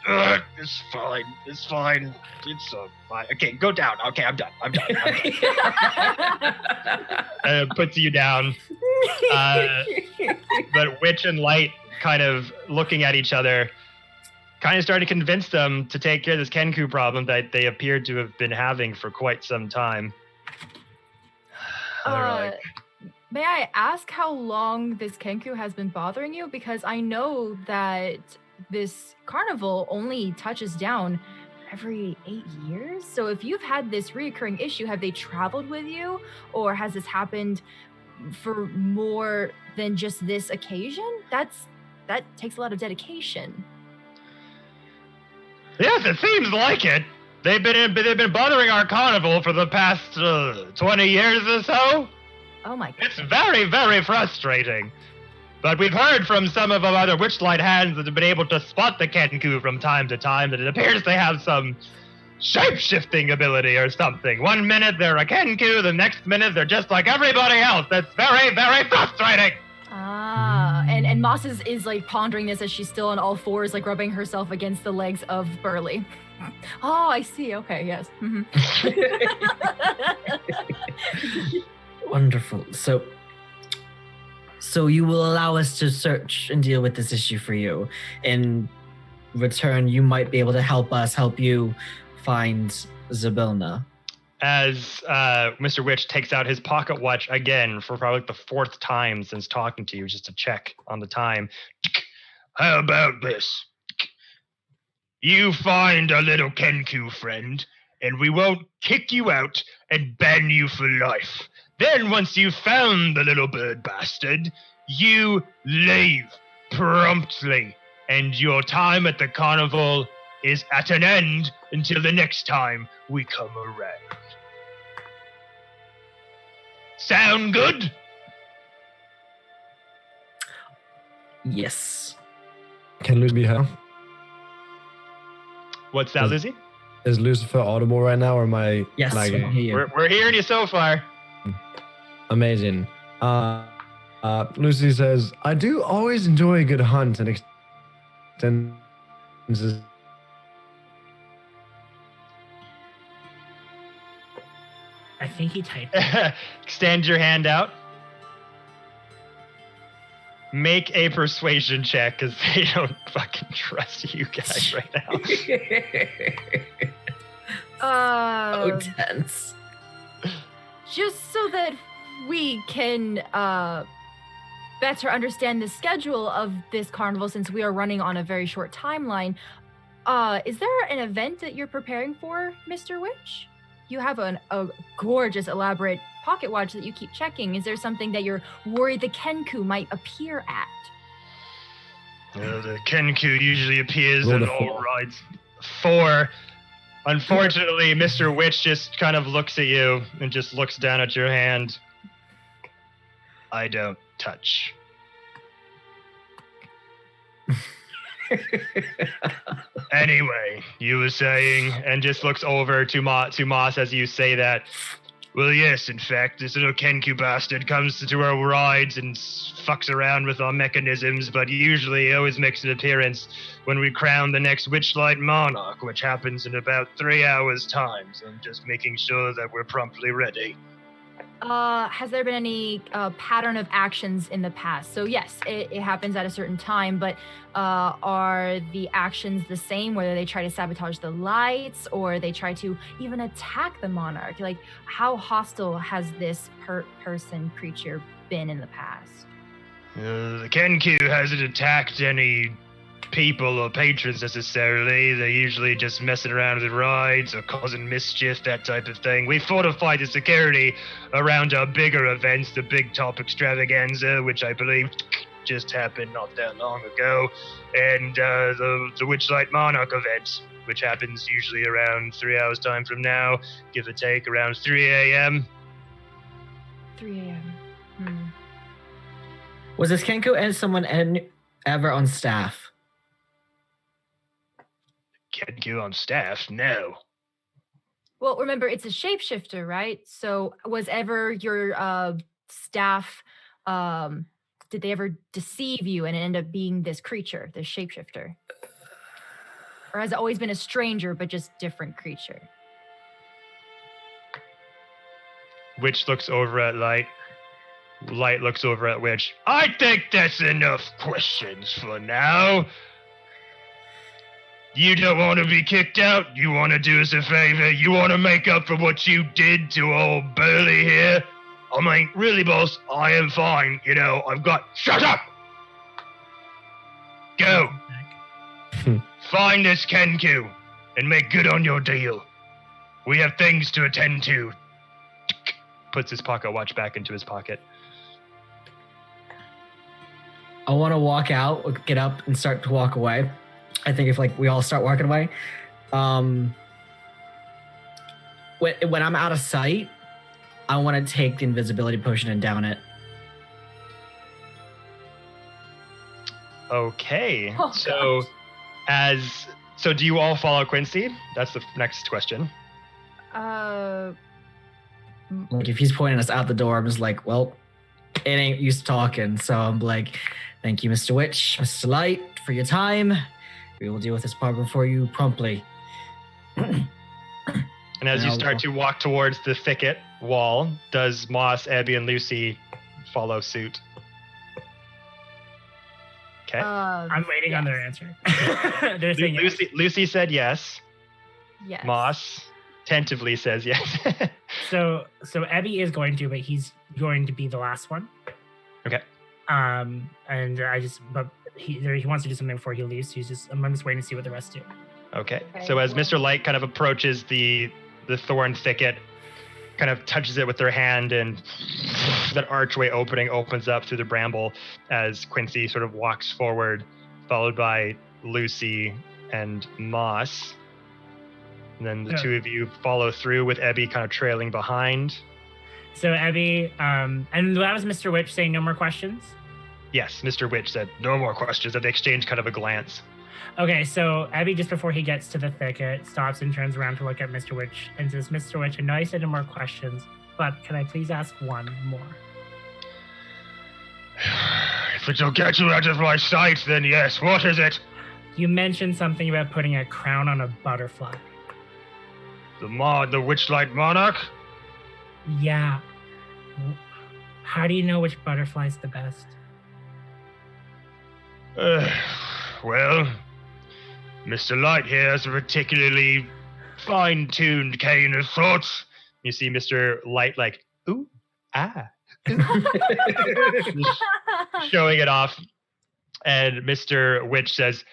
like, It's fine. It's fine. It's fine. Okay, go down. Okay, I'm done. Puts you down. But Witch and Light kind of looking at each other, kind of starting to convince them to take care of this Kenku problem that they appeared to have been having for quite some time. May I ask how long this Kenku has been bothering you? Because I know that this carnival only touches down every 8 years. So if you've had this reoccurring issue, have they traveled with you? Or has this happened for more than just this occasion? That takes a lot of dedication. Yes, it seems like it. They've been bothering our carnival for the past 20 years or so. Oh my God. It's very, very frustrating. But we've heard from some of our other Witchlight hands that have been able to spot the Kenku from time to time that it appears they have some shape-shifting ability or something. 1 minute they're a Kenku, the next minute they're just like everybody else. That's very, very frustrating. And Moss is like pondering this as she's still on all fours, like rubbing herself against the legs of Burley. Oh, I see. Okay, yes. Mm-hmm. Wonderful. So you will allow us to search and deal with this issue for you. In return, you might be able to help you find Zybilna. As Mr. Witch takes out his pocket watch again for probably the 4th time since talking to you, just to check on the time. How about this? You find a little Kenku friend, and we won't kick you out and ban you for life. Then once you've found the little bird bastard, you leave promptly, and your time at the carnival is at an end until the next time we come around. Sound good? Yes. Can Lucy be her? What's that, Lizzie? Is Lucifer audible right now, or am I Yes, lagging? I'm here. We're hearing you so far. Amazing. Lucy says, I do always enjoy a good hunt and extends his I think he typed. Extend your hand out. Make a persuasion check, because they don't fucking trust you guys right now. So tense. Just so that we can better understand the schedule of this carnival, since we are running on a very short timeline, is there an event that you're preparing for, Mr. Witch? You have a gorgeous, elaborate pocket watch that you keep checking. Is there something that you're worried the Kenku might appear at? The Kenku usually appears Roll in a all 4. rides. 4. Unfortunately, Mr. Witch just kind of looks at you and just looks down at your hand. I don't touch. Anyway, you were saying, and just looks over to Moss as you say that. Well, yes, in fact, this little Kenku bastard comes to our rides and fucks around with our mechanisms, but usually he always makes an appearance when we crown the next Witchlight monarch, which happens in about 3 hours' time. So I'm just making sure that we're promptly ready. Has there been any pattern of actions in the past? So yes, it happens at a certain time, but are the actions the same, whether they try to sabotage the lights or they try to even attack the monarch? Like, how hostile has this creature been in the past? The Kenku hasn't attacked any people or patrons necessarily. They're usually just messing around with rides or causing mischief, that type of thing. We fortified the security around our bigger events, the Big Top Extravaganza, which I believe just happened not that long ago, and the Witchlight Monarch event, which happens usually around 3 hours time from now, give or take around 3 a.m. 3 a.m. Was this Kenku and someone ever on staff? Kenku on staff? No. Well, remember, it's a shapeshifter, right? So was ever your staff, did they ever deceive you and end up being this creature, this shapeshifter? Or has it always been a stranger, but just different creature? Witch looks over at Light. Light looks over at Witch. I think that's enough questions for now. You don't want to be kicked out? You want to do us a favor? You want to make up for what you did to old Burley here? I mean, really, boss, I am fine. You know, I've got... Shut up! Go! Find this Kenku and make good on your deal. We have things to attend to. Puts his pocket watch back into his pocket. I want to walk out, get up, and start to walk away. I think if we all start walking away, when I'm out of sight, I want to take the invisibility potion and down it. Okay. Oh, so do you all follow Quincy? That's the next question. If he's pointing us out the door, I'm just like, well, it ain't used to talking. So I'm like, thank you, Mr. Witch, Mr. Light, for your time. We will deal with this problem for you promptly. And as you start to walk towards the thicket wall, does Moss, Abby, and Lucy follow suit? Okay. I'm waiting on their answer. They're saying Lucy said yes. Yes. Moss tentatively says yes. So Abby is going to, but he's going to be the last one. Okay. And he wants to do something before he leaves. I'm just waiting to see what the rest do. Okay. So as Mr. Light kind of approaches the thorn thicket, kind of touches it with their hand, and that archway opening opens up through the bramble as Quincy sort of walks forward, followed by Lucy and Moss. And then the two of you follow through with Abby kind of trailing behind. So Abby, and that was Mr. Witch saying no more questions? Yes, Mr. Witch said no more questions, and they exchange kind of a glance. Okay, so Abby, just before he gets to the thicket, stops and turns around to look at Mr. Witch and says, Mr. Witch, I know I said no more questions, but can I please ask one more? If it'll get you out of my sight, then yes. What is it? You mentioned something about putting a crown on a butterfly. The Witchlight Monarch? Yeah. How do you know which butterfly's the best? Well, Mr. Light here has a particularly fine-tuned cane of thoughts. You see Mr. Light like, ooh, ah. Showing it off. And Mr. Witch says,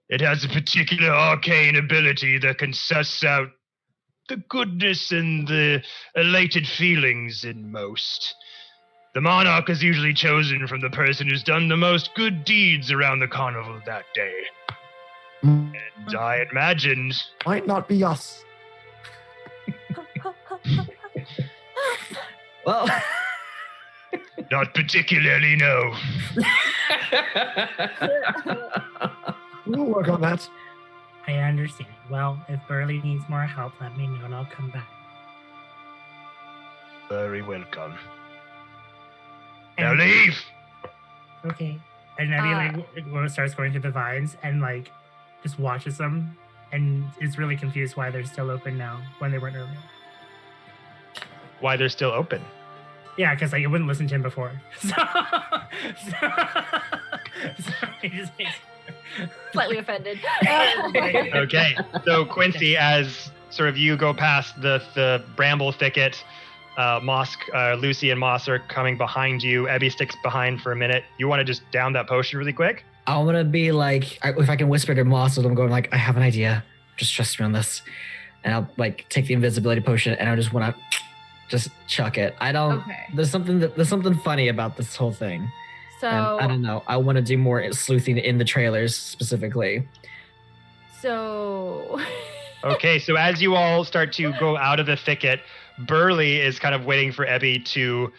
it has a particular arcane ability that can suss out the goodness and the elated feelings in most. The monarch is usually chosen from the person who's done the most good deeds around the carnival that day. And I imagined... Might not be us. Well... Not particularly, no. We'll work on that. I understand. Well, if Burley needs more help, let me know and I'll come back. Very welcome. Now leave! Okay. And Abby starts going through the vines and just watches them and is really confused why they're still open now when they weren't earlier. Why they're still open? Yeah, because it wouldn't listen to him before. So he just makes Slightly offended. Okay, so Quincy, as sort of you go past the bramble thicket, Lucy and Moss are coming behind you. Abby sticks behind for a minute. You want to just down that potion really quick? I want to be if I can whisper to Moss, I'm going I have an idea. Just trust me on this. And I'll take the invisibility potion and I just want to just chuck it. I don't. Okay. There's something funny about this whole thing. So and I don't know. I want to do more sleuthing in the trailers specifically. So. Okay, so as you all start to go out of the thicket, Burley is kind of waiting for Abby to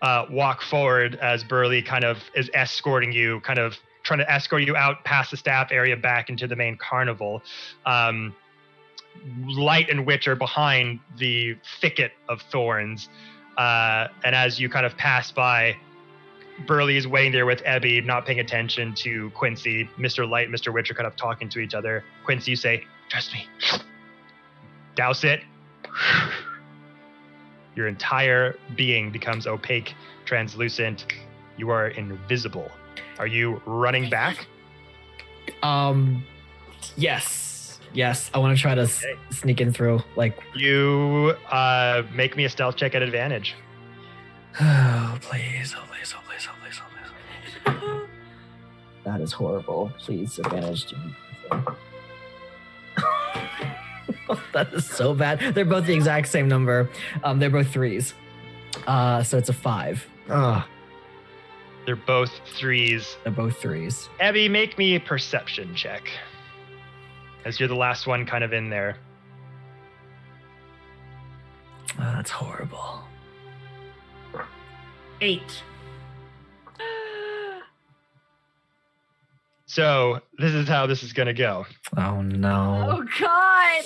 walk forward as Burley kind of is escorting you, kind of trying to escort you out past the staff area back into the main carnival. Light and Witch are behind the thicket of thorns. And as you kind of pass by, Burley is waiting there with Ebby, not paying attention to Quincy. Mr. Light, Mr. Witch are kind of talking to each other. Quincy, you say, trust me. Douse it. Your entire being becomes opaque, translucent. You are invisible. Are you running back? Yes. I want to try to sneak in through. You make me a stealth check at advantage. Oh, please. That is horrible. Please, advantage to me. That is so bad. They're both the exact same number. They're both 3s. So it's a 5. They're both 3s. They're both 3s. Abby, make me a perception check. As you're the last one kind of in there. Oh, that's horrible. 8. So this is how this is going to go. Oh, no. Oh God.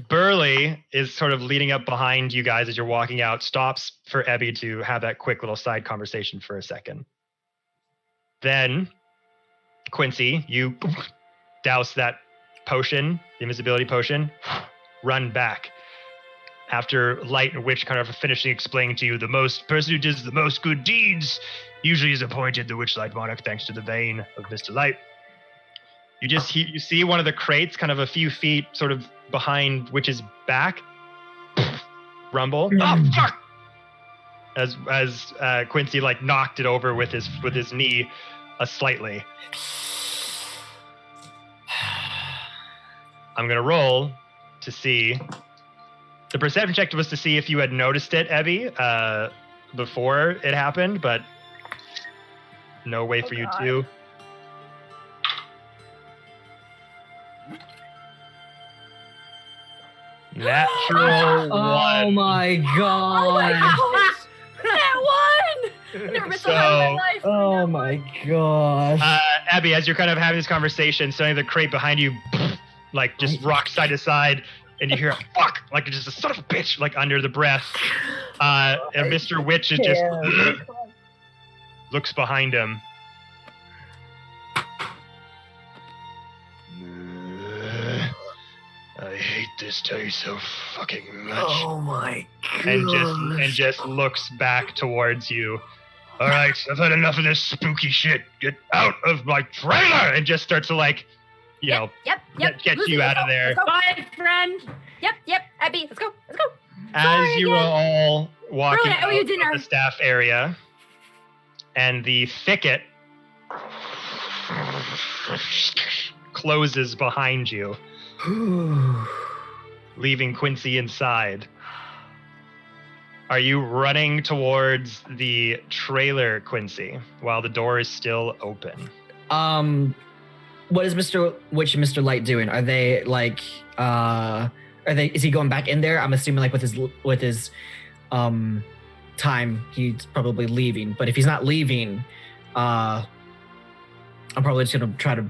Burley is sort of leading up behind you guys as you're walking out, stops for Ebby to have that quick little side conversation for a second. Then, Quincy, you douse that potion, the invisibility potion, run back. After Light and Witch kind of finishing explaining to you, the person who does the most good deeds usually is appointed the Witchlight Monarch thanks to the vein of Mr. Light. You see one of the crates kind of a few feet sort of behind Witch's back. Rumble. Oh fuck! As Quincy knocked it over with his knee slightly. I'm gonna roll to see. The perception check was to see if you had noticed it, Ebby, before it happened, but no way for you to. Natural 1. Oh my god. Oh my gosh. That one. Never been so hard in my life. Oh my gosh. Abby, as you're kind of having this conversation, suddenly the crate behind you, just rocks side to side, and you hear fuck, just a son of a bitch, under the breath. And Mr. Witch is just looks behind him. I hate this day so fucking much. Oh my god. And just looks back towards you. All right, I've had enough of this spooky shit. Get out of my trailer! And just starts to Yep. get Lucy, you out of there. Bye, friend. Yep. Abby, let's go. As Sorry you are again. all walking Really, I owe out you of dinner. the staff area, and the thicket closes behind you, leaving Quincy inside. Are you running towards the trailer, Quincy, while the door is still open? What is Mr. Witch and Mr. Light doing? Are they is he going back in there? I'm assuming with his time, he's probably leaving. But if he's not leaving, I'm probably just gonna try to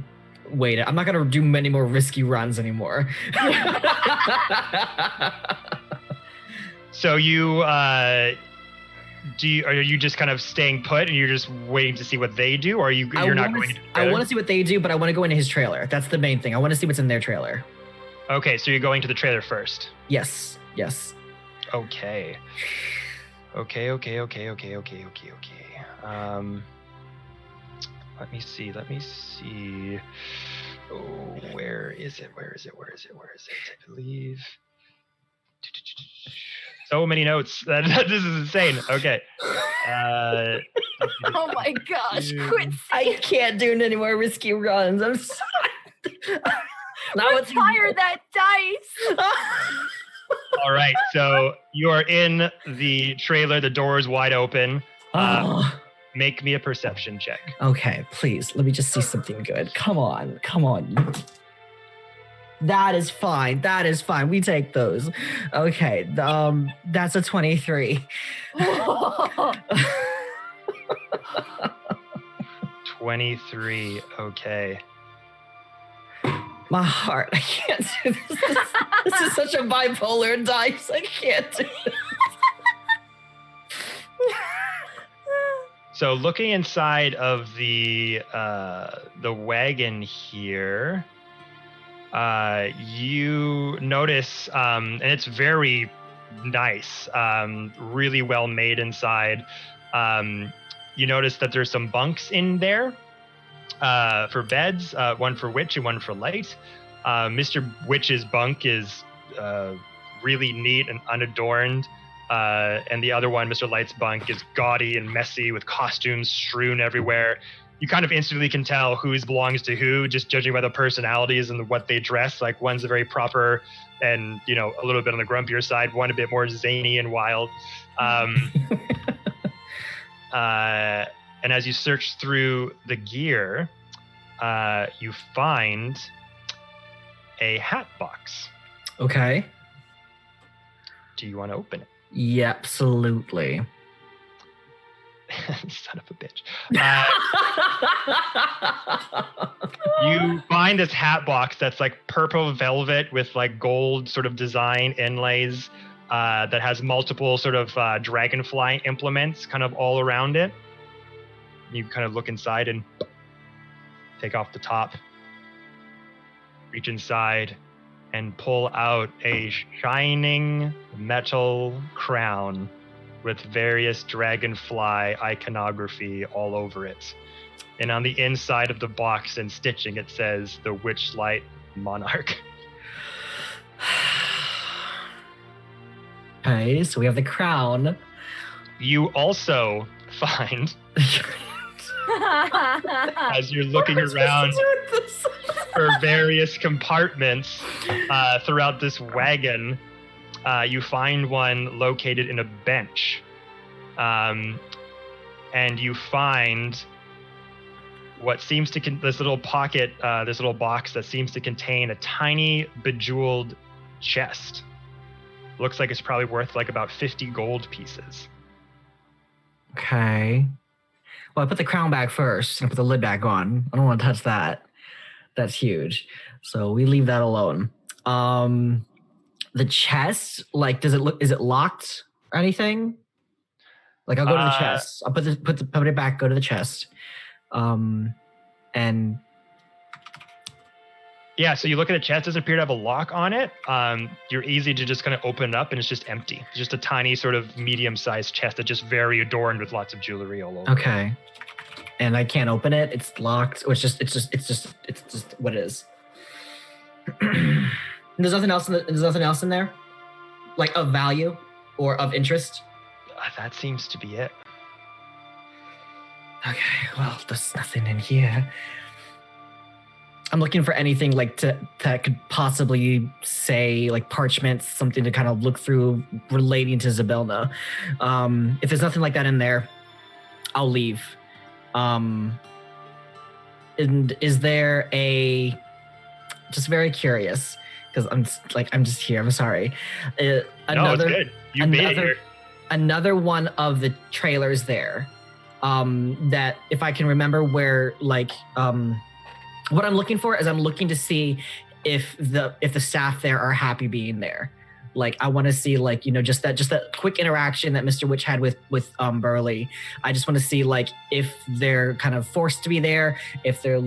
wait. I'm not gonna do many more risky runs anymore. So you are you just kind of staying put and you're just waiting to see what they do, or you're not going to the trailer? I want to see what they do, but I want to go into his trailer. That's the main thing. I want to see what's in their trailer. Okay, so you're going to the trailer first. Yes. Okay. Let me see. Oh, where is it? I believe. So many notes. This is insane. Okay. Oh my gosh, Quincy. I can't do any more risky runs. I'm sorry. Retire that dice. All right. So you are in the trailer. The door is wide open. Make me a perception check. Okay, please. Let me just see something good. Come on. That is fine. We take those. Okay. That's a 23. 23. Okay. My heart. I can't do this. This is such a bipolar dice. I can't do this. So looking inside of the wagon here, you notice, and it's very nice, really well made inside. You notice that there's some bunks in there for beds, one for Witch and one for Light. Mr. Witch's bunk is really neat and unadorned. And the other one, Mr. Light's bunk, is gaudy and messy with costumes strewn everywhere. You kind of instantly can tell whose belongs to who, just judging by the personalities and what they dress. Like one's a very proper and, you know, a little bit on the grumpier side, one a bit more zany and wild. And as you search through the gear, you find a hat box. Okay. Do you want to open it? Yeah, absolutely. Son of a bitch. You find this hat box that's like purple velvet with like gold sort of design inlays that has multiple sort of dragonfly implements kind of all around it. You kind of look inside and take off the top, reach inside, and pull out a shining metal crown with various dragonfly iconography all over it. And on the inside of the box and stitching, it says the Witchlight Monarch. Okay, so we have the crown. You also find, as you're looking around for various compartments throughout this wagon, you find one located in a bench. And you find what seems to this little pocket, this little box that seems to contain a tiny bejeweled chest. Looks like it's probably worth like about 50 gold pieces. Okay. Well, I put the crown back first and put the lid back on. I don't want to touch that. That's huge. So we leave that alone. The chest, like, is it locked or anything? Like, I'll go to the chest. I'll put it back, go to the chest. And yeah, so you look at the chest, doesn't appear to have a lock on it. You're easy to just kind of open it up and it's just empty. It's just a tiny sort of medium-sized chest that's just very adorned with lots of jewelry all over. Okay. And I can't open it. It's locked. Or it's just what it is. There's nothing else in there, like of value or of interest. That seems to be it. Okay. Well, there's nothing in here. I'm looking for anything like that could possibly say like parchments, something to kind of look through relating to Zabelna. If there's nothing like that in there, I'll leave. And is there just very curious because I'm just here. I'm sorry. No, it's good. You made it here. Another one of the trailers there. That if I can remember where what I'm looking for is I'm looking to see if the staff there are happy being there. Like I want to see just that quick interaction that Mr. Witch had with Burley. I just want to see if they're kind of forced to be there, if they're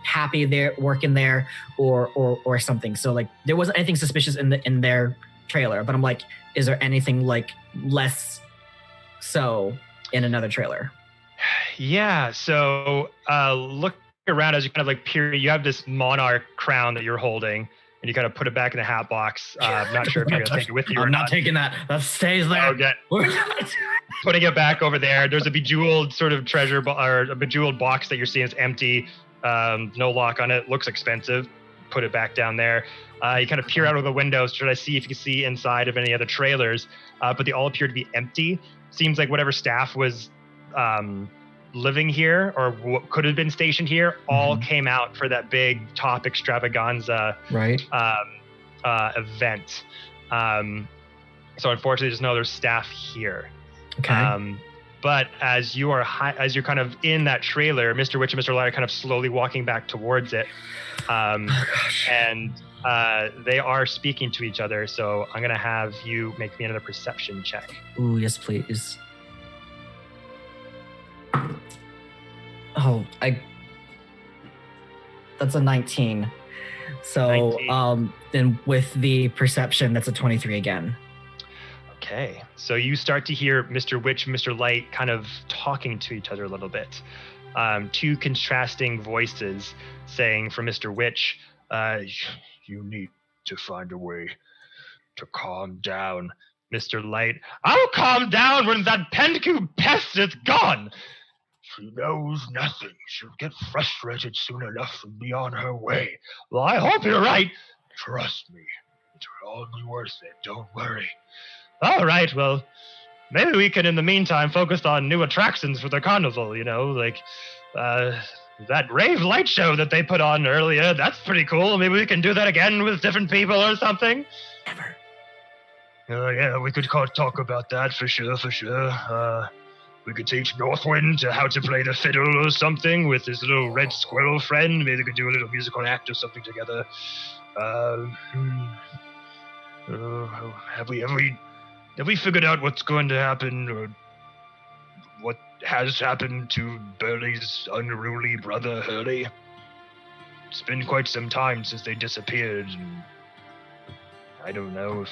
happy there working there or something. So there wasn't anything suspicious in their trailer, but I'm like, is there anything less so in another trailer? Yeah. So look around as you kind of peer. You have this monarch crown that you're holding, and you kind of put it back in the hat box. I'm not sure if you're gonna take it with you or not. I'm not taking that. That stays there. Okay. Putting it back over there. There's a bejeweled sort of treasure or a bejeweled box that you're seeing is empty. No lock on it. Looks expensive. Put it back down there. You kind of peer out of the windows to try to see if you can see inside of any other trailers, but they all appear to be empty. Seems like whatever staff was living here or what could have been stationed here all came out for that big top extravaganza event. So unfortunately, there's no other staff here. Okay. But as you're kind of in that trailer, Mr. Witch and Mr. Light are kind of slowly walking back towards it. And they are speaking to each other. So I'm going to have you make me another perception check. Ooh, yes, please. That's a 19. So 19. then with the perception, that's a 23 again. Okay, so you start to hear Mr. Witch, Mr. Light kind of talking to each other a little bit. Two contrasting voices saying from Mr. Witch, you need to find a way to calm down. Mr. Light, I'll calm down when that Penku pest is gone. She knows nothing. She'll get frustrated soon enough and be on her way. Well, I hope you're right. Trust me. It'll all be worth it. Don't worry. All right, well, maybe we can, in the meantime, focus on new attractions for the carnival, like that rave light show that they put on earlier. That's pretty cool. Maybe we can do that again with different people or something. Never. Yeah, we could talk about that for sure. We could teach Northwind how to play the fiddle or something with his little red squirrel friend. Maybe they could do a little musical act or something together. Have we figured out what's going to happen, or what has happened to Burley's unruly brother Hurley? It's been quite some time since they disappeared, and I don't know if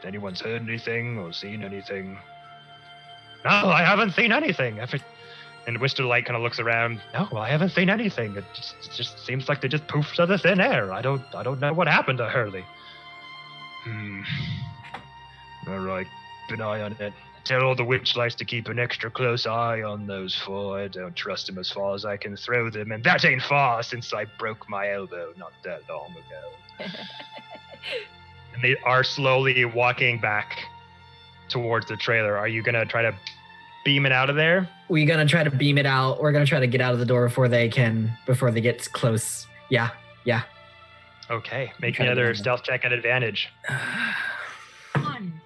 anyone's heard anything or seen anything. No, I haven't seen anything. And Mr. Light kind of looks around. No, I haven't seen anything. It just seems like they just poofed out of the thin air. I don't know what happened to Hurley. All right, keep an eye on it. Tell all the Witchlights to keep an extra close eye on those four. I don't trust them as far as I can throw them, and that ain't far since I broke my elbow not that long ago. And they are slowly walking back towards the trailer. Are you gonna try to beam it out of there? We're gonna try to beam it out. We're gonna try to get out of the door before they get close. Yeah. Okay, make another stealth check at advantage. One.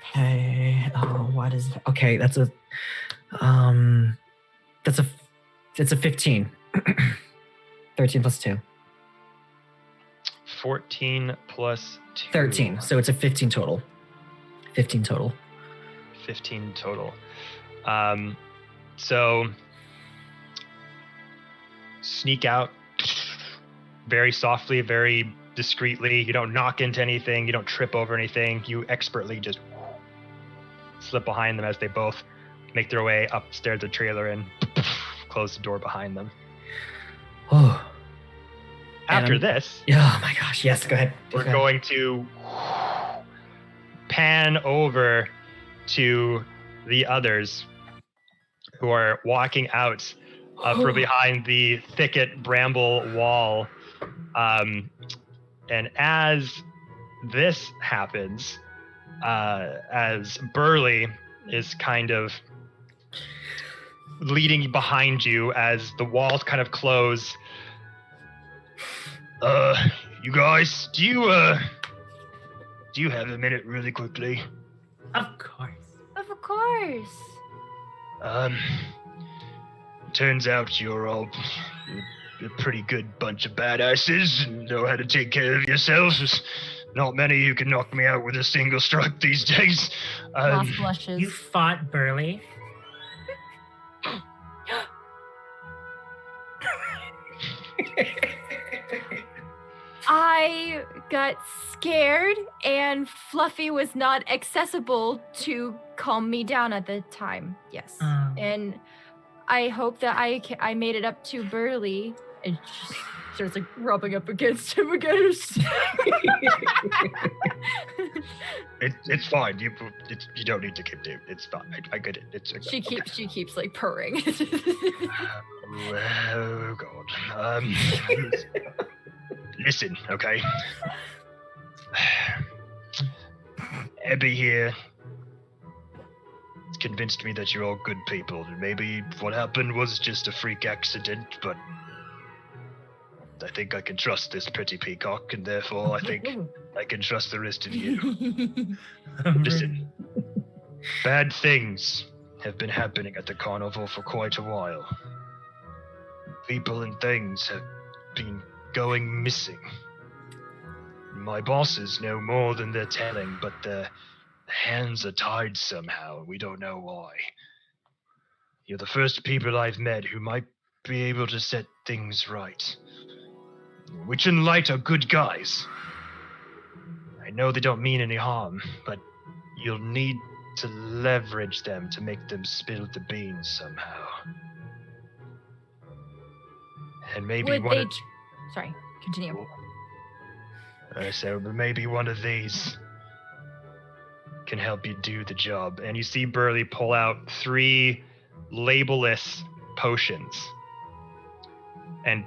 Okay. Oh, what is that? Okay, that's a 15. 13 plus 2. 14 plus 2. 13. So it's a 15 total. 15 total. So sneak out very softly, very discreetly. You don't knock into anything. You don't trip over anything. You expertly just slip behind them as they both make their way upstairs the trailer and close the door behind them. Oh. After this, oh my gosh, yes, go ahead. We're going to pan over to the others who are walking out from behind the thicket bramble wall. And as this happens, as Burley is kind of leading behind you as the walls kind of close, you guys, do you have a minute really quickly? Of course. Of course. Turns out you're all a pretty good bunch of badasses and know how to take care of yourselves. There's not many who can knock me out with a single strike these days. Lost blushes. You fought Burley. I got scared, and Fluffy was not accessible to calm me down at the time. Yes. And I hope that I made it up to Burley, and she starts like rubbing up against him again. It's fine. You don't need to keep doing it. It's fine. I get it. She keeps like purring. Oh God. Listen, okay. Abby here convinced me that you're all good people. Maybe what happened was just a freak accident, but I think I can trust this pretty peacock, and therefore I think I can trust the rest of you. Listen, bad things have been happening at the carnival for quite a while. People and things have been going missing. My bosses know more than they're telling, but their hands are tied somehow. We don't know why. You're the first people I've met who might be able to set things right. Witch and Light are good guys. I know they don't mean any harm, but you'll need to leverage them to make them spill the beans somehow. And maybe Sorry, continue. So maybe one of these can help you do the job. And you see Burley pull out 3 labelless potions. And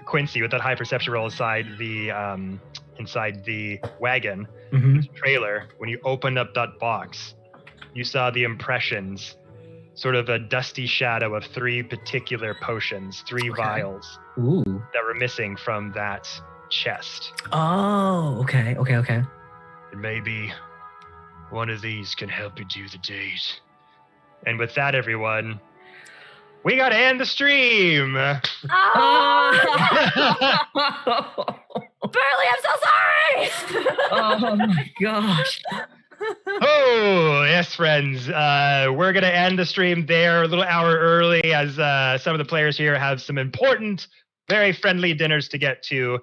Quincy, with that high perception roll inside the wagon, trailer, when you opened up that box, you saw the impressions, sort of a dusty shadow of 3 particular potions, 3 vials that were missing from that chest. Oh, okay. And maybe one of these can help you do the deed. And with that, everyone, we gotta end the stream. Burley, I'm so sorry. Oh my gosh. Oh, yes, friends. We're going to end the stream there a little hour early as some of the players here have some important, very friendly dinners to get to.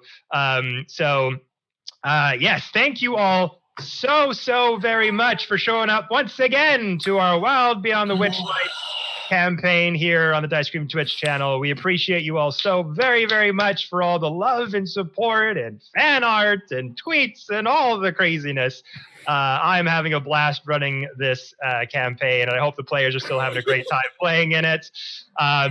Yes, thank you all so very much for showing up once again to our Wild Beyond the Witchlight campaign here on the Dicecream Twitch channel. We appreciate you all so very much for all the love and support and fan art and tweets and all the craziness. I'm having a blast running this campaign, and I hope the players are still having a great time playing in it.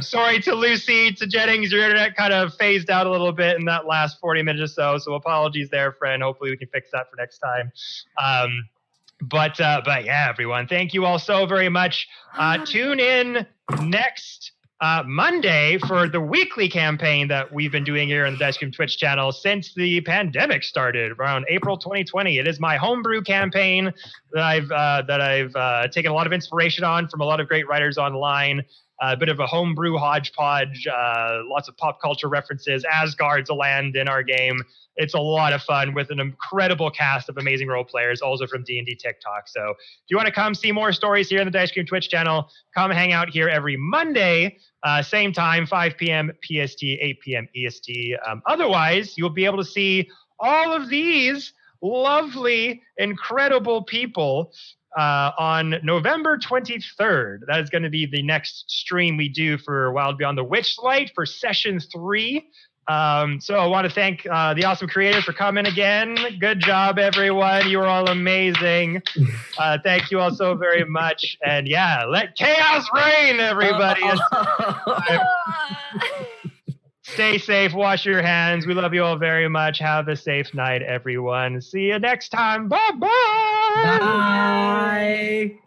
Sorry to Lucy, to Jennings, your internet kind of phased out a little bit in that last 40 minutes or so apologies there, friend. Hopefully we can fix that for next time. But yeah, everyone, thank you all so very much. Tune in next Monday for the weekly campaign that we've been doing here on the Dicecream Twitch channel since the pandemic started around April 2020. It is my homebrew campaign that I've taken a lot of inspiration on from a lot of great writers online. A bit of a homebrew hodgepodge, lots of pop culture references. Asgard's a land in our game. It's a lot of fun with an incredible cast of amazing role players, also from D&D TikTok. So if you want to come see more stories here on the Dicecream Twitch channel, come hang out here every Monday, same time, 5 p.m. PST, 8 p.m. EST. Otherwise, you'll be able to see all of these lovely, incredible people on November 23rd. That is going to be the next stream we do for Wild Beyond the Witchlight for session 3. So I want to thank the awesome creators for coming again. Good job, everyone. You were all amazing. Thank you all so very much. And yeah, let chaos reign, everybody. Stay safe. Wash your hands. We love you all very much. Have a safe night, everyone. See you next time. Bye-bye. Bye.